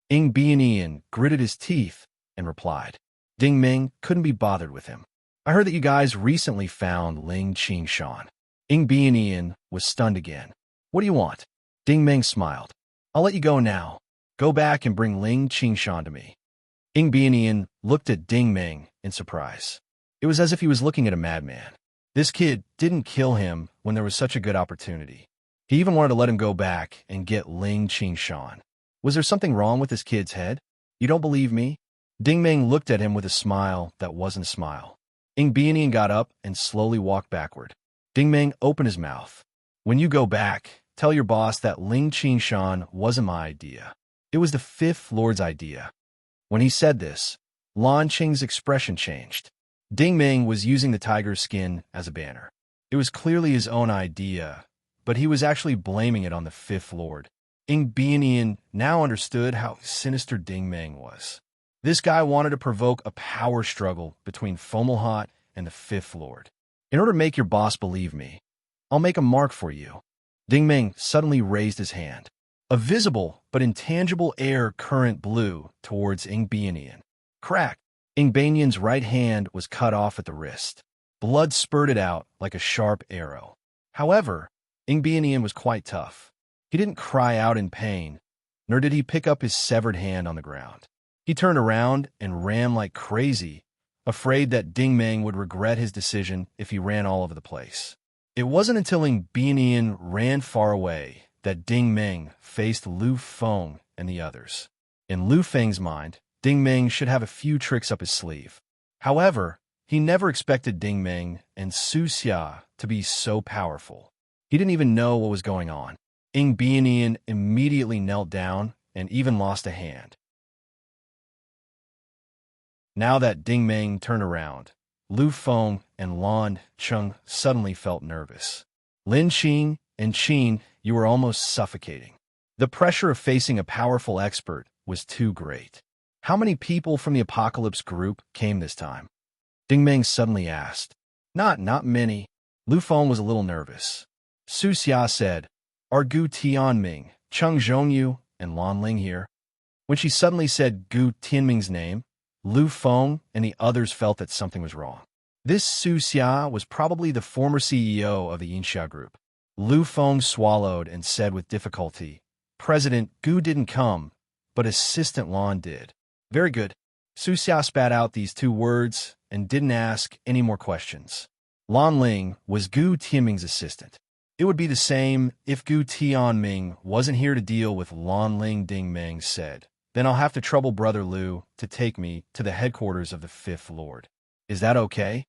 Ing Banyan gritted his teeth and replied. Ding Meng couldn't be bothered with him. "I heard that you guys recently found Ling Qingshan." Ing Banyan was stunned again. "What do you want?" Ding Meng smiled. "I'll let you go now. Go back and bring Ling Qingshan to me." Ing Banyan looked at Ding Meng in surprise. It was as if he was looking at a madman. This kid didn't kill him when there was such a good opportunity. He even wanted to let him go back and get Ling Qingshan. Was there something wrong with this kid's head? "You don't believe me?" Ding Meng looked at him with a smile that wasn't a smile. Ing Banyan got up and slowly walked backward. Ding Meng opened his mouth. "When you go back, tell your boss that Ling Qingshan wasn't my idea. It was the Fifth Lord's idea." When he said this, Lan Qing's expression changed. Ding Meng was using the tiger's skin as a banner. It was clearly his own idea, but he was actually blaming it on the Fifth Lord. Ing Banyan now understood how sinister Ding Meng was. This guy wanted to provoke a power struggle between Fomalhaut and the Fifth Lord. "In order to make your boss believe me, I'll make a mark for you." Ding Meng suddenly raised his hand. A visible but intangible air current blew towards Ing Banyan. Crack! Ing Banyan's right hand was cut off at the wrist. Blood spurted out like a sharp arrow. However, Ing Banyan was quite tough. He didn't cry out in pain, nor did he pick up his severed hand on the ground. He turned around and ran like crazy, afraid that Ding Meng would regret his decision if he ran all over the place. It wasn't until Ing Banyan ran far away that Ding Meng faced Lu Feng and the others. In Lu Feng's mind, Ding Meng should have a few tricks up his sleeve. However, he never expected Ding Meng and Su Xia to be so powerful. He didn't even know what was going on. Ing Banyan immediately knelt down and even lost a hand. Now that Ding Meng turned around, Lu Feng and Lan Cheng suddenly felt nervous. "Lin Qing and Qin, you were almost suffocating." The pressure of facing a powerful expert was too great. "How many people from the Apocalypse group came this time?" Ding Meng suddenly asked. Not many." Lu Feng was a little nervous. Su Xia said, "Are Gu Tianming, Cheng Zhongyu, and Lan Ling here?" When she suddenly said Gu Tianming's name, Lu Feng and the others felt that something was wrong. This Su Xia was probably the former CEO of the Yinxia group. Lu Feng swallowed and said with difficulty, "President, Gu didn't come, but Assistant Lan did." "Very good." Su Xia spat out these two words and didn't ask any more questions. Lan Ling was Gu Tianming's assistant. It would be the same if Gu Tianming wasn't here to deal with Lan Ling. Ding Meng said. "Then I'll have to trouble Brother Lu to take me to the headquarters of the Fifth Lord. Is that okay?"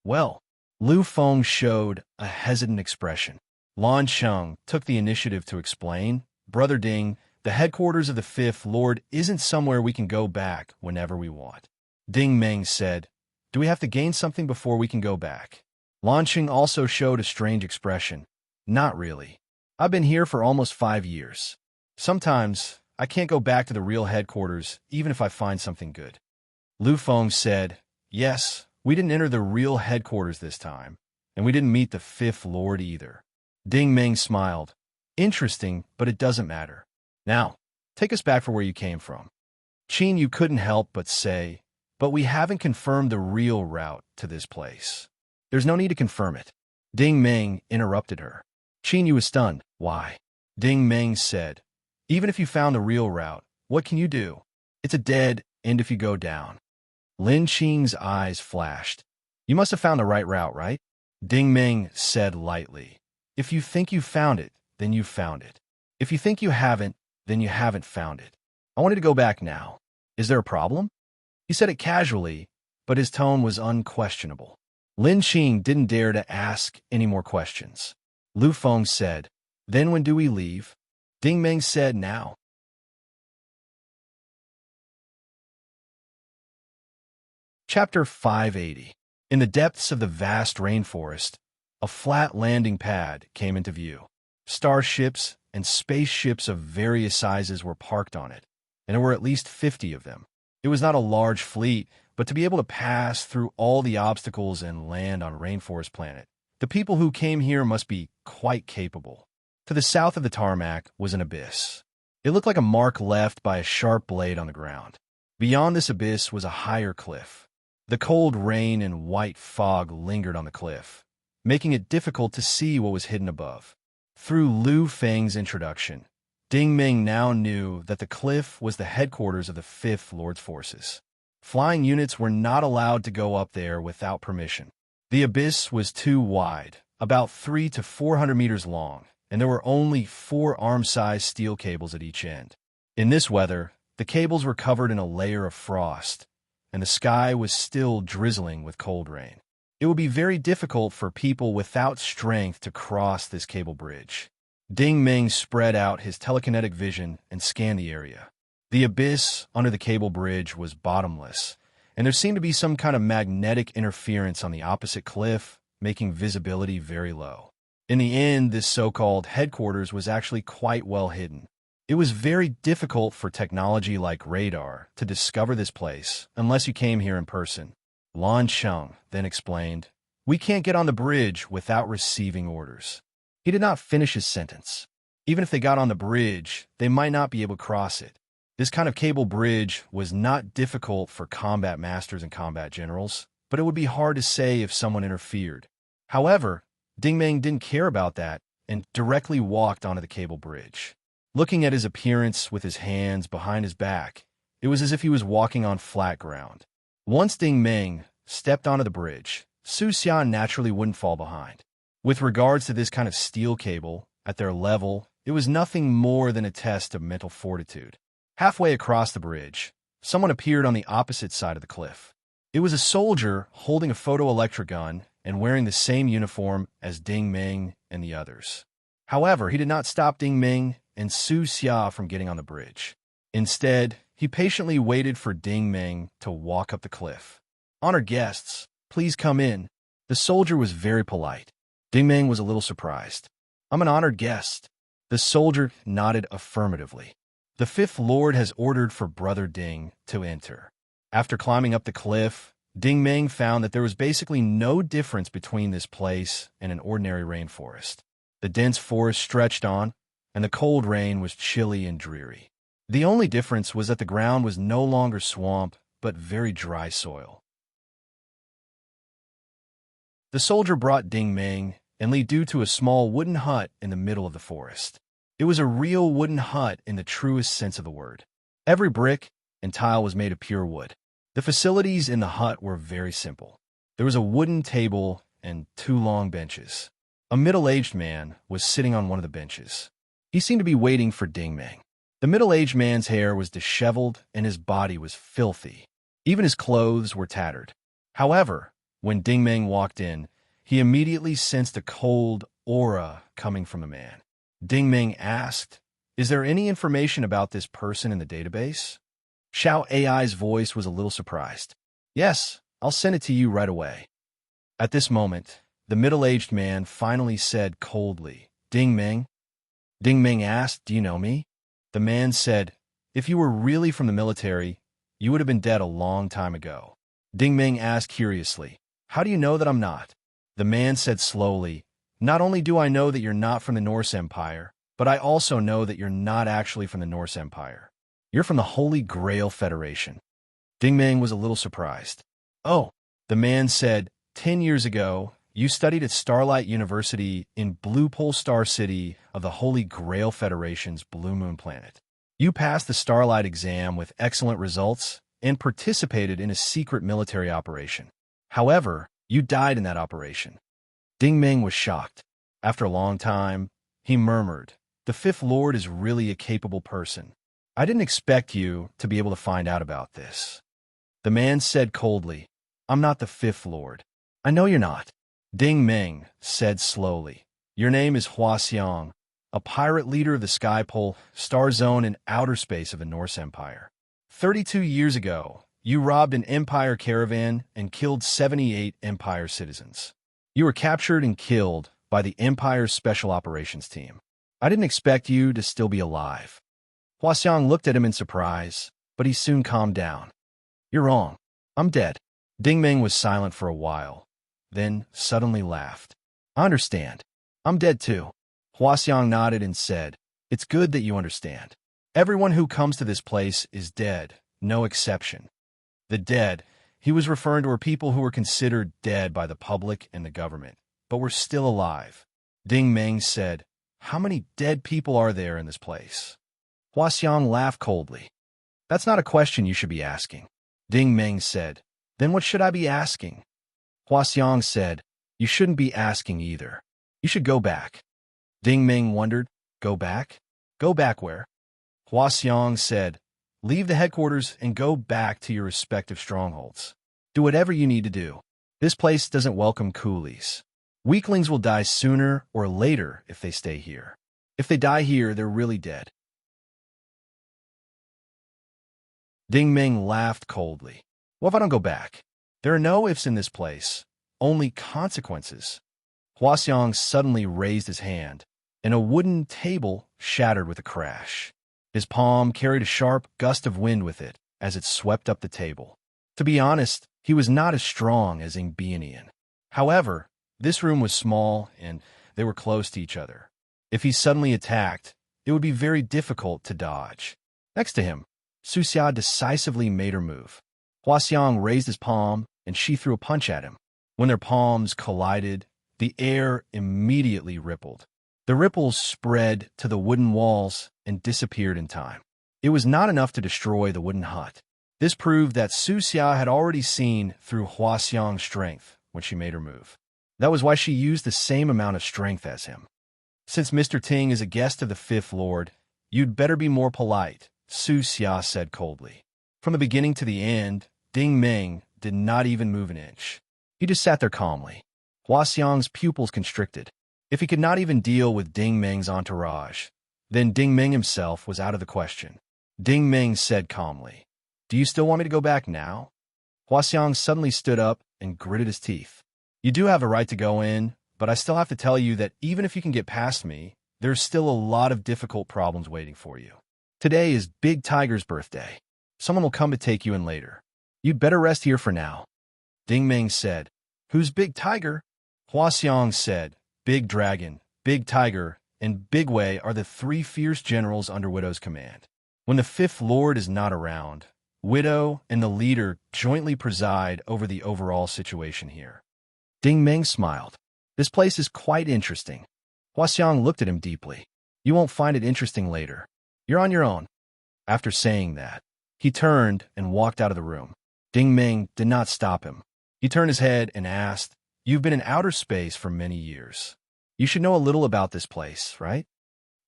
"Well." Lu Feng showed a hesitant expression. Lan Cheng took the initiative to explain, "Brother Ding, the headquarters of the Fifth Lord isn't somewhere we can go back whenever we want." Ding Meng said, "Do we have to gain something before we can go back?" Lan Cheng also showed a strange expression. "Not really. I've been here for almost 5 years. Sometimes, I can't go back to the real headquarters even if I find something good. Lu Feng said, yes, we didn't enter the real headquarters this time, and we didn't meet the Fifth Lord either. Ding Meng smiled. Interesting, but it doesn't matter. Now, take us back for where you came from. Qin, you couldn't help but say, but we haven't confirmed the real route to this place. There's no need to confirm it. Ding Meng interrupted her. Qin Yu was stunned. Why? Ding Meng said, even if you found the real route, what can you do? It's a dead end if you go down. Lin Qing's eyes flashed. You must have found the right route, right? Ding Meng said lightly. If you think you found it, then you found it. If you think you haven't, then you haven't found it. I wanted to go back now. Is there a problem? He said it casually, but his tone was unquestionable. Lin Qing didn't dare to ask any more questions. Lu Feng said, then when do we leave? Ding Meng said, now. Chapter 580. In the depths of the vast rainforest, a flat landing pad came into view. Starships and spaceships of various sizes were parked on it, and there were at least 50 of them. It was not a large fleet, but to be able to pass through all the obstacles and land on Rainforest Planet, the people who came here must be quite capable. To the south of the tarmac was an abyss. It looked like a mark left by a sharp blade on the ground. Beyond this abyss was a higher cliff. The cold rain and white fog lingered on the cliff, making it difficult to see what was hidden above. Through Lu Feng's introduction, Ding Meng now knew that the cliff was the headquarters of the Fifth Lord's forces. Flying units were not allowed to go up there without permission. The abyss was too wide, about 300 to 400 meters long, and there were only 4 arm-sized steel cables at each end. In this weather, the cables were covered in a layer of frost, and the sky was still drizzling with cold rain. It would be very difficult for people without strength to cross this cable bridge. Ding Meng spread out his telekinetic vision and scanned the area. The abyss under the cable bridge was bottomless, and there seemed to be some kind of magnetic interference on the opposite cliff, making visibility very low. In the end, this so-called headquarters was actually quite well hidden. It was very difficult for technology like radar to discover this place unless you came here in person. Lan Cheng then explained, we can't get on the bridge without receiving orders. He did not finish his sentence. Even if they got on the bridge, they might not be able to cross it. This kind of cable bridge was not difficult for combat masters and combat generals, but it would be hard to say if someone interfered. However, Ding Meng didn't care about that and directly walked onto the cable bridge. Looking at his appearance with his hands behind his back, it was as if he was walking on flat ground. Once Ding Meng stepped onto the bridge, Su Xian naturally wouldn't fall behind. With regards to this kind of steel cable, at their level, it was nothing more than a test of mental fortitude. Halfway across the bridge, someone appeared on the opposite side of the cliff. It was a soldier holding a photoelectric gun and wearing the same uniform as Ding Meng and the others. However, he did not stop Ding Meng and Su Xia from getting on the bridge. Instead, he patiently waited for Ding Meng to walk up the cliff. Honored guests, please come in. The soldier was very polite. Ding Meng was a little surprised. I'm an honored guest. The soldier nodded affirmatively. The Fifth Lord has ordered for Brother Ding to enter. After climbing up the cliff, Ding Meng found that there was basically no difference between this place and an ordinary rainforest. The dense forest stretched on, and the cold rain was chilly and dreary. The only difference was that the ground was no longer swamp, but very dry soil. The soldier brought Ding Meng and Li Du to a small wooden hut in the middle of the forest. It was a real wooden hut in the truest sense of the word. Every brick and tile was made of pure wood. The facilities in the hut were very simple. There was a wooden table and 2 long benches. A middle-aged man was sitting on one of the benches. He seemed to be waiting for Ding Meng. The middle-aged man's hair was disheveled and his body was filthy. Even his clothes were tattered. However, when Ding Meng walked in, he immediately sensed a cold aura coming from the man. Ding Meng asked, is there any information about this person in the database? Xiao AI's voice was a little surprised. Yes, I'll send it to you right away. At this moment, the middle-aged man finally said coldly, Ding Meng? Ding Meng asked, do you know me? The man said, "If you were really from the military, you would have been dead a long time ago." Ding Ming asked curiously, "How do you know that I'm not?" The man said slowly, "Not only do I know that you're not from the Norse Empire, but I also know that you're not actually from the Norse Empire. You're from the Holy Grail Federation." Ding Ming was a little surprised. "Oh," the man said, "10 years ago, you studied at Starlight University in Blue Pole Star City of the Holy Grail Federation's Blue Moon planet. You passed the Starlight exam with excellent results and participated in a secret military operation. However, you died in that operation." Ding Ming was shocked. After a long time, he murmured, "The Fifth Lord is really a capable person. I didn't expect you to be able to find out about this." The man said coldly, "I'm not the Fifth Lord." "I know you're not." Ding Ming said slowly, "Your name is Hua Xiong, a pirate leader of the Sky Pole, Star Zone, and outer space of the Norse Empire. 32 years ago, you robbed an Empire caravan and killed 78 Empire citizens. You were captured and killed by the Empire's Special Operations Team. I didn't expect you to still be alive." Hua Xiong looked at him in surprise, but he soon calmed down. "You're wrong. I'm dead." Ding Ming was silent for a while, then suddenly laughed. "I understand. I'm dead too." Hua Xiong nodded and said, "It's good that you understand. Everyone who comes to this place is dead, no exception." The dead he was referring to were people who were considered dead by the public and the government, but were still alive. Ding Ming said, "How many dead people are there in this place?" Hua Xiong laughed coldly. "That's not a question you should be asking." Ding Ming said, "Then what should I be asking?" Hua Xiong said, "You shouldn't be asking either. You should go back." Ding Ming wondered, "Go back? Go back where?" Hua Xiong said, "Leave the headquarters and go back to your respective strongholds. Do whatever you need to do. This place doesn't welcome coolies. Weaklings will die sooner or later if they stay here. If they die here, they're really dead." Ding Ming laughed coldly. "What if I don't go back? There are no ifs in this place, only consequences." Hua Xiong suddenly raised his hand, and a wooden table shattered with a crash. His palm carried a sharp gust of wind with it as it swept up the table. To be honest, he was not as strong as Ingbianian. However, this room was small, and they were close to each other. If he suddenly attacked, it would be very difficult to dodge. Next to him, Suxia decisively made her move. Hua Xiong raised his palm, and she threw a punch at him. When their palms collided, the air immediately rippled. The ripples spread to the wooden walls and disappeared in time. It was not enough to destroy the wooden hut. This proved that Suxia had already seen through Hua Xiong's strength when she made her move. That was why she used the same amount of strength as him. "Since Mr. Ting is a guest of the Fifth Lord, you'd better be more polite," Suxia said coldly. From the beginning to the end, Ding Ming did not even move an inch. He just sat there calmly. Hua Xiong's pupils constricted. If he could not even deal with Ding Ming's entourage, then Ding Ming himself was out of the question. Ding Ming said calmly, "Do you still want me to go back now?" Hua Xiong suddenly stood up and gritted his teeth. "You do have a right to go in, but I still have to tell you that even if you can get past me, there's still a lot of difficult problems waiting for you. Today is Big Tiger's birthday. Someone will come to take you in later. You'd better rest here for now." Ding Ming said, "Who's Big Tiger?" Hua Xiong said, "Big Dragon, Big Tiger, and Big Wei are the three fierce generals under Widow's command. When the Fifth Lord is not around, Widow and the leader jointly preside over the overall situation here." Ding Ming smiled. "This place is quite interesting." Hua Xiong looked at him deeply. "You won't find it interesting later. You're on your own." After saying that, he turned and walked out of the room. Ding Ming did not stop him. He turned his head and asked, "You've been in outer space for many years. You should know a little about this place, right?"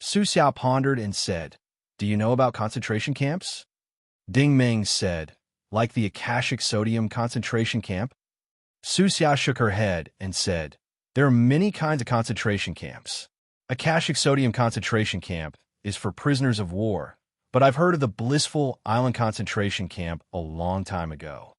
Suxia pondered and said, "Do you know about concentration camps?" Ding Ming said, "Like the Akashic Sodium concentration camp?" Suxia shook her head and said, "There are many kinds of concentration camps. Akashic Sodium concentration camp is for prisoners of war, but I've heard of the Blissful Island concentration camp a long time ago."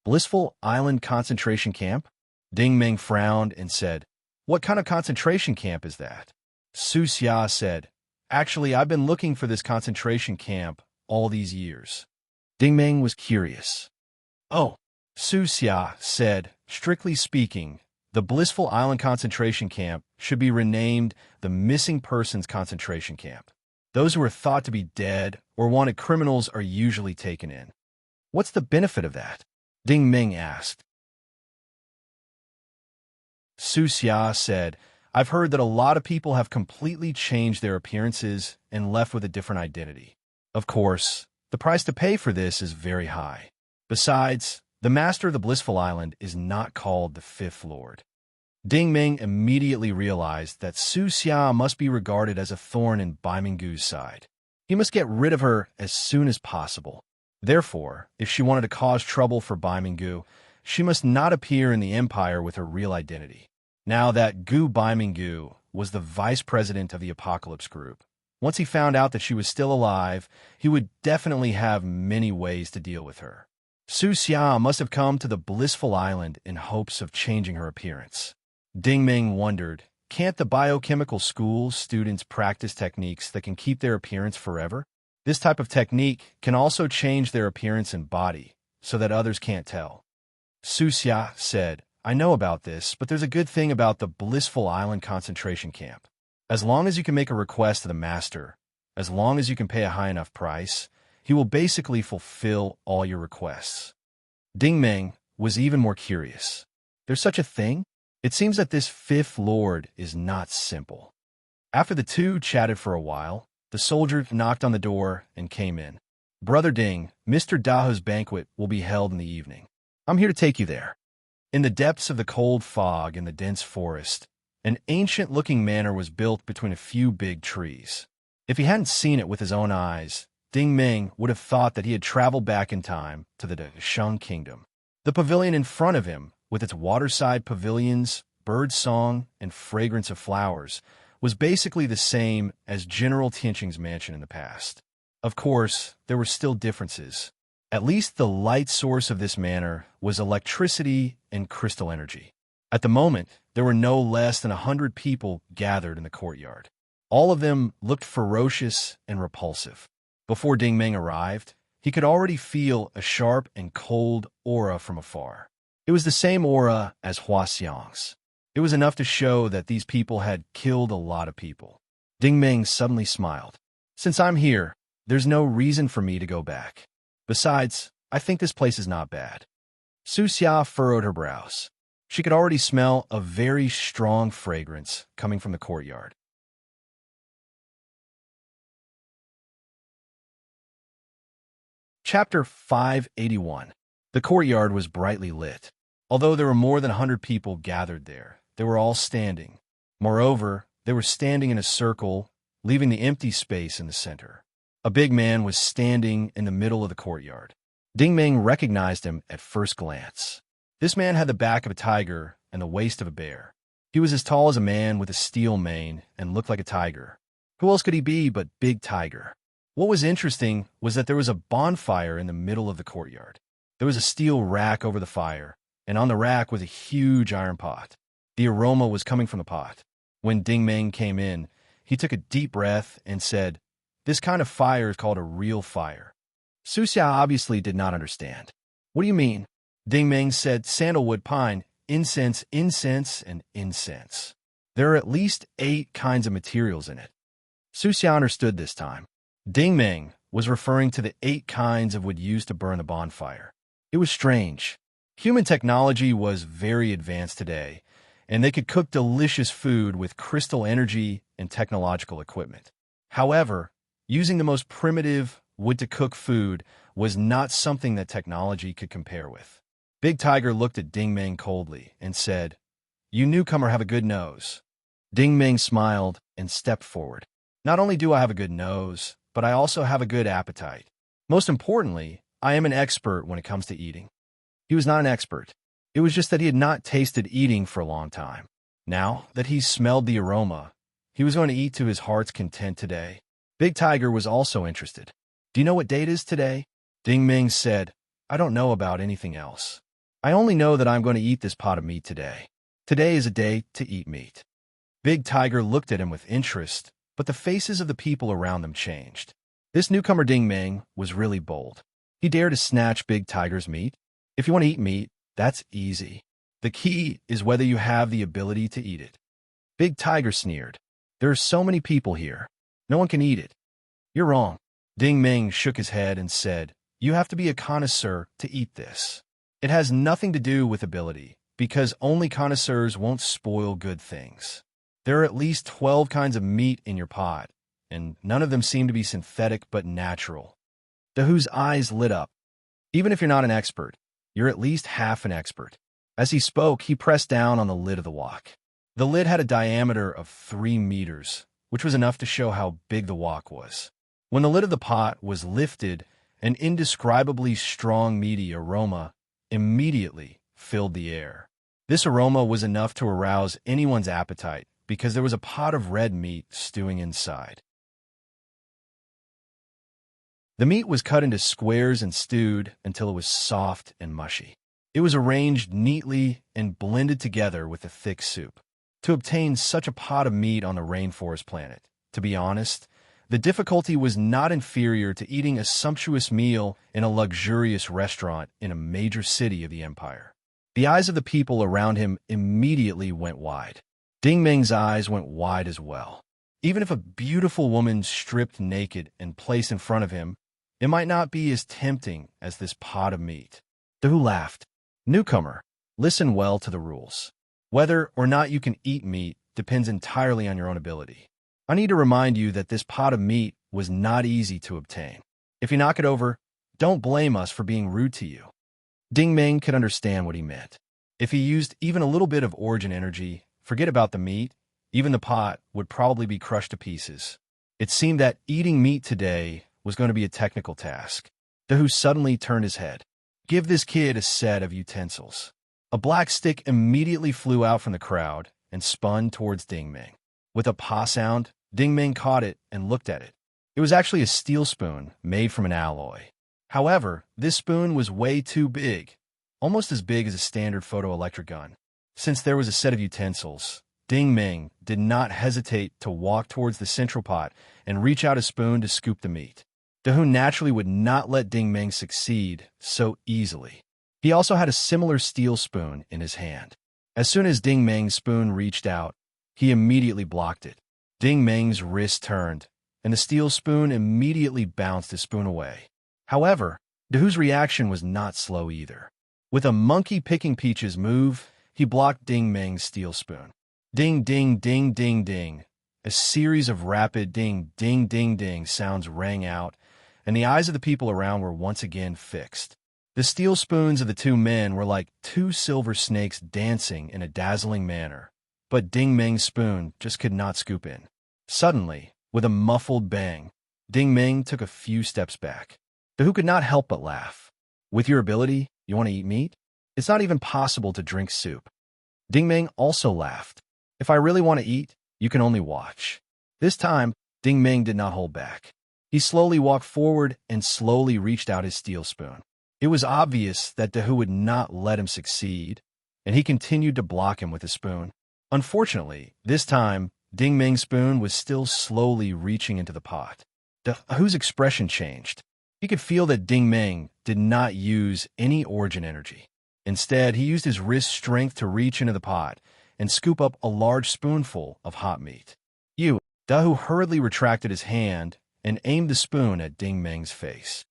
"Blissful Island concentration camp?" Ding Ming frowned and said, "What kind of concentration camp is that?" Suxia said, Actually, I've been looking for this concentration camp all these years. Ding Meng was curious. Oh, Su Xia said, strictly speaking, the Blissful Island concentration camp should be renamed the Missing Persons concentration camp. Those who are thought to be dead or wanted criminals are usually taken in. What's the benefit of that? Ding Meng asked. Su Xia said, I've heard that a lot of people have completely changed their appearances and left with a different identity. Of course, the price to pay for this is very high. Besides, the master of the Blissful Island is not called the Fifth Lord. Ding Meng immediately realized that Su Xia must be regarded as a thorn in Bai Minggu's side. He must get rid of her as soon as possible. Therefore, if she wanted to cause trouble for Bai Minggu, she must not appear in the empire with her real identity. Now that Gu Bai Minggu was the vice president of the Apocalypse Group, once he found out that she was still alive, he would definitely have many ways to deal with her. Su Xia must have come to the Blissful Island in hopes of changing her appearance. Ding Meng wondered, can't the biochemical school's students practice techniques that can keep their appearance forever? This type of technique can also change their appearance and body, so that others can't tell. Su Xia said, I know about this, but there's a good thing about the Blissful Island concentration camp. As long as you can make a request to the master, as long as you can pay a high enough price, he will basically fulfill all your requests. Ding Meng was even more curious. There's such a thing? It seems that this Fifth Lord is not simple. After the two chatted for a while, the soldier knocked on the door and came in. Brother Ding, Mr. Daho's banquet will be held in the evening. I'm here to take you there. In the depths of the cold fog in the dense forest, an ancient-looking manor was built between a few big trees. If he hadn't seen it with his own eyes, Ding Meng would have thought that he had traveled back in time to the Shang Kingdom. The pavilion in front of him, with its waterside pavilions, bird song, and fragrance of flowers, was basically the same as General Tianqing's mansion in the past. Of course, there were still differences. At least the light source of this manor was electricity and crystal energy. At the moment, there were no less than 100 people gathered in the courtyard. All of them looked ferocious and repulsive. Before Ding Meng arrived, he could already feel a sharp and cold aura from afar. It was the same aura as Hua Xiang's. It was enough to show that these people had killed a lot of people. Ding Meng suddenly smiled. Since I'm here, there's no reason for me to go back. Besides, I think this place is not bad. Su Xia furrowed her brows. She could already smell a very strong fragrance coming from the courtyard. Chapter 581. The courtyard was brightly lit. Although there were more than 100 people gathered there, they were all standing. Moreover, they were standing in a circle, leaving the empty space in the center. A big man was standing in the middle of the courtyard. Ding Meng recognized him at first glance. This man had the back of a tiger and the waist of a bear. He was as tall as a man with a steel mane and looked like a tiger. Who else could he be but Big Tiger? What was interesting was that there was a bonfire in the middle of the courtyard. There was a steel rack over the fire, and on the rack was a huge iron pot. The aroma was coming from the pot. When Ding Meng came in, he took a deep breath and said, "This kind of fire is called a real fire." Su Xia obviously did not understand. "What do you mean?" Ding Meng said, "Sandalwood, pine, incense, and incense. There are at least 8 kinds of materials in it." Su Xia understood this time. Ding Meng was referring to the 8 kinds of wood used to burn the bonfire. It was strange. Human technology was very advanced today, and they could cook delicious food with crystal energy and technological equipment. However, using the most primitive wood to cook food was not something that technology could compare with. Big Tiger looked at Ding Meng coldly and said, "You newcomer have a good nose." Ding Meng smiled and stepped forward. "Not only do I have a good nose, but I also have a good appetite. Most importantly, I am an expert when it comes to eating." He was not an expert. It was just that he had not tasted eating for a long time. Now that he smelled the aroma, he was going to eat to his heart's content today. Big Tiger was also interested. "Do you know what date it is today?" Ding Meng said, "I don't know about anything else. I only know that I'm going to eat this pot of meat today. Today is a day to eat meat." Big Tiger looked at him with interest but the faces of the people around them changed. This newcomer Ding Meng was really bold. He dared to snatch Big Tiger's meat. If you want to eat meat, that's easy. The key is whether you have the ability to eat it. Big Tiger sneered. There are so many people here. No one can eat it. You're wrong. Ding Meng shook his head and said, you have to be a connoisseur to eat this. It has nothing to do with ability, because only connoisseurs won't spoil good things. There are at least 12 kinds of meat in your pot, and none of them seem to be synthetic but natural. Dahu's eyes lit up. Even if you're not an expert, you're at least half an expert. As he spoke, he pressed down on the lid of the wok. The lid had a diameter of 3 meters, which was enough to show how big the wok was. When the lid of the pot was lifted, an indescribably strong meaty aroma immediately filled the air. This aroma was enough to arouse anyone's appetite because there was a pot of red meat stewing inside. The meat was cut into squares and stewed until it was soft and mushy. It was arranged neatly and blended together with a thick soup. To obtain such a pot of meat on the rainforest planet, to be honest, the difficulty was not inferior to eating a sumptuous meal in a luxurious restaurant in a major city of the empire. The eyes of the people around him immediately went wide. Ding Meng's eyes went wide as well. Even if a beautiful woman stripped naked and placed in front of him, it might not be as tempting as this pot of meat. Dahu laughed. Newcomer, listen well to the rules. Whether or not you can eat meat depends entirely on your own ability. I need to remind you that this pot of meat was not easy to obtain. If you knock it over, don't blame us for being rude to you. Ding Meng could understand what he meant. If he used even a little bit of origin energy, forget about the meat, even the pot would probably be crushed to pieces. It seemed that eating meat today was going to be a technical task. Dahu suddenly turned his head. Give this kid a set of utensils. A black stick immediately flew out from the crowd and spun towards Ding Meng. With a pa sound, Ding Meng caught it and looked at it. It was actually a steel spoon made from an alloy. However, this spoon was way too big, almost as big as a standard photoelectric gun. Since there was a set of utensils, Ding Meng did not hesitate to walk towards the central pot and reach out a spoon to scoop the meat. Dahu naturally would not let Ding Meng succeed so easily. He also had a similar steel spoon in his hand. As soon as Ding Meng's spoon reached out, he immediately blocked it. Ding Meng's wrist turned, and the steel spoon immediately bounced his spoon away. However, Dahu's reaction was not slow either. With a monkey-picking peaches move, he blocked Ding Meng's steel spoon. Ding, ding, ding, ding, ding. A series of rapid ding, ding, ding, ding sounds rang out, and the eyes of the people around were once again fixed. The steel spoons of the two men were like two silver snakes dancing in a dazzling manner. But Ding Meng's spoon just could not scoop in. Suddenly, with a muffled bang, Ding Meng took a few steps back. Dahu could not help but laugh. With your ability, you want to eat meat? It's not even possible to drink soup. Ding Meng also laughed. If I really want to eat, you can only watch. This time, Ding Meng did not hold back. He slowly walked forward and slowly reached out his steel spoon. It was obvious that Dahu would not let him succeed, and he continued to block him with his spoon. Unfortunately, this time, Ding Meng's spoon was still slowly reaching into the pot. Dahu's expression changed. He could feel that Ding Meng did not use any origin energy. Instead, he used his wrist strength to reach into the pot and scoop up a large spoonful of hot meat. Dahu hurriedly retracted his hand and aimed the spoon at Ding Meng's face.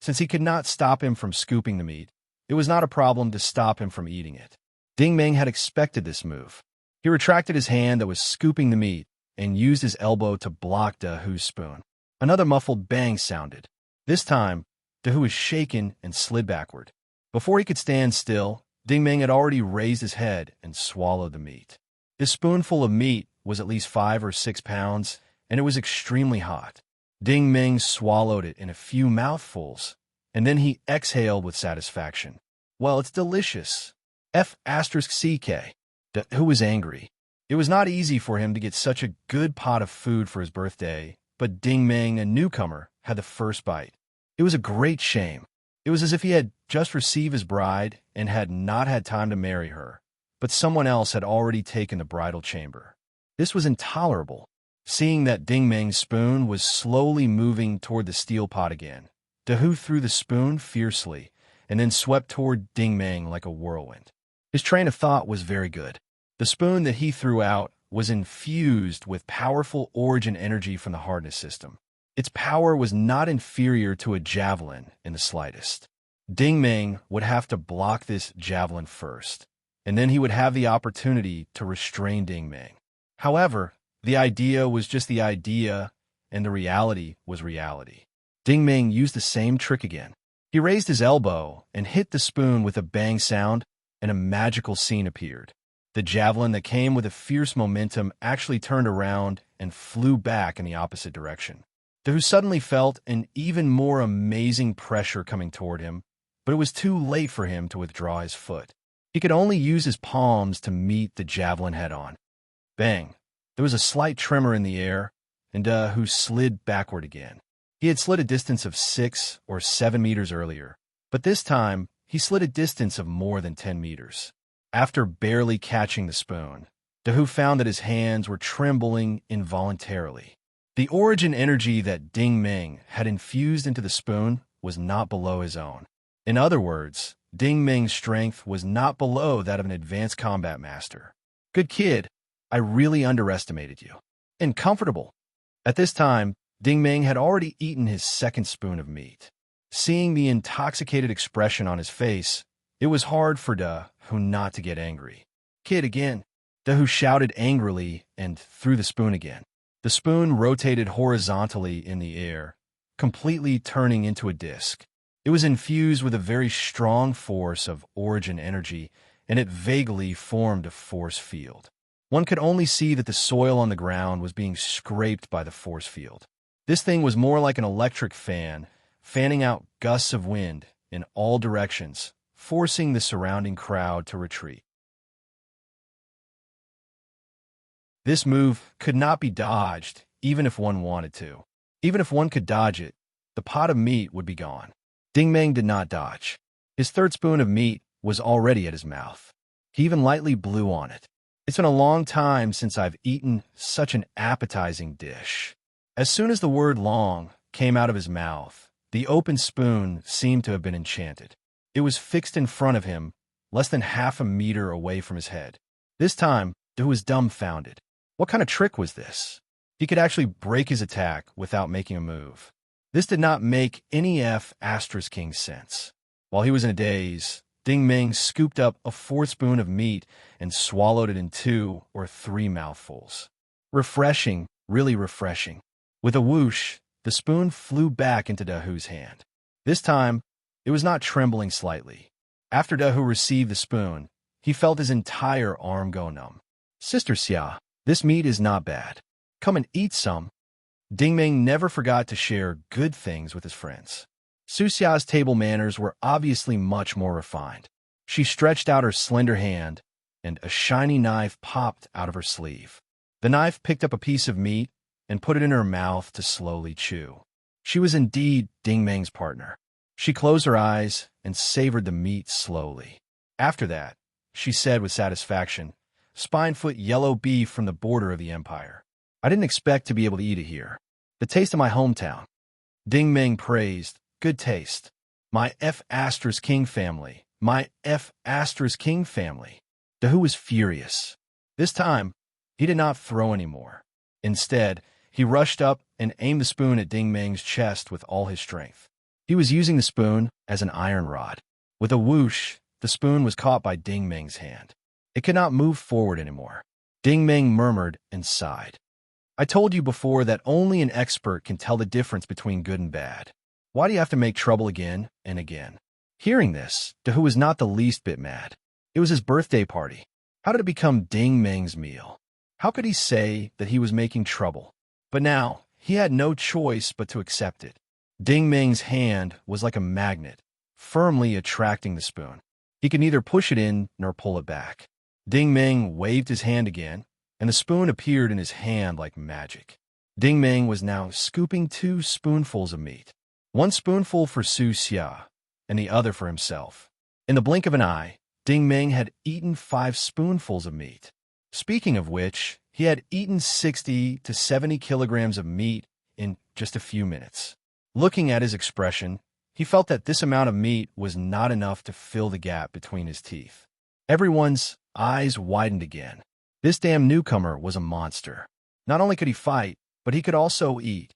Since he could not stop him from scooping the meat, it was not a problem to stop him from eating it. Ding Meng had expected this move. He retracted his hand that was scooping the meat and used his elbow to block Dahu's spoon. Another muffled bang sounded. This time, Dahu was shaken and slid backward. Before he could stand still, Ding Meng had already raised his head and swallowed the meat. This spoonful of meat was at least 5 or 6 pounds, and it was extremely hot. Ding Meng swallowed it in a few mouthfuls, and then he exhaled with satisfaction. Well, it's delicious. F***CK. Dahu was angry. It was not easy for him to get such a good pot of food for his birthday, but Ding Meng, a newcomer, had the first bite. It was a great shame. It was as if he had just received his bride and had not had time to marry her, but someone else had already taken the bridal chamber. This was intolerable. Seeing that Ding Meng's spoon was slowly moving toward the steel pot again, Dahu threw the spoon fiercely and then swept toward Ding Meng like a whirlwind. His train of thought was very good. The spoon that he threw out was infused with powerful origin energy from the hardness system. Its power was not inferior to a javelin in the slightest. Ding Meng would have to block this javelin first, and then he would have the opportunity to restrain Ding Meng. However, the idea was just the idea, and the reality was reality. Ding Meng used the same trick again. He raised his elbow and hit the spoon with a bang sound, and a magical scene appeared. The javelin that came with a fierce momentum actually turned around and flew back in the opposite direction. Dahu suddenly felt an even more amazing pressure coming toward him, but it was too late for him to withdraw his foot. He could only use his palms to meet the javelin head-on. Bang! There was a slight tremor in the air, and Dahu slid backward again. He had slid a distance of 6 or 7 meters earlier, but this time he slid a distance of more than 10 meters. After barely catching the spoon, Dahu found that his hands were trembling involuntarily. The origin energy that Ding Meng had infused into the spoon was not below his own. In other words, Ding Meng's strength was not below that of an advanced combat master. Good kid, I really underestimated you. And comfortable. At this time, Ding Meng had already eaten his second spoon of meat. Seeing the intoxicated expression on his face, it was hard for Dahu not to get angry. Kid again. Dahu shouted angrily and threw the spoon again. The spoon rotated horizontally in the air, completely turning into a disc. It was infused with a very strong force of origin energy, and it vaguely formed a force field. One could only see that the soil on the ground was being scraped by the force field. This thing was more like an electric fan, fanning out gusts of wind in all directions, forcing the surrounding crowd to retreat. This move could not be dodged, even if one wanted to. Even if one could dodge it, the pot of meat would be gone. Ding Meng did not dodge. His third spoon of meat was already at his mouth. He even lightly blew on it. It's been a long time since I've eaten such an appetizing dish. As soon as the word long came out of his mouth, the open spoon seemed to have been enchanted. It was fixed in front of him, less than half a meter away from his head. This time, Dahu was dumbfounded. What kind of trick was this? He could actually break his attack without making a move. This did not make any King sense. While he was in a daze, Ding Meng scooped up a fourth spoon of meat and swallowed it in 2 or 3 mouthfuls. Refreshing, really refreshing. With a whoosh, the spoon flew back into Dahu's hand. This time, it was not trembling slightly. After Dahu received the spoon, he felt his entire arm go numb. Sister Xia, this meat is not bad. Come and eat some. Ding Meng never forgot to share good things with his friends. Su Xia's table manners were obviously much more refined. She stretched out her slender hand, and a shiny knife popped out of her sleeve. The knife picked up a piece of meat and put it in her mouth to slowly chew. She was indeed Ding Meng's partner. She closed her eyes and savored the meat slowly. After that, she said with satisfaction, "Spinefoot yellow beef from the border of the empire. I didn't expect to be able to eat it here. The taste of my hometown." Ding Meng praised, "Good taste. My King family. My King family." Dahu was furious. This time, he did not throw anymore. Instead, he rushed up and aimed the spoon at Ding Meng's chest with all his strength. He was using the spoon as an iron rod. With a whoosh, the spoon was caught by Ding Meng's hand. It could not move forward anymore. Ding Meng murmured and sighed. "I told you before that only an expert can tell the difference between good and bad. Why do you have to make trouble again and again?" Hearing this, Dahu was not the least bit mad. It was his birthday party. How did it become Ding Meng's meal? How could he say that he was making trouble? But now, he had no choice but to accept it. Ding Meng's hand was like a magnet, firmly attracting the spoon. He could neither push it in nor pull it back. Ding Meng waved his hand again, and the spoon appeared in his hand like magic. Ding Meng was now scooping 2 spoonfuls of meat. 1 spoonful for Su Xia, and the other for himself. In the blink of an eye, Ding Meng had eaten 5 spoonfuls of meat. Speaking of which, He had eaten 60 to 70 kilograms of meat in just a few minutes. Looking at his expression, he felt that this amount of meat was not enough to fill the gap between his teeth. Everyone's eyes widened again. This damn newcomer was a monster. Not only could he fight, but he could also eat.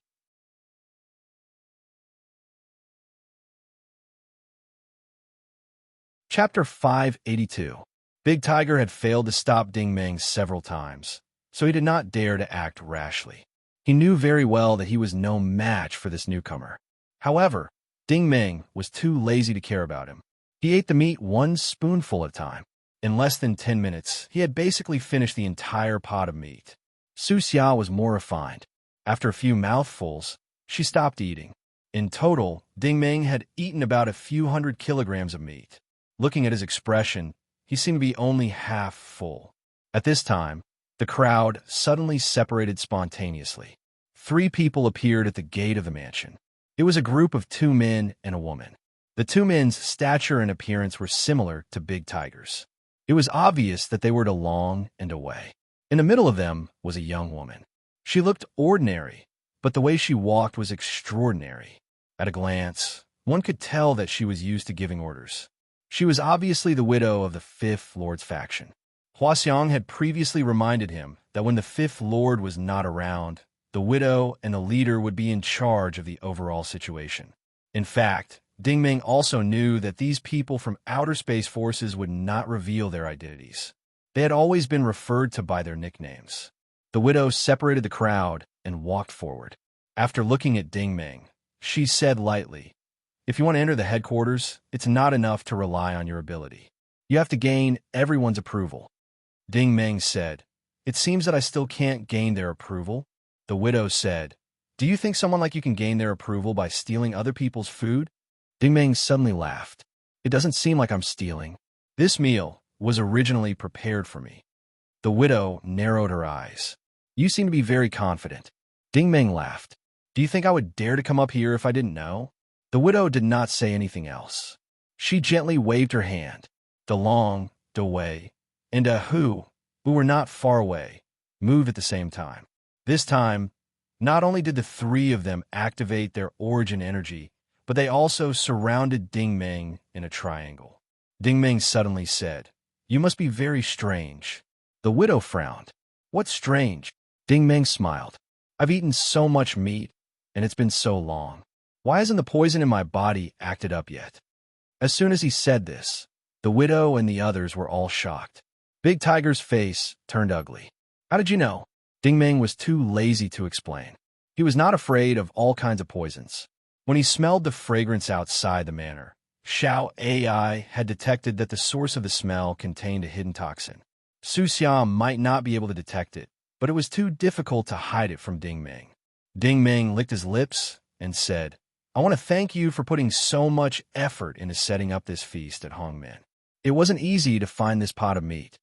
Chapter 582. Big Tiger had failed to stop Ding Meng several times, so he did not dare to act rashly. He knew very well that he was no match for this newcomer. However, Ding Meng was too lazy to care about him. He ate the meat one spoonful at a time. In less than 10 minutes, he had basically finished the entire pot of meat. Su Xia was more refined. After a few mouthfuls, she stopped eating. In total, Ding Meng had eaten about a few hundred kilograms of meat. Looking at his expression, he seemed to be only half full. At this time, the crowd suddenly separated spontaneously. 3 people appeared at the gate of the mansion. It was a group of 2 men and a woman. The 2 men's stature and appearance were similar to Big Tiger's. It was obvious that they were Long and Wei. In the middle of them was a young woman. She looked ordinary, but the way she walked was extraordinary. At a glance, one could tell that she was used to giving orders. She was obviously the widow of the 5th Lord's faction. Huaxiang had previously reminded him that when the 5th Lord was not around, the widow and the leader would be in charge of the overall situation. In fact, Ding Meng also knew that these people from outer space forces would not reveal their identities. They had always been referred to by their nicknames. The widow separated the crowd and walked forward. After looking at Ding Meng, she said lightly, "If you want to enter the headquarters, it's not enough to rely on your ability. You have to gain everyone's approval." Ding Meng said, "It seems that I still can't gain their approval." The widow said, "Do you think someone like you can gain their approval by stealing other people's food?" Ding Meng suddenly laughed. "It doesn't seem like I'm stealing. This meal was originally prepared for me." The widow narrowed her eyes. "You seem to be very confident." Ding Meng laughed. "Do you think I would dare to come up here if I didn't know?" The widow did not say anything else. She gently waved her hand. Long, Wei, and Hu were not far away, moved at the same time. This time, not only did the 3 of them activate their origin energy, but they also surrounded Ding Meng in a triangle. Ding Meng suddenly said, "You must be very strange." The widow frowned. "What's strange?" Ding Meng smiled. "I've eaten so much meat, and it's been so long. Why hasn't the poison in my body acted up yet?" As soon as he said this, the widow and the others were all shocked. Big Tiger's face turned ugly. "How did you know?" Ding Meng was too lazy to explain. He was not afraid of all kinds of poisons. When he smelled the fragrance outside the manor, Xiao AI had detected that the source of the smell contained a hidden toxin. Su Xia might not be able to detect it, but it was too difficult to hide it from Ding Meng. Ding Meng licked his lips and said, "I want to thank you for putting so much effort into setting up this feast at Hongmen. It wasn't easy to find this pot of meat.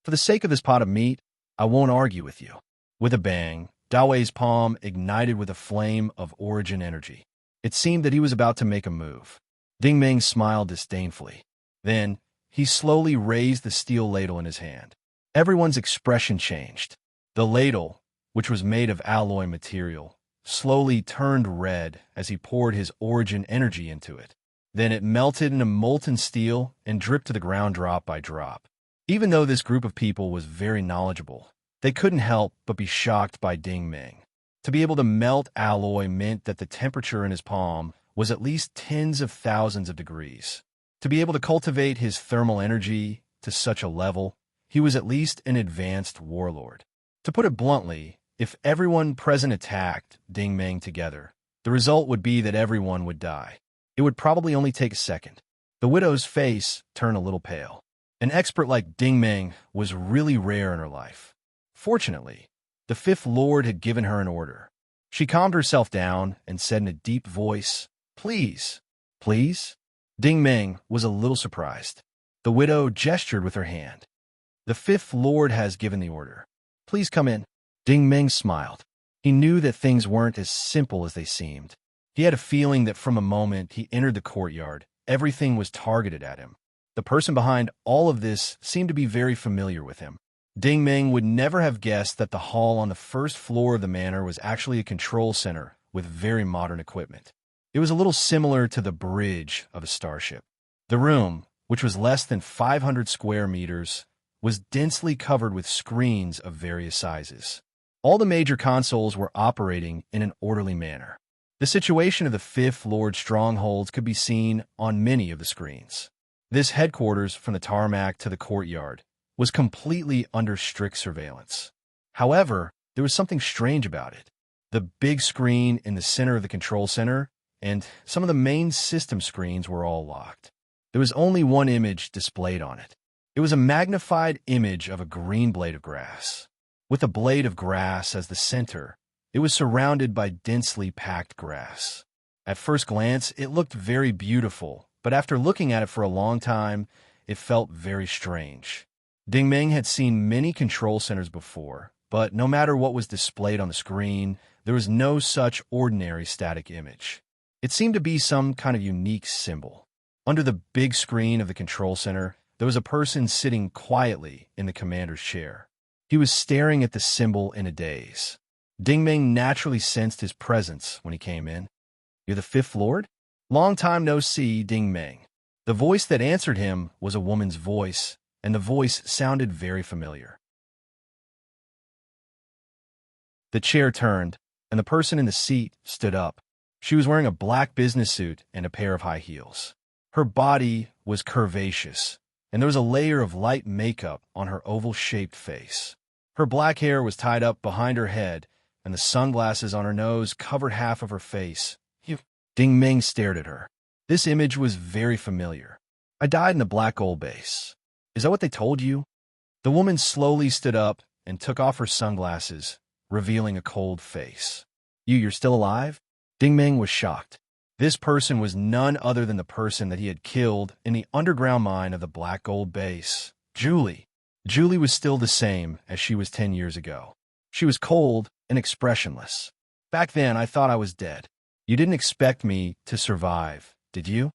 For the sake of this pot of meat, I won't argue with you." With a bang, Daowei's palm ignited with a flame of origin energy. It seemed that he was about to make a move. Ding Meng smiled disdainfully. Then, he slowly raised the steel ladle in his hand. Everyone's expression changed. The ladle, which was made of alloy material, slowly turned red as he poured his origin energy into it. Then it melted into molten steel and dripped to the ground drop by drop. Even though this group of people was very knowledgeable, they couldn't help but be shocked by Ding Meng. To be able to melt alloy meant that the temperature in his palm was at least tens of thousands of degrees. To be able to cultivate his thermal energy to such a level, he was at least an advanced warlord. To put it bluntly, if everyone present attacked Ding Meng together, the result would be that everyone would die. It would probably only take a second. The widow's face turned a little pale. An expert like Ding Meng was really rare in her life. Fortunately, the 5th Lord had given her an order. She calmed herself down and said in a deep voice, "Please, please?" Ding Meng was a little surprised. The widow gestured with her hand. "The 5th Lord has given the order. Please come in." Ding Meng smiled. He knew that things weren't as simple as they seemed. He had a feeling that from the moment he entered the courtyard, everything was targeted at him. The person behind all of this seemed to be very familiar with him. Ding Meng would never have guessed that the hall on the first floor of the manor was actually a control center with very modern equipment. It was a little similar to the bridge of a starship. The room, which was less than 500 square meters, was densely covered with screens of various sizes. All the major consoles were operating in an orderly manner. The situation of the Fifth Lord strongholds could be seen on many of the screens. This headquarters, from the tarmac to the courtyard, was completely under strict surveillance. However, there was something strange about it. The big screen in the center of the control center and some of the main system screens were all locked. There was only one image displayed on it. It was a magnified image of a green blade of grass. With a blade of grass as the center, it was surrounded by densely packed grass. At first glance, it looked very beautiful, but after looking at it for a long time, it felt very strange. Ding Meng had seen many control centers before, but no matter what was displayed on the screen, there was no such ordinary static image. It seemed to be some kind of unique symbol. Under the big screen of the control center, there was a person sitting quietly in the commander's chair. He was staring at the symbol in a daze. Ding Meng naturally sensed his presence when he came in. "You're the Fifth Lord?" "Long time no see, Ding Meng." The voice that answered him was a woman's voice, and the voice sounded very familiar. The chair turned, and the person in the seat stood up. She was wearing a black business suit and a pair of high heels. Her body was curvaceous, and there was a layer of light makeup on her oval-shaped face. Her black hair was tied up behind her head, and the sunglasses on her nose covered half of her face. Ding Meng stared at her. This image was very familiar. "I died in the black gold base. Is that what they told you?" The woman slowly stood up and took off her sunglasses, revealing a cold face. You're still alive?" Ding Meng was shocked. This person was none other than the person that he had killed in the underground mine of the Black Gold Base, Julie. Julie was still the same as she was 10 years ago. She was cold and expressionless. "Back then, I thought I was dead. You didn't expect me to survive, did you?"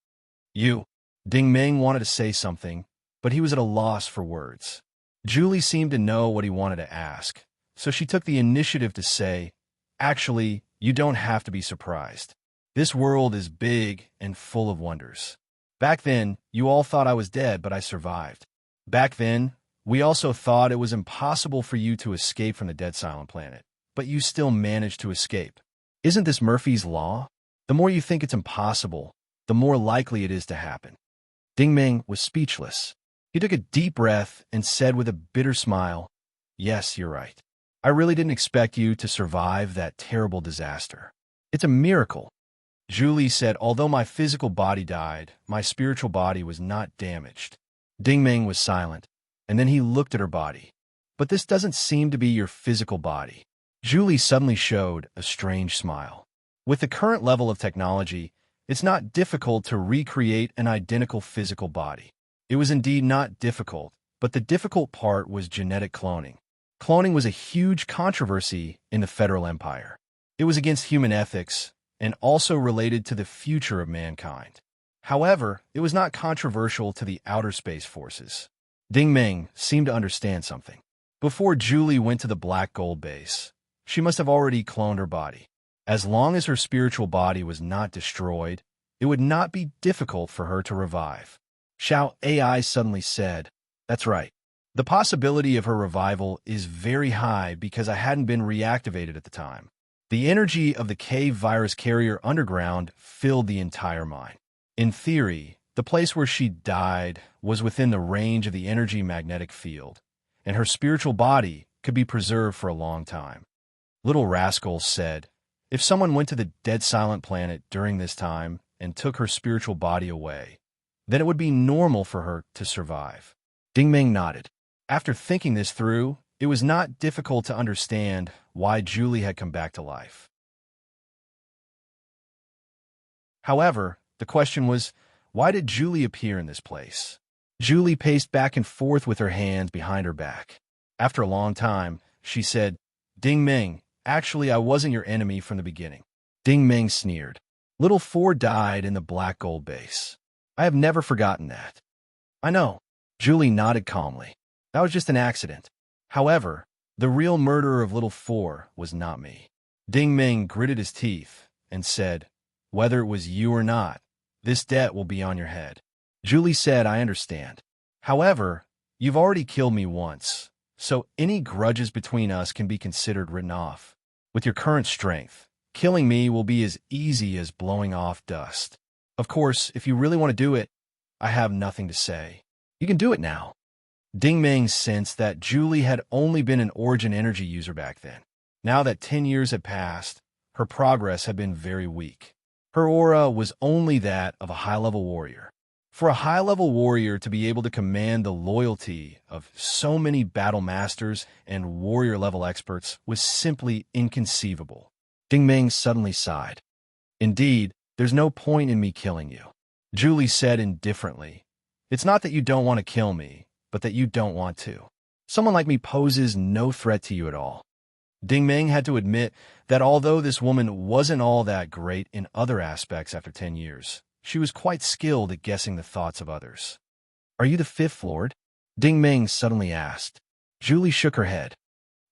Ding Meng wanted to say something, but he was at a loss for words. Julie seemed to know what he wanted to ask, so she took the initiative to say, "Actually, you don't have to be surprised. This world is big and full of wonders. Back then, you all thought I was dead, but I survived. Back then, we also thought it was impossible for you to escape from the Dead Silent Planet, but you still managed to escape. Isn't this Murphy's Law? The more you think it's impossible, the more likely it is to happen." Ding Meng was speechless. He took a deep breath and said with a bitter smile, "Yes, you're right. I really didn't expect you to survive that terrible disaster. It's a miracle." Julie said, "Although my physical body died, my spiritual body was not damaged." Ding Meng was silent, and then he looked at her body. "But this doesn't seem to be your physical body." Julie suddenly showed a strange smile. With the current level of technology, it's not difficult to recreate an identical physical body. It was indeed not difficult, but the difficult part was genetic cloning. Cloning was a huge controversy in the Federal Empire. It was against human ethics, and also related to the future of mankind. However, it was not controversial to the outer space forces. Ding Meng seemed to understand something. Before Julie went to the Black Gold Base, she must have already cloned her body. As long as her spiritual body was not destroyed, it would not be difficult for her to revive. Xiao AI suddenly said, "That's right. The possibility of her revival is very high because I hadn't been reactivated at the time." The energy of the cave virus carrier underground filled the entire mine. In theory, the place where she died was within the range of the energy magnetic field, and her spiritual body could be preserved for a long time. Little Rascal said, "If someone went to the Dead Silent Planet during this time and took her spiritual body away, then it would be normal for her to survive." Ding Meng nodded. After thinking this through, it was not difficult to understand why Julie had come back to life. However, the question was, why did Julie appear in this place? Julie paced back and forth with her hands behind her back. After a long time, she said, "Ding Meng, actually I wasn't your enemy from the beginning." Ding Meng sneered. "Little Four died in the Black Gold Base. I have never forgotten that." I know. Julie nodded calmly. That was just an accident. However, the real murderer of Little Four was not me. Ding Ming gritted his teeth and said, whether it was you or not, this debt will be on your head. Julie said, I understand. However, you've already killed me once, so any grudges between us can be considered written off. With your current strength, killing me will be as easy as blowing off dust. Of course, if you really want to do it, I have nothing to say. You can do it now. Ding Ming sensed that Julie had only been an Origin energy user back then. Now that 10 years had passed, her progress had been very weak. Her aura was only that of a high-level warrior. For a high-level warrior to be able to command the loyalty of so many battle masters and warrior-level experts was simply inconceivable. Ding Ming suddenly sighed. Indeed, there's no point in me killing you. Julie said indifferently, it's not that you don't want to kill me, but that you don't want to. Someone like me poses no threat to you at all. Ding Ming had to admit that although this woman wasn't all that great in other aspects after 10 years, she was quite skilled at guessing the thoughts of others. Are you the Fifth Lord? Ding Ming suddenly asked. Julie shook her head.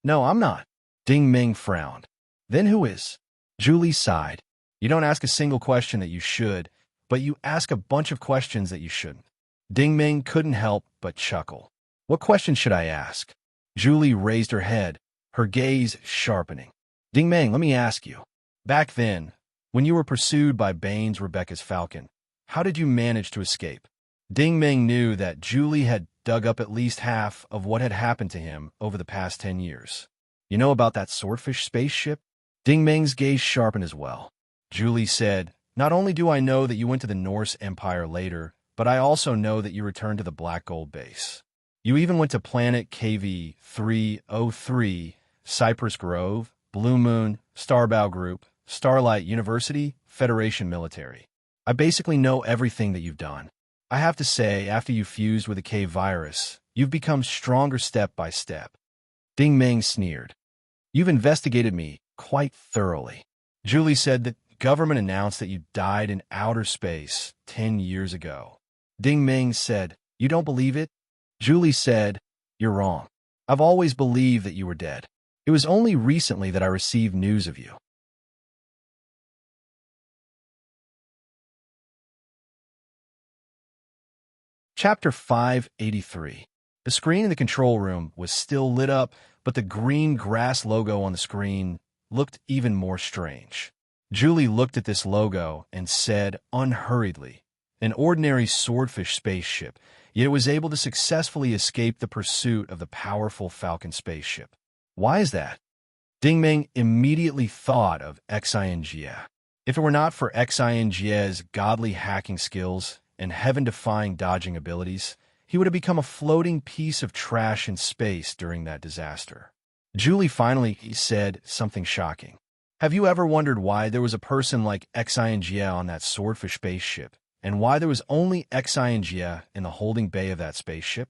No, I'm not. Ding Ming frowned. Then who is? Julie sighed. You don't ask a single question that you should, but you ask a bunch of questions that you shouldn't. Ding Ming couldn't help but chuckle. What question should I ask? Julie raised her head, her gaze sharpening. Ding Ming, let me ask you. Back then, when you were pursued by Bane's Rebecca's falcon, how did you manage to escape? Ding Ming knew that Julie had dug up at least half of what had happened to him over the past 10 years. You know about that swordfish spaceship? Ding Ming's gaze sharpened as well. Julie said, not only do I know that you went to the Norse Empire later, but I also know that you returned to the Black Gold base. You even went to planet KV-303, Cypress Grove, Blue Moon, Starbow Group, Starlight University, Federation Military. I basically know everything that you've done. I have to say, after you fused with the K virus, you've become stronger step by step. Ding Ming sneered. You've investigated me quite thoroughly. Julie said that the government announced that you died in outer space 10 years ago. Ding Ming said, you don't believe it? Julie said, you're wrong. I've always believed that you were dead. It was only recently that I received news of you. Chapter 583. The screen in the control room was still lit up, but the green grass logo on the screen looked even more strange. Julie looked at this logo and said unhurriedly, an ordinary swordfish spaceship, yet it was able to successfully escape the pursuit of the powerful Falcon spaceship. Why is that? Ding Ming immediately thought of Xinjie. If it were not for Xinjie's godly hacking skills and heaven-defying dodging abilities, he would have become a floating piece of trash in space during that disaster. Julie finally said something shocking. Have you ever wondered why there was a person like Xinjie on that swordfish spaceship, and why there was only Xinjie in the holding bay of that spaceship?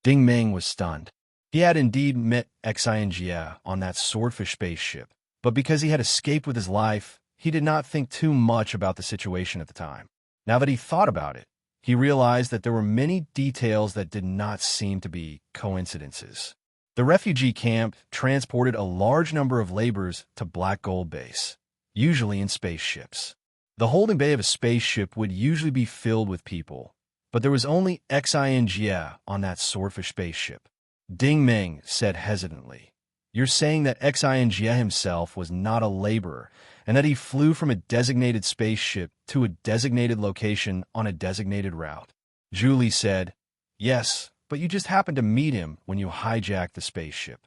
Ding Ming was stunned. He had indeed met Xinjie on that swordfish spaceship, but because he had escaped with his life, he did not think too much about the situation at the time. Now that he thought about it, he realized that there were many details that did not seem to be coincidences. The refugee camp transported a large number of laborers to Black Gold Base, usually in spaceships. The holding bay of a spaceship would usually be filled with people, but there was only Xinjie on that swordfish spaceship. Ding Ming said hesitantly, you're saying that Xinjie himself was not a laborer, and that he flew from a designated spaceship to a designated location on a designated route? Julie said, yes, but you just happened to meet him when you hijacked the spaceship.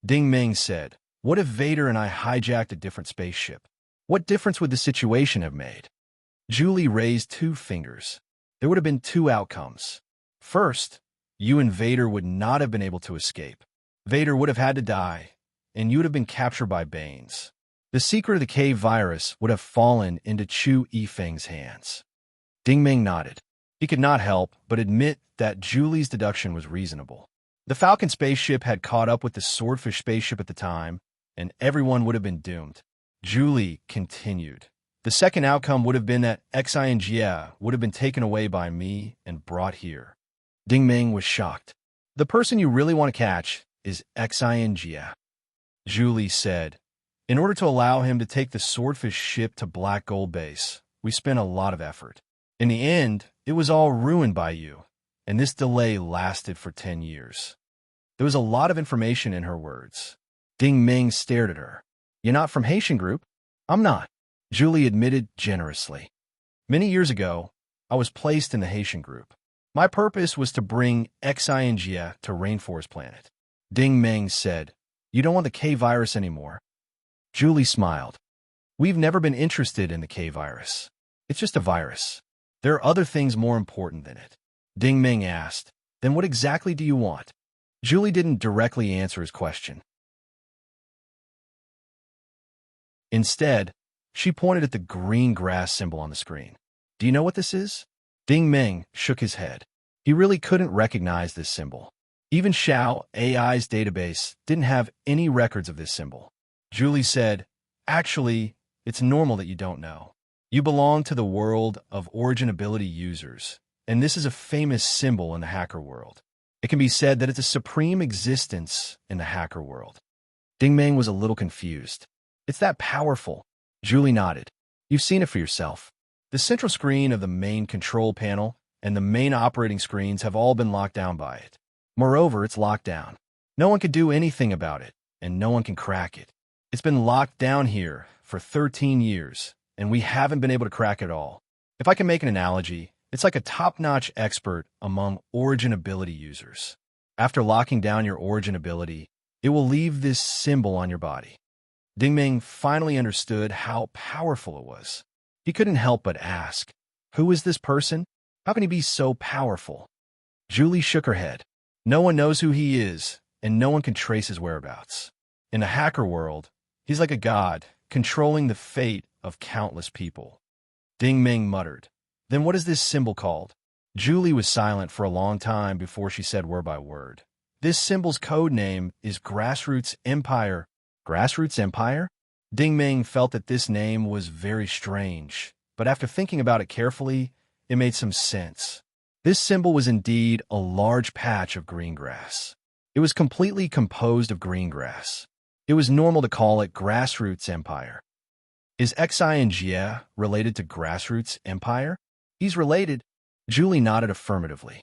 Ding Ming said, what if Vader and I hijacked a different spaceship? What difference would the situation have made? Julie raised two fingers. There would have been two outcomes. First, you and Vader would not have been able to escape. Vader would have had to die, and you would have been captured by Banes. The secret of the K virus would have fallen into Chu Yifeng's hands. Ding Ming nodded. He could not help but admit that Julie's deduction was reasonable. The Falcon spaceship had caught up with the swordfish spaceship at the time, and everyone would have been doomed. Julie continued. The second outcome would have been that Xinjie would have been taken away by me and brought here. Ding Ming was shocked. The person you really want to catch is Xinjia, Julie said. In order to allow him to take the swordfish ship to Black Gold Base, we spent a lot of effort. In the end, it was all ruined by you, and this delay lasted for 10 years. There was a lot of information in her words. Ding Ming stared at her. You're not from Haitian group? I'm not, Julie admitted generously. Many years ago, I was placed in the Haitian group. My purpose was to bring Xinjia to Rainforest Planet. Ding Ming said, You don't want the K-virus anymore. Julie smiled. We've never been interested in the K-virus. It's just a virus. There are other things more important than it. Ding Ming asked, Then what exactly do you want? Julie didn't directly answer his question. Instead, she pointed at the green grass symbol on the screen. Do you know what this is? Ding Ming shook his head. He really couldn't recognize this symbol. Even Xiao AI's database didn't have any records of this symbol. Julie said, Actually, it's normal that you don't know. You belong to the world of origin ability users, and this is a famous symbol in the hacker world. It can be said that it's a supreme existence in the hacker world. Ding Ming was a little confused. It's that powerful. Julie nodded. You've seen it for yourself. The central screen of the main control panel and the main operating screens have all been locked down by it. Moreover, it's locked down. No one can do anything about it, and no one can crack it. It's been locked down here for 13 years, and we haven't been able to crack it all. If I can make an analogy, it's like a top-notch expert among origin ability users. After locking down your origin ability, it will leave this symbol on your body. Ding Ming finally understood how powerful it was. He couldn't help but ask, Who is this person? How can he be so powerful? Julie shook her head. No one knows who he is, and no one can trace his whereabouts. In the hacker world, he's like a god, controlling the fate of countless people. Ding Ming muttered. Then what is this symbol called? Julie was silent for a long time before she said word by word. This symbol's code name is Grassroots Empire. Grassroots Empire? Ding Ming felt that this name was very strange, but after thinking about it carefully, it made some sense. This symbol was indeed a large patch of green grass. It was completely composed of green grass. It was normal to call it Grassroots Empire. Is Xinjia related to Grassroots Empire? He's related. Julie nodded affirmatively.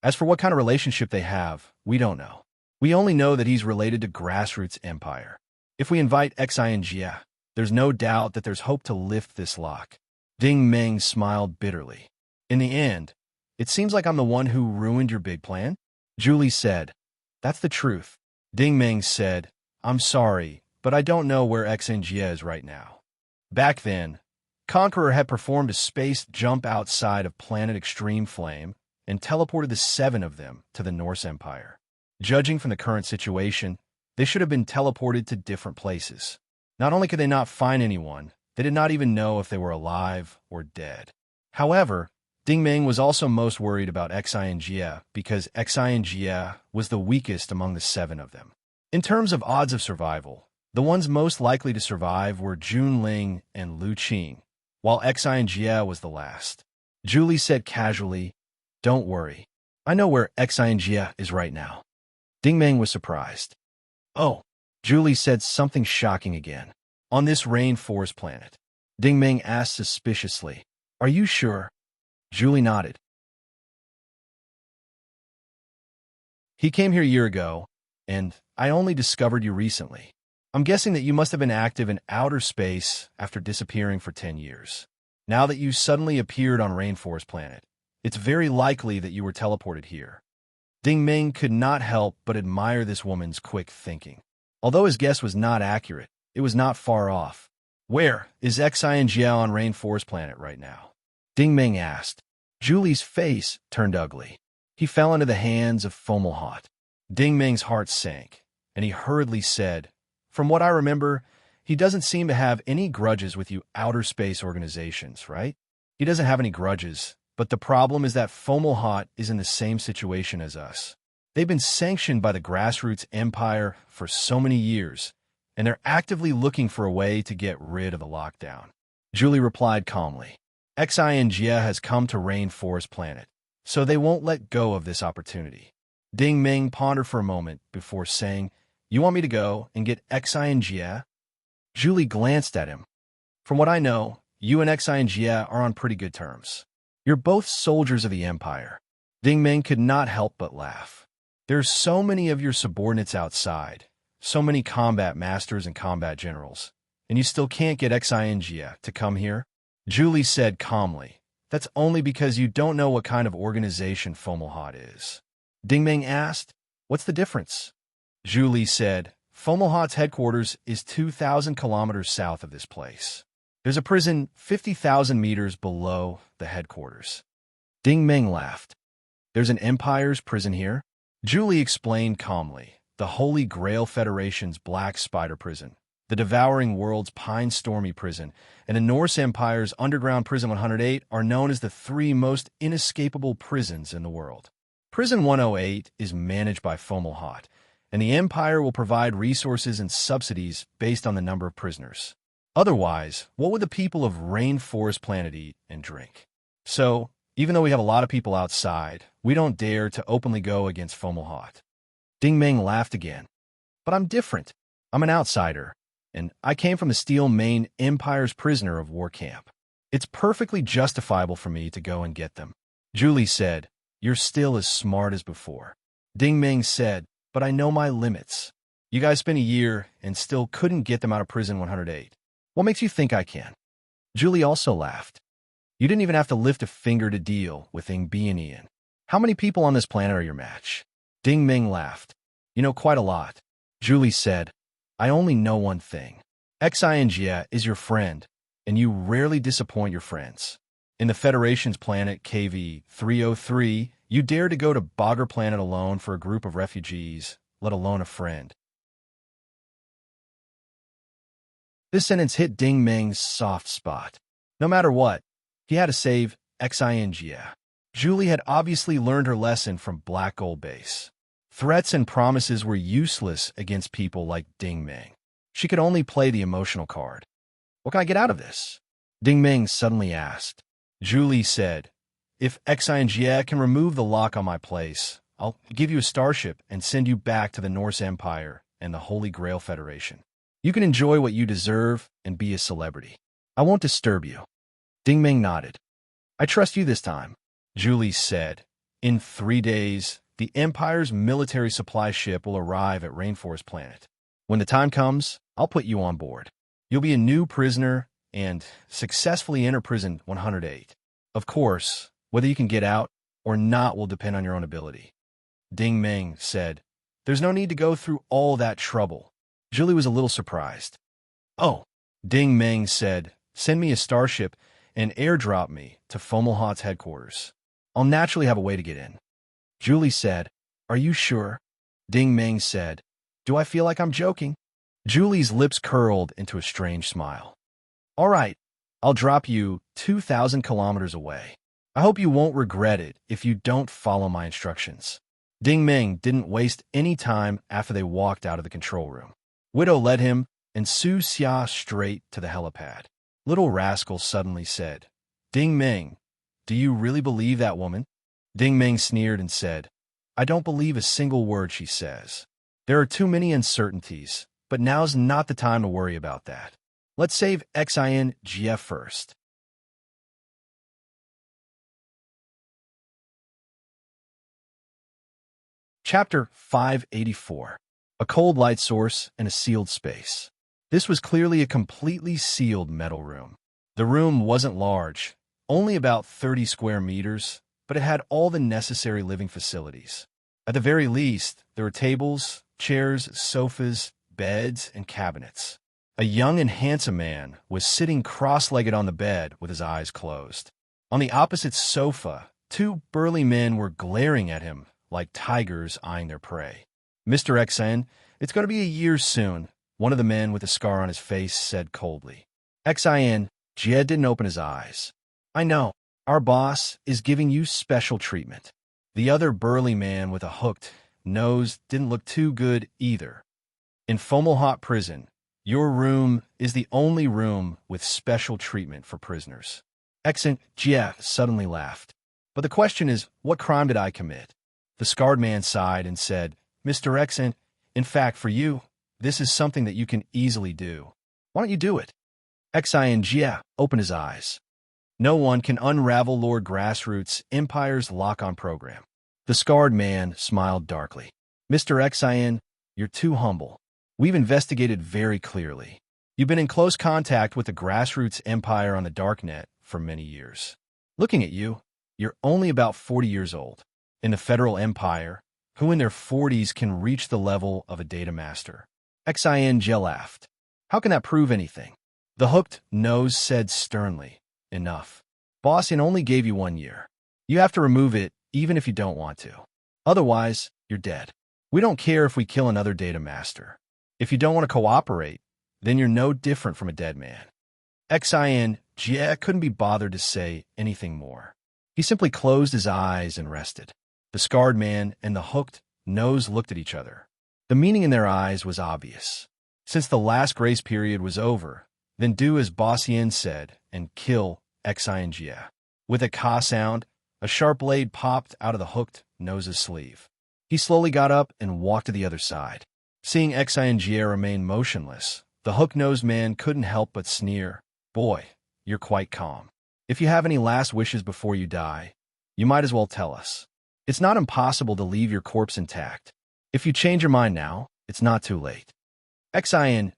As for what kind of relationship they have, we don't know. We only know that he's related to Grassroots Empire. If we invite Xinjia, there's no doubt that there's hope to lift this lock. Ding Ming smiled bitterly. In the end, it seems like I'm the one who ruined your big plan? Julie said. That's the truth. Ding Ming said, I'm sorry, but I don't know where Xinjia is right now. Back then, Conqueror had performed a space jump outside of Planet Extreme Flame and teleported the 7 of them to the Norse Empire. Judging from the current situation, they should have been teleported to different places. Not only could they not find anyone, they did not even know if they were alive or dead. However, Ding Ming was also most worried about Xinjia because Xinjia was the weakest among the 7 of them. In terms of odds of survival, the ones most likely to survive were Junling and Lu Qing, while Xinjia was the last. Julie said casually, Don't worry. I know where Xinjia is right now. Ding Ming was surprised. Oh, Julie said something shocking again. On this rainforest planet. Ding Ming asked suspiciously, Are you sure? Julie nodded. He came here a year ago, and I only discovered you recently. I'm guessing that you must have been active in outer space after disappearing for 10 years. Now that you suddenly appeared on Rainforest Planet, it's very likely that you were teleported here. Ding Ming could not help but admire this woman's quick thinking. Although his guess was not accurate, it was not far off. Where is Xinjia on Rainforest Planet right now? Ding Ming asked. Julie's face turned ugly. He fell into the hands of Fomalhaut. Ding Ming's heart sank, and he hurriedly said, From what I remember, he doesn't seem to have any grudges with you outer space organizations, right? He doesn't have any grudges, but the problem is that Fomalhaut is in the same situation as us. They've been sanctioned by the Grassroots Empire for so many years, and they're actively looking for a way to get rid of the lockdown. Julie replied calmly. Xinjia has come to Rainforest Planet, so they won't let go of this opportunity. Ding Ming pondered for a moment before saying, "You want me to go and get Xi and Jie?" Julie glanced at him. "From what I know, you and Xi and Jie are on pretty good terms. You're both soldiers of the Empire." Ding Ming could not help but laugh. "There's so many of your subordinates outside, so many combat masters and combat generals, and you still can't get Xi and Jie to come here?" Julie said calmly, "That's only because you don't know what kind of organization Fomalhaut is." Ding Ming asked, "What's the difference?" Julie said, "Fomalhaut's headquarters is 2,000 kilometers south of this place. There's a prison 50,000 meters below the headquarters." Ding Ming laughed. "There's an Empire's prison here?" Julie explained calmly, "The Holy Grail Federation's Black Spider Prison, the Devouring World's Pine Stormy Prison, and the Norse Empire's Underground Prison 108 are known as the three most inescapable prisons in the world. Prison 108 is managed by Fomalhaut, and the Empire will provide resources and subsidies based on the number of prisoners. Otherwise, what would the people of Rainforest Planet eat and drink? So, even though we have a lot of people outside, we don't dare to openly go against Fomalhaut." Ding Ming laughed again. "But I'm different. I'm an outsider, and I came from the Steel Main Empire's prisoner of war camp. It's perfectly justifiable for me to go and get them." Julie said, "You're still as smart as before." Ding Ming said, "But I know my limits. You guys spent a year and still couldn't get them out of prison 108. What makes you think I can?" Julie also laughed. "You didn't even have to lift a finger to deal with Ingbi and Ian. How many people on this planet are your match?" Ding Ming laughed. "You know quite a lot." Julie said, "I only know one thing. Xi and Jie is your friend, and you rarely disappoint your friends. In the Federation's planet KV-303, you dare to go to Bogger Planet alone for a group of refugees, let alone a friend." This sentence hit Ding Ming's soft spot. No matter what, he had to save Xi and Jie. Julie had obviously learned her lesson from Black Gold Base. Threats and promises were useless against people like Ding Ming. She could only play the emotional card. "What can I get out of this?" Ding Ming suddenly asked. Julie said, "If Xi and Jie can remove the lock on my place, I'll give you a starship and send you back to the Norse Empire and the Holy Grail Federation. You can enjoy what you deserve and be a celebrity. I won't disturb you." Ding Ming nodded. "I trust you this time," Julie said. "In 3 days, the Empire's military supply ship will arrive at Rainforest Planet. When the time comes, I'll put you on board. You'll be a new prisoner and successfully enter prison 108. Of course, whether you can get out or not will depend on your own ability." Ding Ming said, "There's no need to go through all that trouble." Julie was a little surprised. "Oh," Ding Ming said, "send me a starship and airdrop me to Fomalhaut's headquarters. I'll naturally have a way to get in." Julie said, "Are you sure?" Ding Ming said, "Do I feel like I'm joking?" Julie's lips curled into a strange smile. "All right, I'll drop you 2,000 kilometers away. I hope you won't regret it if you don't follow my instructions." Ding Ming didn't waste any time after they walked out of the control room. Widow led him and Su Xia straight to the helipad. Little Rascal suddenly said, "Ding Ming, do you really believe that woman?" Ding Ming sneered and said, "I don't believe a single word she says. There are too many uncertainties, but now's not the time to worry about that. Let's save Xin Jie first." Chapter 584. A cold light source and a sealed space. This was clearly a completely sealed metal room. The room wasn't large, only about 30 square meters, but it had all the necessary living facilities. At the very least, there were tables, chairs, sofas, beds, and cabinets. A young and handsome man was sitting cross-legged on the bed with his eyes closed. On the opposite sofa, 2 burly men were glaring at him like tigers eyeing their prey. "Mr. Xen, it's going to be a year soon," one of the men with a scar on his face said coldly. Xin Jie didn't open his eyes. "I know. Our boss is giving you special treatment." The other burly man with a hooked nose didn't look too good either. "In Fomalhaut Prison, your room is the only room with special treatment for prisoners." Xin Jie suddenly laughed. But the question is, what crime did I commit? The scarred man sighed and said, Mr. Xan, in fact, for you, this is something that you can easily do. Why don't you do it? Xing opened his eyes. No one can unravel Lord Grassroot's Empire's lock-on program. The scarred man smiled darkly. Mr. Xing, you're too humble. We've investigated very clearly. You've been in close contact with the Grassroots Empire on the Darknet for many years. Looking at you, you're only about 40 years old. In the Federal Empire, who in their 40s can reach the level of a data master? Xing laughed. How can that prove anything? The hooked nose said sternly, Enough. Bossian only gave you 1 year. You have to remove it even if you don't want to. Otherwise, you're dead. We don't care if we kill another data master. If you don't want to cooperate, then you're no different from a dead man. Xing couldn't be bothered to say anything more. He simply closed his eyes and rested. The scarred man and the hooked nose looked at each other. The meaning in their eyes was obvious. Since the last grace period was over, then do as Bossian said and kill Xing. With a ka sound, a sharp blade popped out of the hooked nose's sleeve. He slowly got up and walked to the other side. Seeing Xing remain motionless, the hook-nosed man couldn't help but sneer. Boy, you're quite calm. If you have any last wishes before you die, you might as well tell us. It's not impossible to leave your corpse intact. If you change your mind now, it's not too late. Xing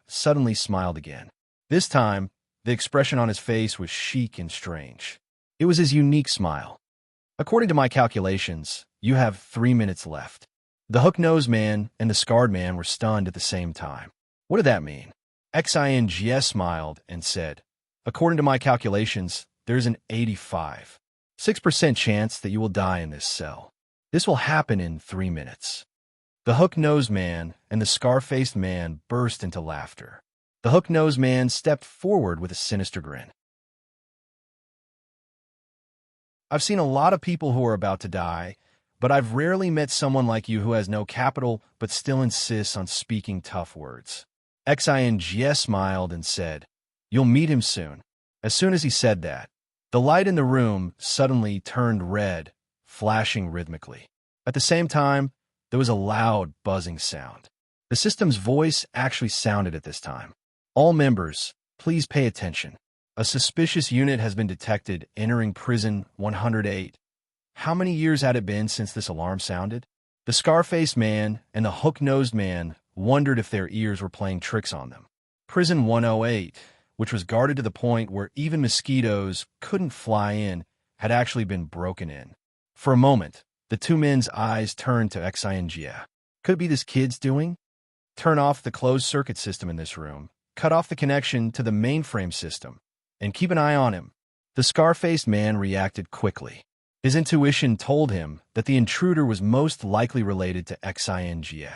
suddenly smiled again. This time, the expression on his face was chic and strange. It was his unique smile. According to my calculations, you have 3 minutes left. The hook-nosed man and the scarred man were stunned at the same time. What did that mean? Xing smiled and said, According to my calculations, there's an 6% chance that you will die in this cell. This will happen in 3 minutes. The hook-nosed man and the scar-faced man burst into laughter. The hook-nosed man stepped forward with a sinister grin. I've seen a lot of people who are about to die, but I've rarely met someone like you who has no capital but still insists on speaking tough words. Xing smiled and said, You'll meet him soon. As soon as he said that, the light in the room suddenly turned red, flashing rhythmically. At the same time, there was a loud, buzzing sound. The system's voice actually sounded at this time. All members, please pay attention. A suspicious unit has been detected entering prison 108. How many years had it been since this alarm sounded? The scar-faced man and the hook-nosed man wondered if their ears were playing tricks on them. Prison 108, which was guarded to the point where even mosquitoes couldn't fly in, had actually been broken in. For a moment, the two men's eyes turned to Xing. Could it be this kid's doing? Turn off the closed-circuit system in this room, cut off the connection to the mainframe system, and keep an eye on him. The scar-faced man reacted quickly. His intuition told him that the intruder was most likely related to Xing.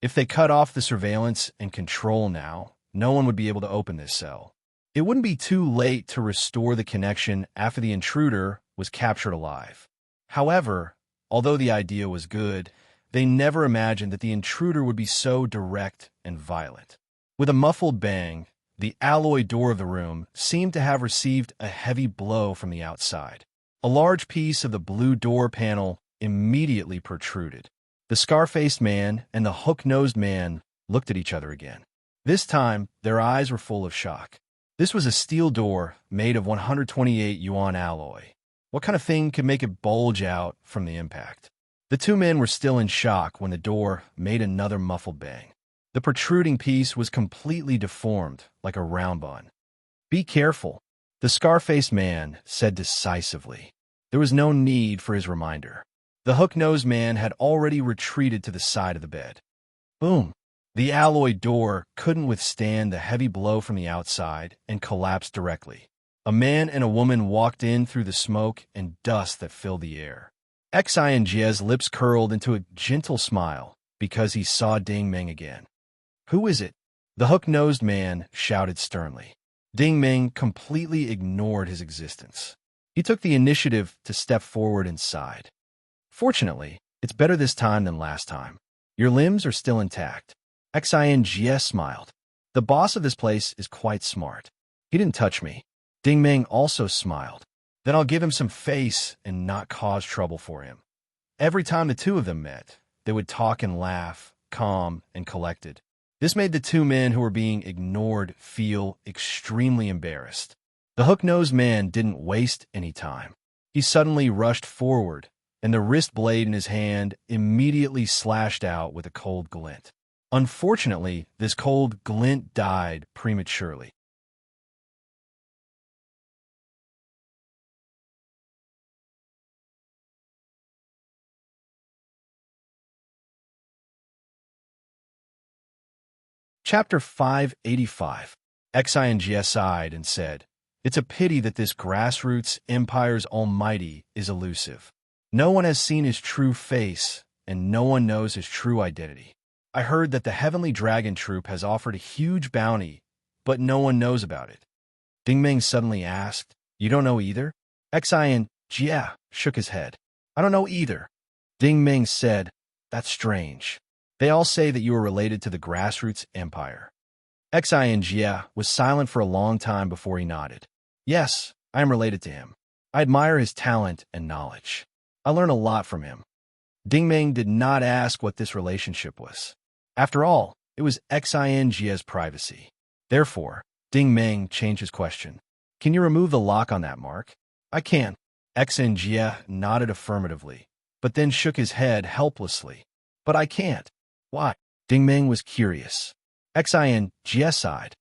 If they cut off the surveillance and control now, no one would be able to open this cell. It wouldn't be too late to restore the connection after the intruder was captured alive. However, although the idea was good, they never imagined that the intruder would be so direct and violent. With a muffled bang, the alloy door of the room seemed to have received a heavy blow from the outside. A large piece of the blue door panel immediately protruded. The scar-faced man and the hook-nosed man looked at each other again. This time, their eyes were full of shock. This was a steel door made of 128 yuan alloy. What kind of thing could make it bulge out from the impact? The two men were still in shock when the door made another muffled bang. The protruding piece was completely deformed, like a round bun. Be careful, the scar-faced man said decisively. There was no need for his reminder. The hook-nosed man had already retreated to the side of the bed. Boom! The alloy door couldn't withstand the heavy blow from the outside and collapsed directly. A man and a woman walked in through the smoke and dust that filled the air. Xing's lips curled into a gentle smile because he saw Ding Meng again. Who is it? The hook-nosed man shouted sternly. Ding Meng completely ignored his existence. He took the initiative to step forward and sighed. Fortunately, it's better this time than last time. Your limbs are still intact. Xing smiled. The boss of this place is quite smart. He didn't touch me. Ding Meng also smiled. Then I'll give him some face and not cause trouble for him. Every time the two of them met, they would talk and laugh, calm and collected. This made the two men who were being ignored feel extremely embarrassed. The hook-nosed man didn't waste any time. He suddenly rushed forward, and the wrist blade in his hand immediately slashed out with a cold glint. Unfortunately, this cold glint died prematurely. Chapter 585. Xing sighed and said, "It's a pity that this grassroots empire's almighty is elusive. No one has seen his true face, and no one knows his true identity. I heard that the Heavenly Dragon Troop has offered a huge bounty, but no one knows about it." Ding Meng suddenly asked, "You don't know either?" Xing shook his head. "I don't know either." Ding Meng said, "That's strange. They all say that you are related to the grassroots empire." Xing was silent for a long time before he nodded. "Yes, I am related to him. I admire his talent and knowledge. I learn a lot from him." Ding Meng did not ask what this relationship was. After all, it was Xing's privacy. Therefore, Ding Meng changed his question. "Can you remove the lock on that mark?" "I can." Xing nodded affirmatively, but then shook his head helplessly. "But I can't." "Why?" Ding Meng was curious. Xing sighed.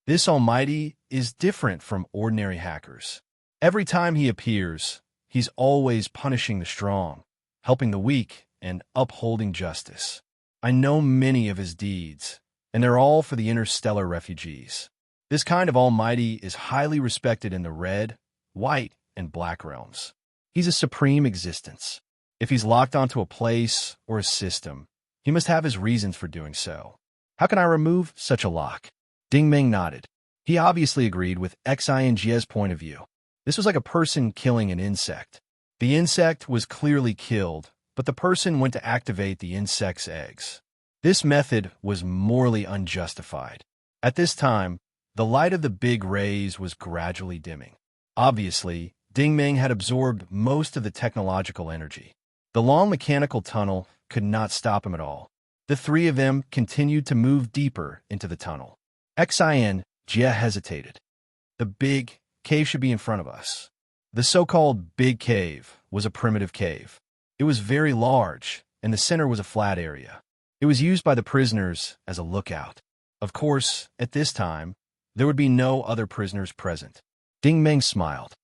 "This almighty is different from ordinary hackers. Every time he appears, he's always punishing the strong, helping the weak, and upholding justice. I know many of his deeds, and they're all for the interstellar refugees. This kind of almighty is highly respected in the red, white, and black realms. He's a supreme existence. If he's locked onto a place or a system, he must have his reasons for doing so. How can I remove such a lock?" Ding Meng nodded. He obviously agreed with Xing's point of view. This was like a person killing an insect. The insect was clearly killed, but the person went to activate the insect's eggs. This method was morally unjustified. At this time, the light of the big rays was gradually dimming. Obviously, Ding Meng had absorbed most of the technological energy. The long mechanical tunnel could not stop him at all. The three of them continued to move deeper into the tunnel. Xing hesitated. "The big cave should be in front of us." The so-called big cave was a primitive cave. It was very large, and the center was a flat area. It was used by the prisoners as a lookout. Of course, at this time, there would be no other prisoners present. Ding Meng smiled.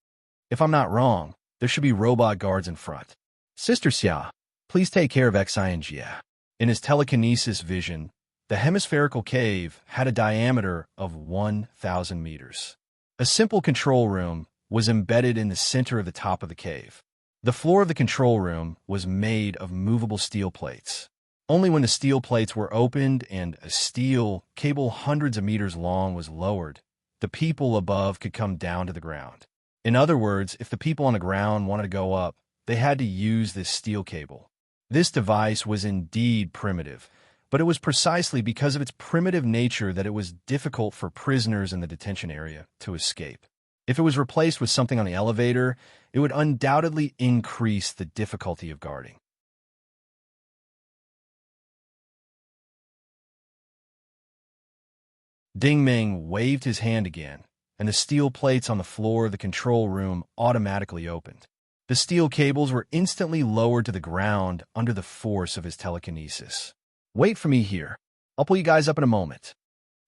"If I'm not wrong, there should be robot guards in front. Sister Xia, please take care of Xing." In his telekinesis vision, the hemispherical cave had a diameter of 1,000 meters. A simple control room was embedded in the center of the top of the cave. The floor of the control room was made of movable steel plates. Only when the steel plates were opened and a steel cable hundreds of meters long was lowered, the people above could come down to the ground. In other words, if the people on the ground wanted to go up, they had to use this steel cable. This device was indeed primitive, but it was precisely because of its primitive nature that it was difficult for prisoners in the detention area to escape. If it was replaced with something on the elevator, it would undoubtedly increase the difficulty of guarding. Ding Meng waved his hand again, and the steel plates on the floor of the control room automatically opened. The steel cables were instantly lowered to the ground under the force of his telekinesis. "Wait for me here. I'll pull you guys up in a moment."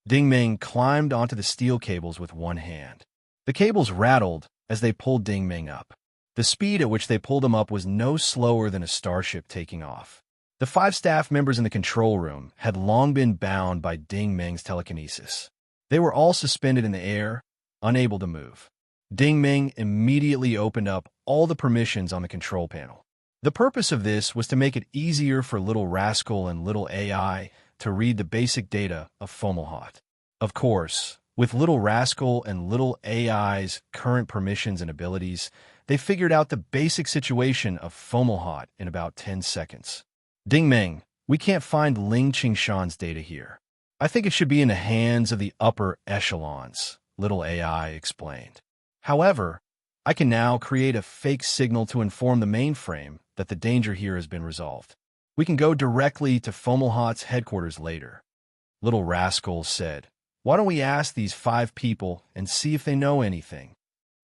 Ding Meng climbed onto the steel cables with one hand. The cables rattled as they pulled Ding Meng up. The speed at which they pulled him up was no slower than a starship taking off. The 5 staff members in the control room had long been bound by Ding Meng's telekinesis. They were all suspended in the air, unable to move. Ding Meng immediately opened up all the permissions on the control panel. The purpose of this was to make it easier for Little Rascal and Little AI to read the basic data of Fomalhaut. Of course, with Little Rascal and Little AI's current permissions and abilities, they figured out the basic situation of Fomalhaut in about 10 seconds. "Ding Meng, we can't find Ling Qingshan's data here. I think it should be in the hands of the upper echelons," Little AI explained. "However, I can now create a fake signal to inform the mainframe that the danger here has been resolved. We can go directly to Fomalhaut's headquarters later. Little Rascal said, "Why don't we ask these 5 people and see if they know anything?"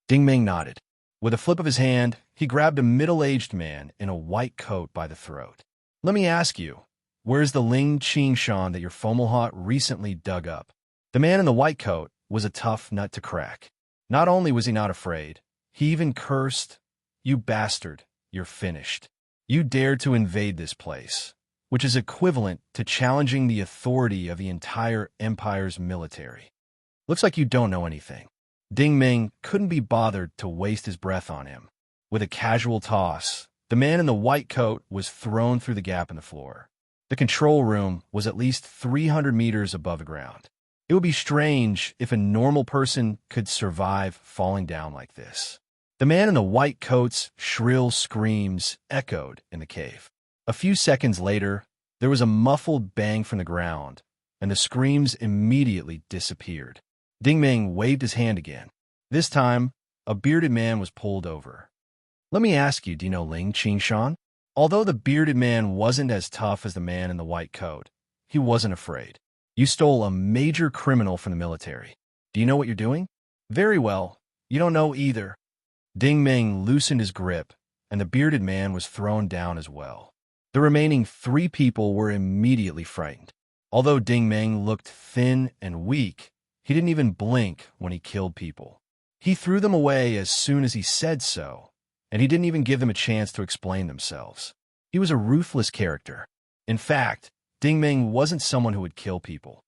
Ding Meng nodded. With a flip of his hand, he grabbed a middle-aged man in a white coat by the throat. "Let me ask you, where's the Ling Qingshan that your Fomalhaut recently dug up?" The man in the white coat was a tough nut to crack. Not only was he not afraid, he even cursed, "You bastard, you're finished. You dared to invade this place," which is equivalent to challenging the authority of the entire empire's military. "Looks like you don't know anything." Ding Meng couldn't be bothered to waste his breath on him. With a casual toss, the man in the white coat was thrown through the gap in the floor. The control room was at least 300 meters above the ground. It would be strange if a normal person could survive falling down like this. The man in the white coat's shrill screams echoed in the cave. A few seconds later, there was a muffled bang from the ground, and the screams immediately disappeared. Ding Meng waved his hand again. This time, a bearded man was pulled over. "Let me ask you, do you know Ling Qingshan?" Although the bearded man wasn't as tough as the man in the white coat, he wasn't afraid. "You stole a major criminal from the military. Do you know what you're doing?" "Very well. You don't know either." Ding Meng loosened his grip, and the bearded man was thrown down as well. The remaining 3 people were immediately frightened. Although Ding Meng looked thin and weak, he didn't even blink when he killed people. He threw them away as soon as he said so, and he didn't even give them a chance to explain themselves. He was a ruthless character. In fact, Ding Meng wasn't someone who would kill people.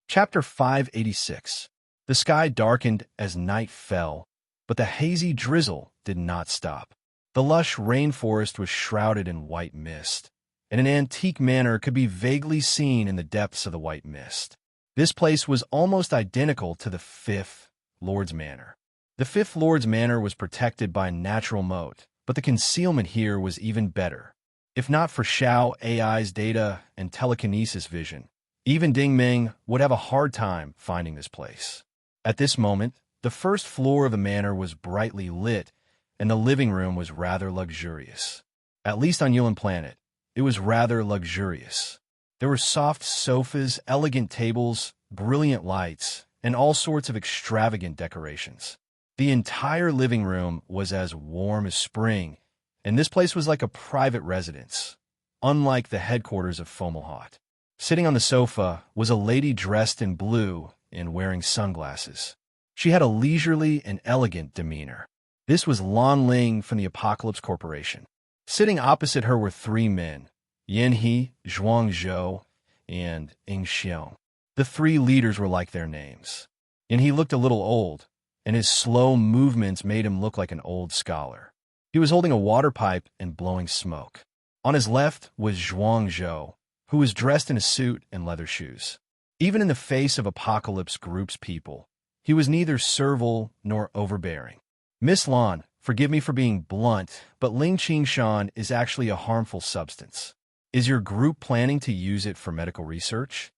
Chapter 586. The sky darkened as night fell, but the hazy drizzle did not stop. The lush rainforest was shrouded in white mist, and an antique manor could be vaguely seen in the depths of the white mist. This place was almost identical to the 5th Lord's Manor. The 5th Lord's Manor was protected by a natural moat, but the concealment here was even better. If not for Xiao AI's data and telekinesis vision, even Ding Meng would have a hard time finding this place. At this moment, the first floor of the manor was brightly lit, and the living room was rather luxurious. At least on Yulan Planet, it was rather luxurious. There were soft sofas, elegant tables, brilliant lights, and all sorts of extravagant decorations. The entire living room was as warm as spring, and this place was like a private residence, unlike the headquarters of Fomalhaut. Sitting on the sofa was a lady dressed in blue and wearing sunglasses. She had a leisurely and elegant demeanor. This was Lan Ling from the Apocalypse Corporation. Sitting opposite her were 3 men, Yan He, Zhuang Zhou, and Ing Xiong. The 3 leaders were like their names. Yan He looked a little old, and his slow movements made him look like an old scholar. He was holding a water pipe and blowing smoke. On his left was Zhuang Zhou, who was dressed in a suit and leather shoes. Even in the face of Apocalypse Group's people, he was neither servile nor overbearing. "Miss Lan, forgive me for being blunt, but Ling Qingshan is actually a harmful substance. Is your group planning to use it for medical research?"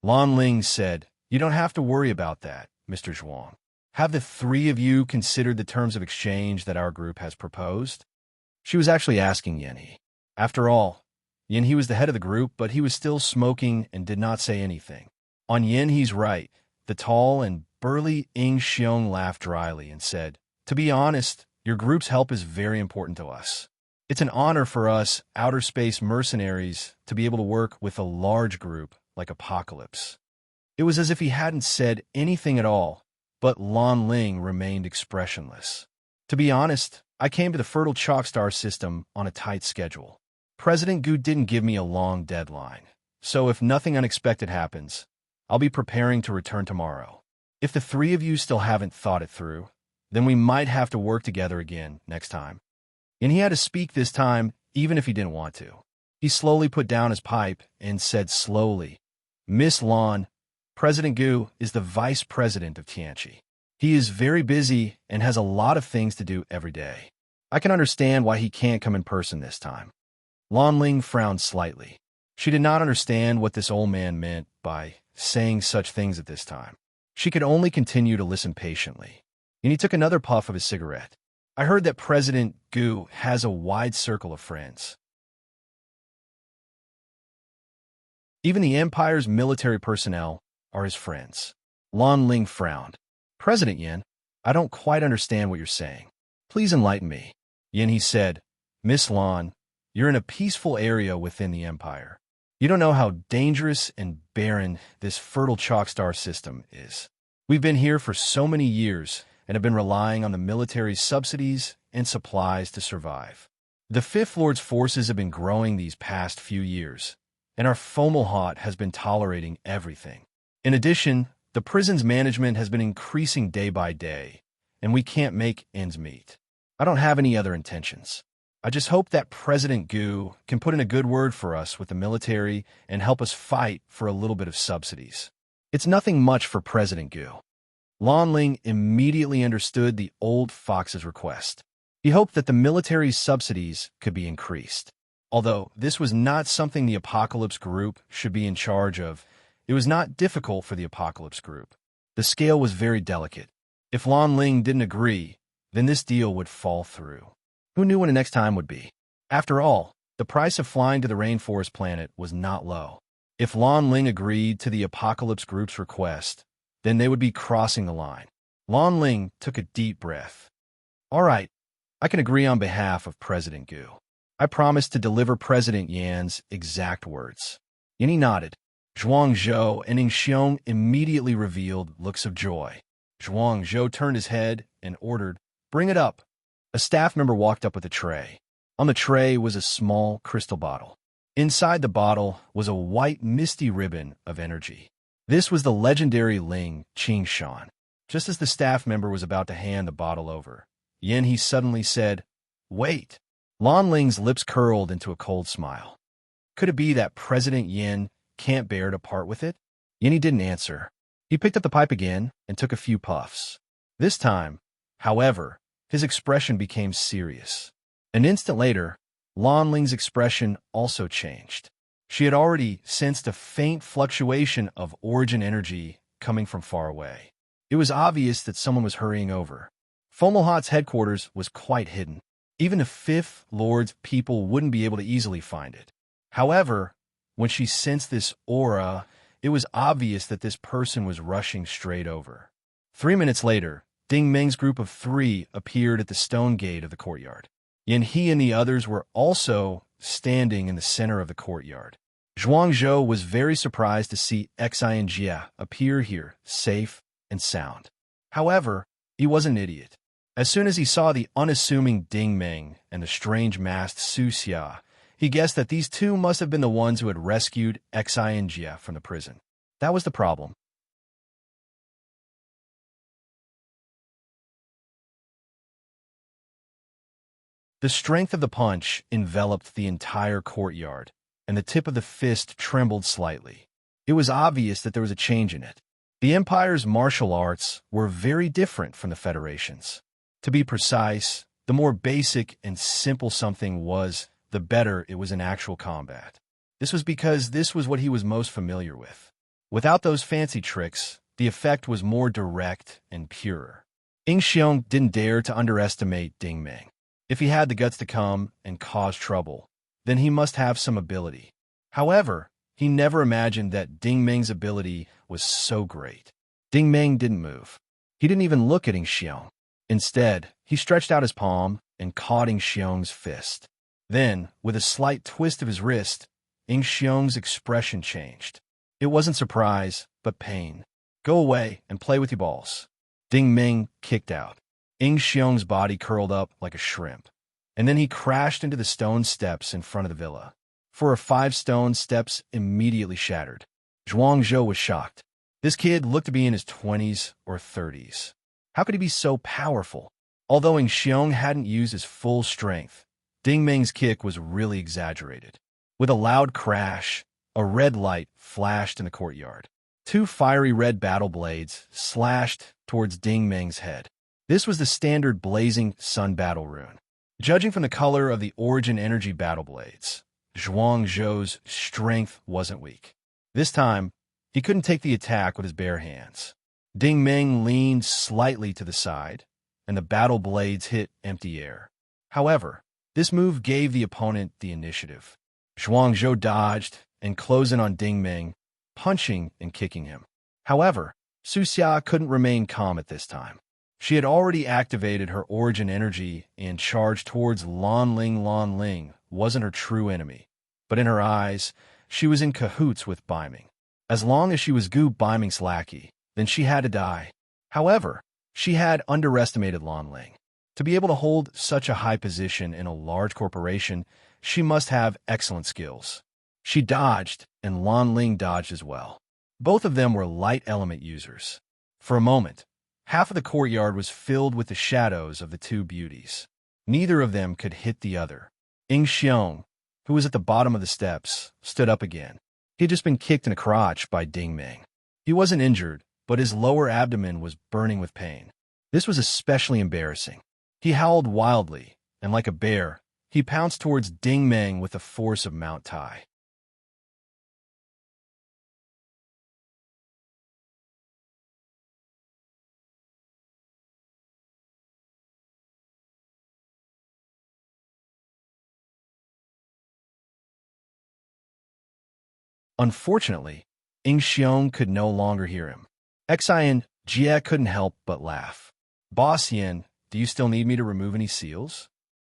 Lan Ling said, "You don't have to worry about that, Mr. Zhuang. Have the 3 of you considered the terms of exchange that our group has proposed?" She was actually asking Yan He. After all, Yan He was the head of the group, but he was still smoking and did not say anything. On Yan He's right, the tall and burly Ing Xiong laughed dryly and said, "To be honest, your group's help is very important to us. It's an honor for us, outer space mercenaries, to be able to work with a large group like Apocalypse." It was as if he hadn't said anything at all, but Lan Ling remained expressionless. "To be honest, I came to the Fertile Chalk Star system on a tight schedule. President Gu didn't give me a long deadline, so if nothing unexpected happens, I'll be preparing to return tomorrow. If the 3 of you still haven't thought it through, then we might have to work together again next time." And he had to speak this time, even if he didn't want to. He slowly put down his pipe and said slowly, "Miss Lan, President Gu is the vice president of Tianqi. He is very busy and has a lot of things to do every day. I can understand why he can't come in person this time." Lan Ling frowned slightly. She did not understand what this old man meant by saying such things at this time. She could only continue to listen patiently. And he took another puff of his cigarette. I heard that President Gu has a wide circle of friends. Even the Empire's military personnel are his friends. Lan Ling frowned. President Yin, I don't quite understand what you're saying. Please enlighten me. Yin, he said, Miss Lan, you're in a peaceful area within the Empire. You don't know how dangerous and barren this fertile chalk star system is. We've been here for so many years and have been relying on the military's subsidies and supplies to survive. The Fifth Lord's forces have been growing these past few years, and our Fomalhaut has been tolerating everything. In addition, the prison's management has been increasing day by day, and we can't make ends meet. I don't have any other intentions. I just hope that President Gu can put in a good word for us with the military and help us fight for a little bit of subsidies. It's nothing much for President Gu. Lan Ling immediately understood the old fox's request. He hoped that the military's subsidies could be increased. Although this was not something the Apocalypse Group should be in charge of, it was not difficult for the Apocalypse Group. The scale was very delicate. If Lan Ling didn't agree, then this deal would fall through. Who knew when the next time would be? After all, the price of flying to the rainforest planet was not low. If Lan Ling agreed to the Apocalypse Group's request, then they would be crossing the line. Lan Ling took a deep breath. All right, I can agree on behalf of President Gu. I promise to deliver President Yan's exact words. And he nodded. Zhuang Zhou and Ing Xiong immediately revealed looks of joy. Zhuang Zhou turned his head and ordered, "Bring it up." A staff member walked up with a tray. On the tray was a small crystal bottle. Inside the bottle was a white misty ribbon of energy. This was the legendary Ling Qingshan. Just as the staff member was about to hand the bottle over, Yin he suddenly said, "Wait." Lan Ling's lips curled into a cold smile. Could it be that President Yin can't bear to part with it? Yin he didn't answer. He picked up the pipe again and took a few puffs. This time, however, his expression became serious. An instant later, Lan Ling's expression also changed. She had already sensed a faint fluctuation of origin energy coming from far away. It was obvious that someone was hurrying over. Fomalhaut's headquarters was quite hidden. Even the Fifth Lord's people wouldn't be able to easily find it. However, when she sensed this aura, it was obvious that this person was rushing straight over. 3 minutes later, Ding Meng's group of 3 appeared at the stone gate of the courtyard. Yin he and the others were also standing in the center of the courtyard. Zhuang Zhou was very surprised to see Xinjia appear here, safe and sound. However, he was an idiot. As soon as he saw the unassuming Ding Meng and the strange-masked Su Xia, he guessed that these two must have been the ones who had rescued Xinjia from the prison. That was the problem. The strength of the punch enveloped the entire courtyard, and the tip of the fist trembled slightly. It was obvious that there was a change in it. The Empire's martial arts were very different from the Federation's. To be precise, the more basic and simple something was, the better it was in actual combat. This was because this was what he was most familiar with. Without those fancy tricks, the effect was more direct and purer. Ing Xiong didn't dare to underestimate Ding Meng. If he had the guts to come and cause trouble, then he must have some ability. However, he never imagined that Ding Meng's ability was so great. Ding Meng didn't move. He didn't even look at Ing Xiong. Instead, he stretched out his palm and caught Ing Xiong's fist. Then, with a slight twist of his wrist, Ing Xiong's expression changed. It wasn't surprise, but pain. "Go away and play with your balls." Ding Meng kicked out. Ing Xiong's body curled up like a shrimp, and then he crashed into the stone steps in front of the villa. 4 or 5 stone steps immediately shattered. Zhuang Zhou was shocked. This kid looked to be in his 20s or 30s. How could he be so powerful? Although Ing Xiong hadn't used his full strength, Ding Meng's kick was really exaggerated. With a loud crash, a red light flashed in the courtyard. 2 fiery red battle blades slashed towards Ding Meng's head. This was the standard blazing sun battle rune. Judging from the color of the origin energy battle blades, Zhuang Zhou's strength wasn't weak. This time, he couldn't take the attack with his bare hands. Ding Meng leaned slightly to the side, and the battle blades hit empty air. However, this move gave the opponent the initiative. Zhuang Zhou dodged and closed in on Ding Meng, punching and kicking him. However, Su Xia couldn't remain calm at this time. She had already activated her origin energy and charged towards Lan Ling. Lan Ling wasn't her true enemy, but in her eyes, she was in cahoots with Biming. As long as she was Gu Biming's lackey, then she had to die. However, she had underestimated Lan Ling. To be able to hold such a high position in a large corporation, she must have excellent skills. She dodged, and Lan Ling dodged as well. Both of them were light element users. For a moment, half of the courtyard was filled with the shadows of the two beauties. Neither of them could hit the other. Ying Xiong, who was at the bottom of the steps, stood up again. He had just been kicked in the crotch by Ding Meng. He wasn't injured, but his lower abdomen was burning with pain. This was especially embarrassing. He howled wildly, and like a bear, he pounced towards Ding Meng with the force of Mount Tai. Unfortunately, Ying Xiong could no longer hear him. Xian Jie couldn't help but laugh. Boss Yin, do you still need me to remove any seals?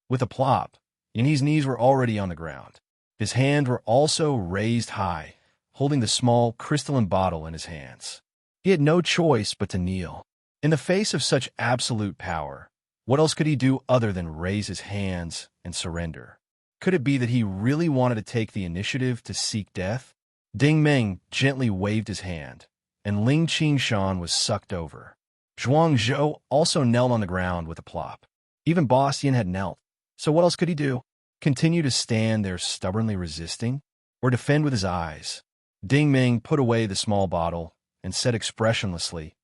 With a plop, Yin's knees were already on the ground. His hands were also raised high, holding the small crystalline bottle in his hands. He had no choice but to kneel. In the face of such absolute power, what else could he do other than raise his hands and surrender? Could it be that he really wanted to take the initiative to seek death? Ding Meng gently waved his hand, and Ling Qingshan was sucked over. Zhuang Zhou also knelt on the ground with a plop. Even Boss Yin had knelt, so what else could he do? Continue to stand there stubbornly resisting? Or defend with his eyes? Ding Meng put away the small bottle and said expressionlessly,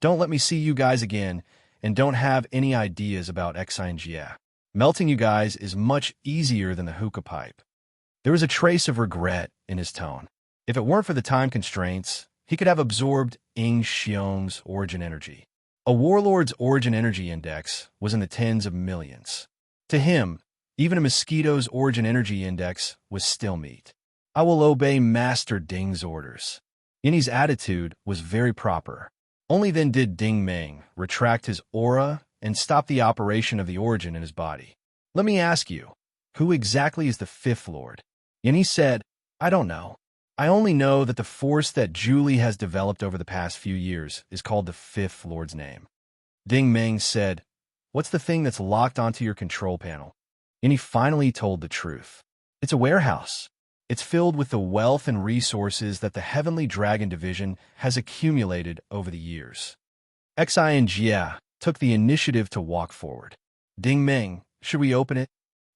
"Don't let me see you guys again, and don't have any ideas about Xian Jie. Melting you guys is much easier than the hookah pipe." There was a trace of regret in his tone. If it weren't for the time constraints, he could have absorbed Ying Xiong's origin energy. A warlord's origin energy index was in the tens of millions. To him, even a mosquito's origin energy index was still meat. "I will obey Master Ding's orders." Yin's attitude was very proper. Only then did Ding Meng retract his aura and stop the operation of the origin in his body. "Let me ask you, who exactly is the Fifth Lord?" Yin said, "I don't know. I only know that the force that Julie has developed over the past few years is called the Fifth Lord's name." Ding Meng said, "What's the thing that's locked onto your control panel?" And he finally told the truth. "It's a warehouse. It's filled with the wealth and resources that the Heavenly Dragon Division has accumulated over the years." Xian Jie took the initiative to walk forward. "Ding Meng, should we open it?"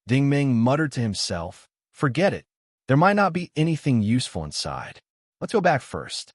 Ding Meng muttered to himself, "Forget it. There might not be anything useful inside. Let's go back first."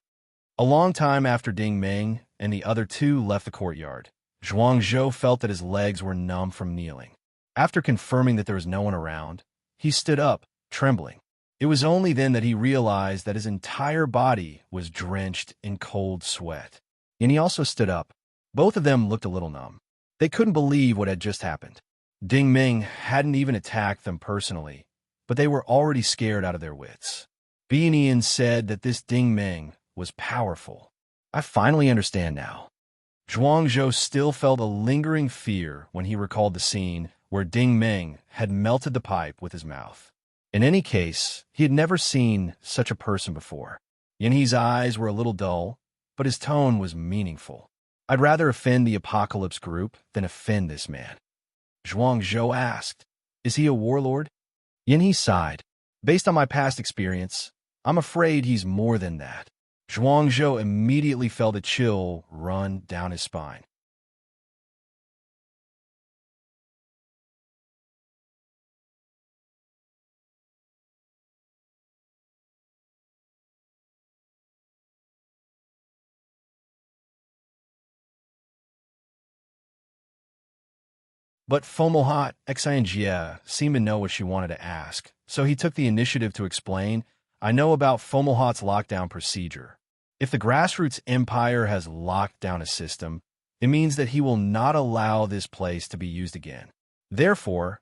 A long time after Ding Meng and the other two left the courtyard, Zhuang Zhou felt that his legs were numb from kneeling. After confirming that there was no one around, he stood up, trembling. It was only then that he realized that his entire body was drenched in cold sweat. And he also stood up. Both of them looked a little numb. They couldn't believe what had just happened. Ding Meng hadn't even attacked them personally, but they were already scared out of their wits. Beanian said that this Ding Meng was powerful. "I finally understand now." Zhuang Zhou still felt a lingering fear when he recalled the scene where Ding Meng had melted the pipe with his mouth. In any case, he had never seen such a person before. Yin's eyes were a little dull, but his tone was meaningful. "I'd rather offend the Apocalypse group than offend this man." Zhuang Zhou asked, "Is he a warlord?" Yin sighed. "Based on my past experience, I'm afraid he's more than that." Zhuang Zhou immediately felt a chill run down his spine. But Fomalhot Xinjie seemed to know what she wanted to ask, so he took the initiative to explain, I know about Fomalhot's lockdown procedure. If the Grassroots Empire has locked down a system, it means that he will not allow this place to be used again. Therefore,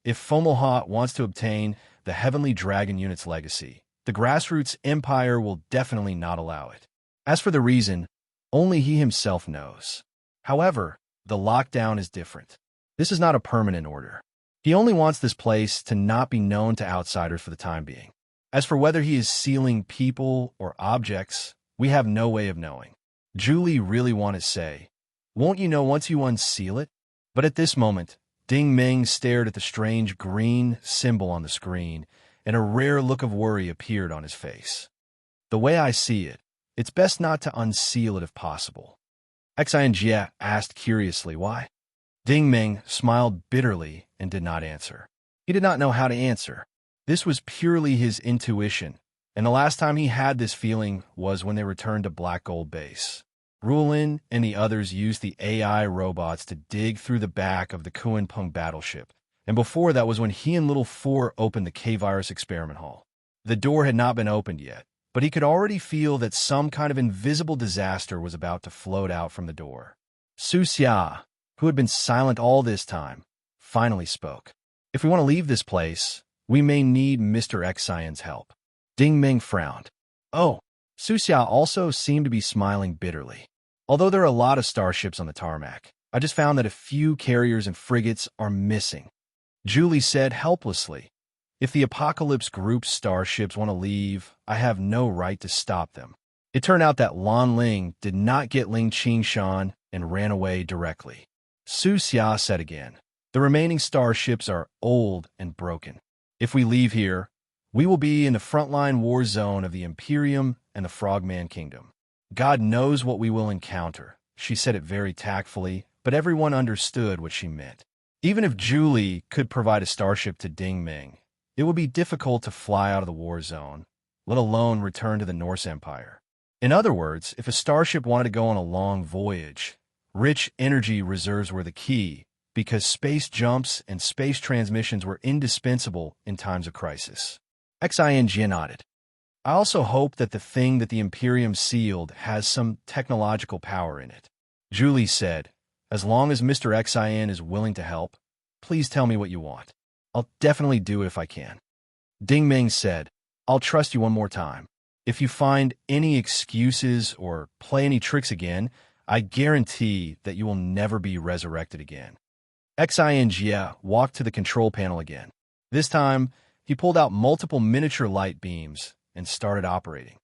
if Fomalhot wants to obtain the Heavenly Dragon Unit's legacy, the Grassroots Empire will definitely not allow it. As for the reason, only he himself knows. However, the lockdown is different. This is not a permanent order. He only wants this place to not be known to outsiders for the time being. As for whether he is sealing people or objects, we have no way of knowing. Julie really wanted to say, won't you know once you unseal it? But at this moment, Ding Meng stared at the strange green symbol on the screen, and a rare look of worry appeared on his face. The way I see it, it's best not to unseal it if possible. Xinjie asked curiously why. Ding Meng smiled bitterly and did not answer. He did not know how to answer. This was purely his intuition, and the last time he had this feeling was when they returned to Black Gold Base. Rulin and the others used the AI robots to dig through the back of the Kuanpeng battleship, and before that was when he and Little Four opened the K-Virus experiment hall. The door had not been opened yet, but he could already feel that some kind of invisible disaster was about to float out from the door. Su Xia, who had been silent all this time, finally spoke. If we want to leave this place, we may need Mr. Xian's help. Ding Meng frowned. Oh, Su Xia also seemed to be smiling bitterly. Although there are a lot of starships on the tarmac, I just found that a few carriers and frigates are missing. Julie said helplessly, if the Apocalypse Group's starships want to leave, I have no right to stop them. It turned out that Lan Ling did not get Ling Qingshan and ran away directly. Su Xia said again, the remaining starships are old and broken. If we leave here, we will be in the frontline war zone of the Imperium and the Frogman Kingdom. God knows what we will encounter. She said it very tactfully, but everyone understood what she meant. Even if Julie could provide a starship to Ding Meng, it would be difficult to fly out of the war zone, let alone return to the Norse Empire. In other words, if a starship wanted to go on a long voyage, rich energy reserves were the key, because space jumps and space transmissions were indispensable in times of crisis. Xinjie nodded. I also hope that the thing that the Imperium sealed has some technological power in it. Julie said, as long as Mr. Xin is willing to help, please tell me what you want. I'll definitely do it if I can. Ding Meng said, I'll trust you one more time. If you find any excuses or play any tricks again, I guarantee that you will never be resurrected again. Xinjie walked to the control panel again. This time, he pulled out multiple miniature light beams and started operating.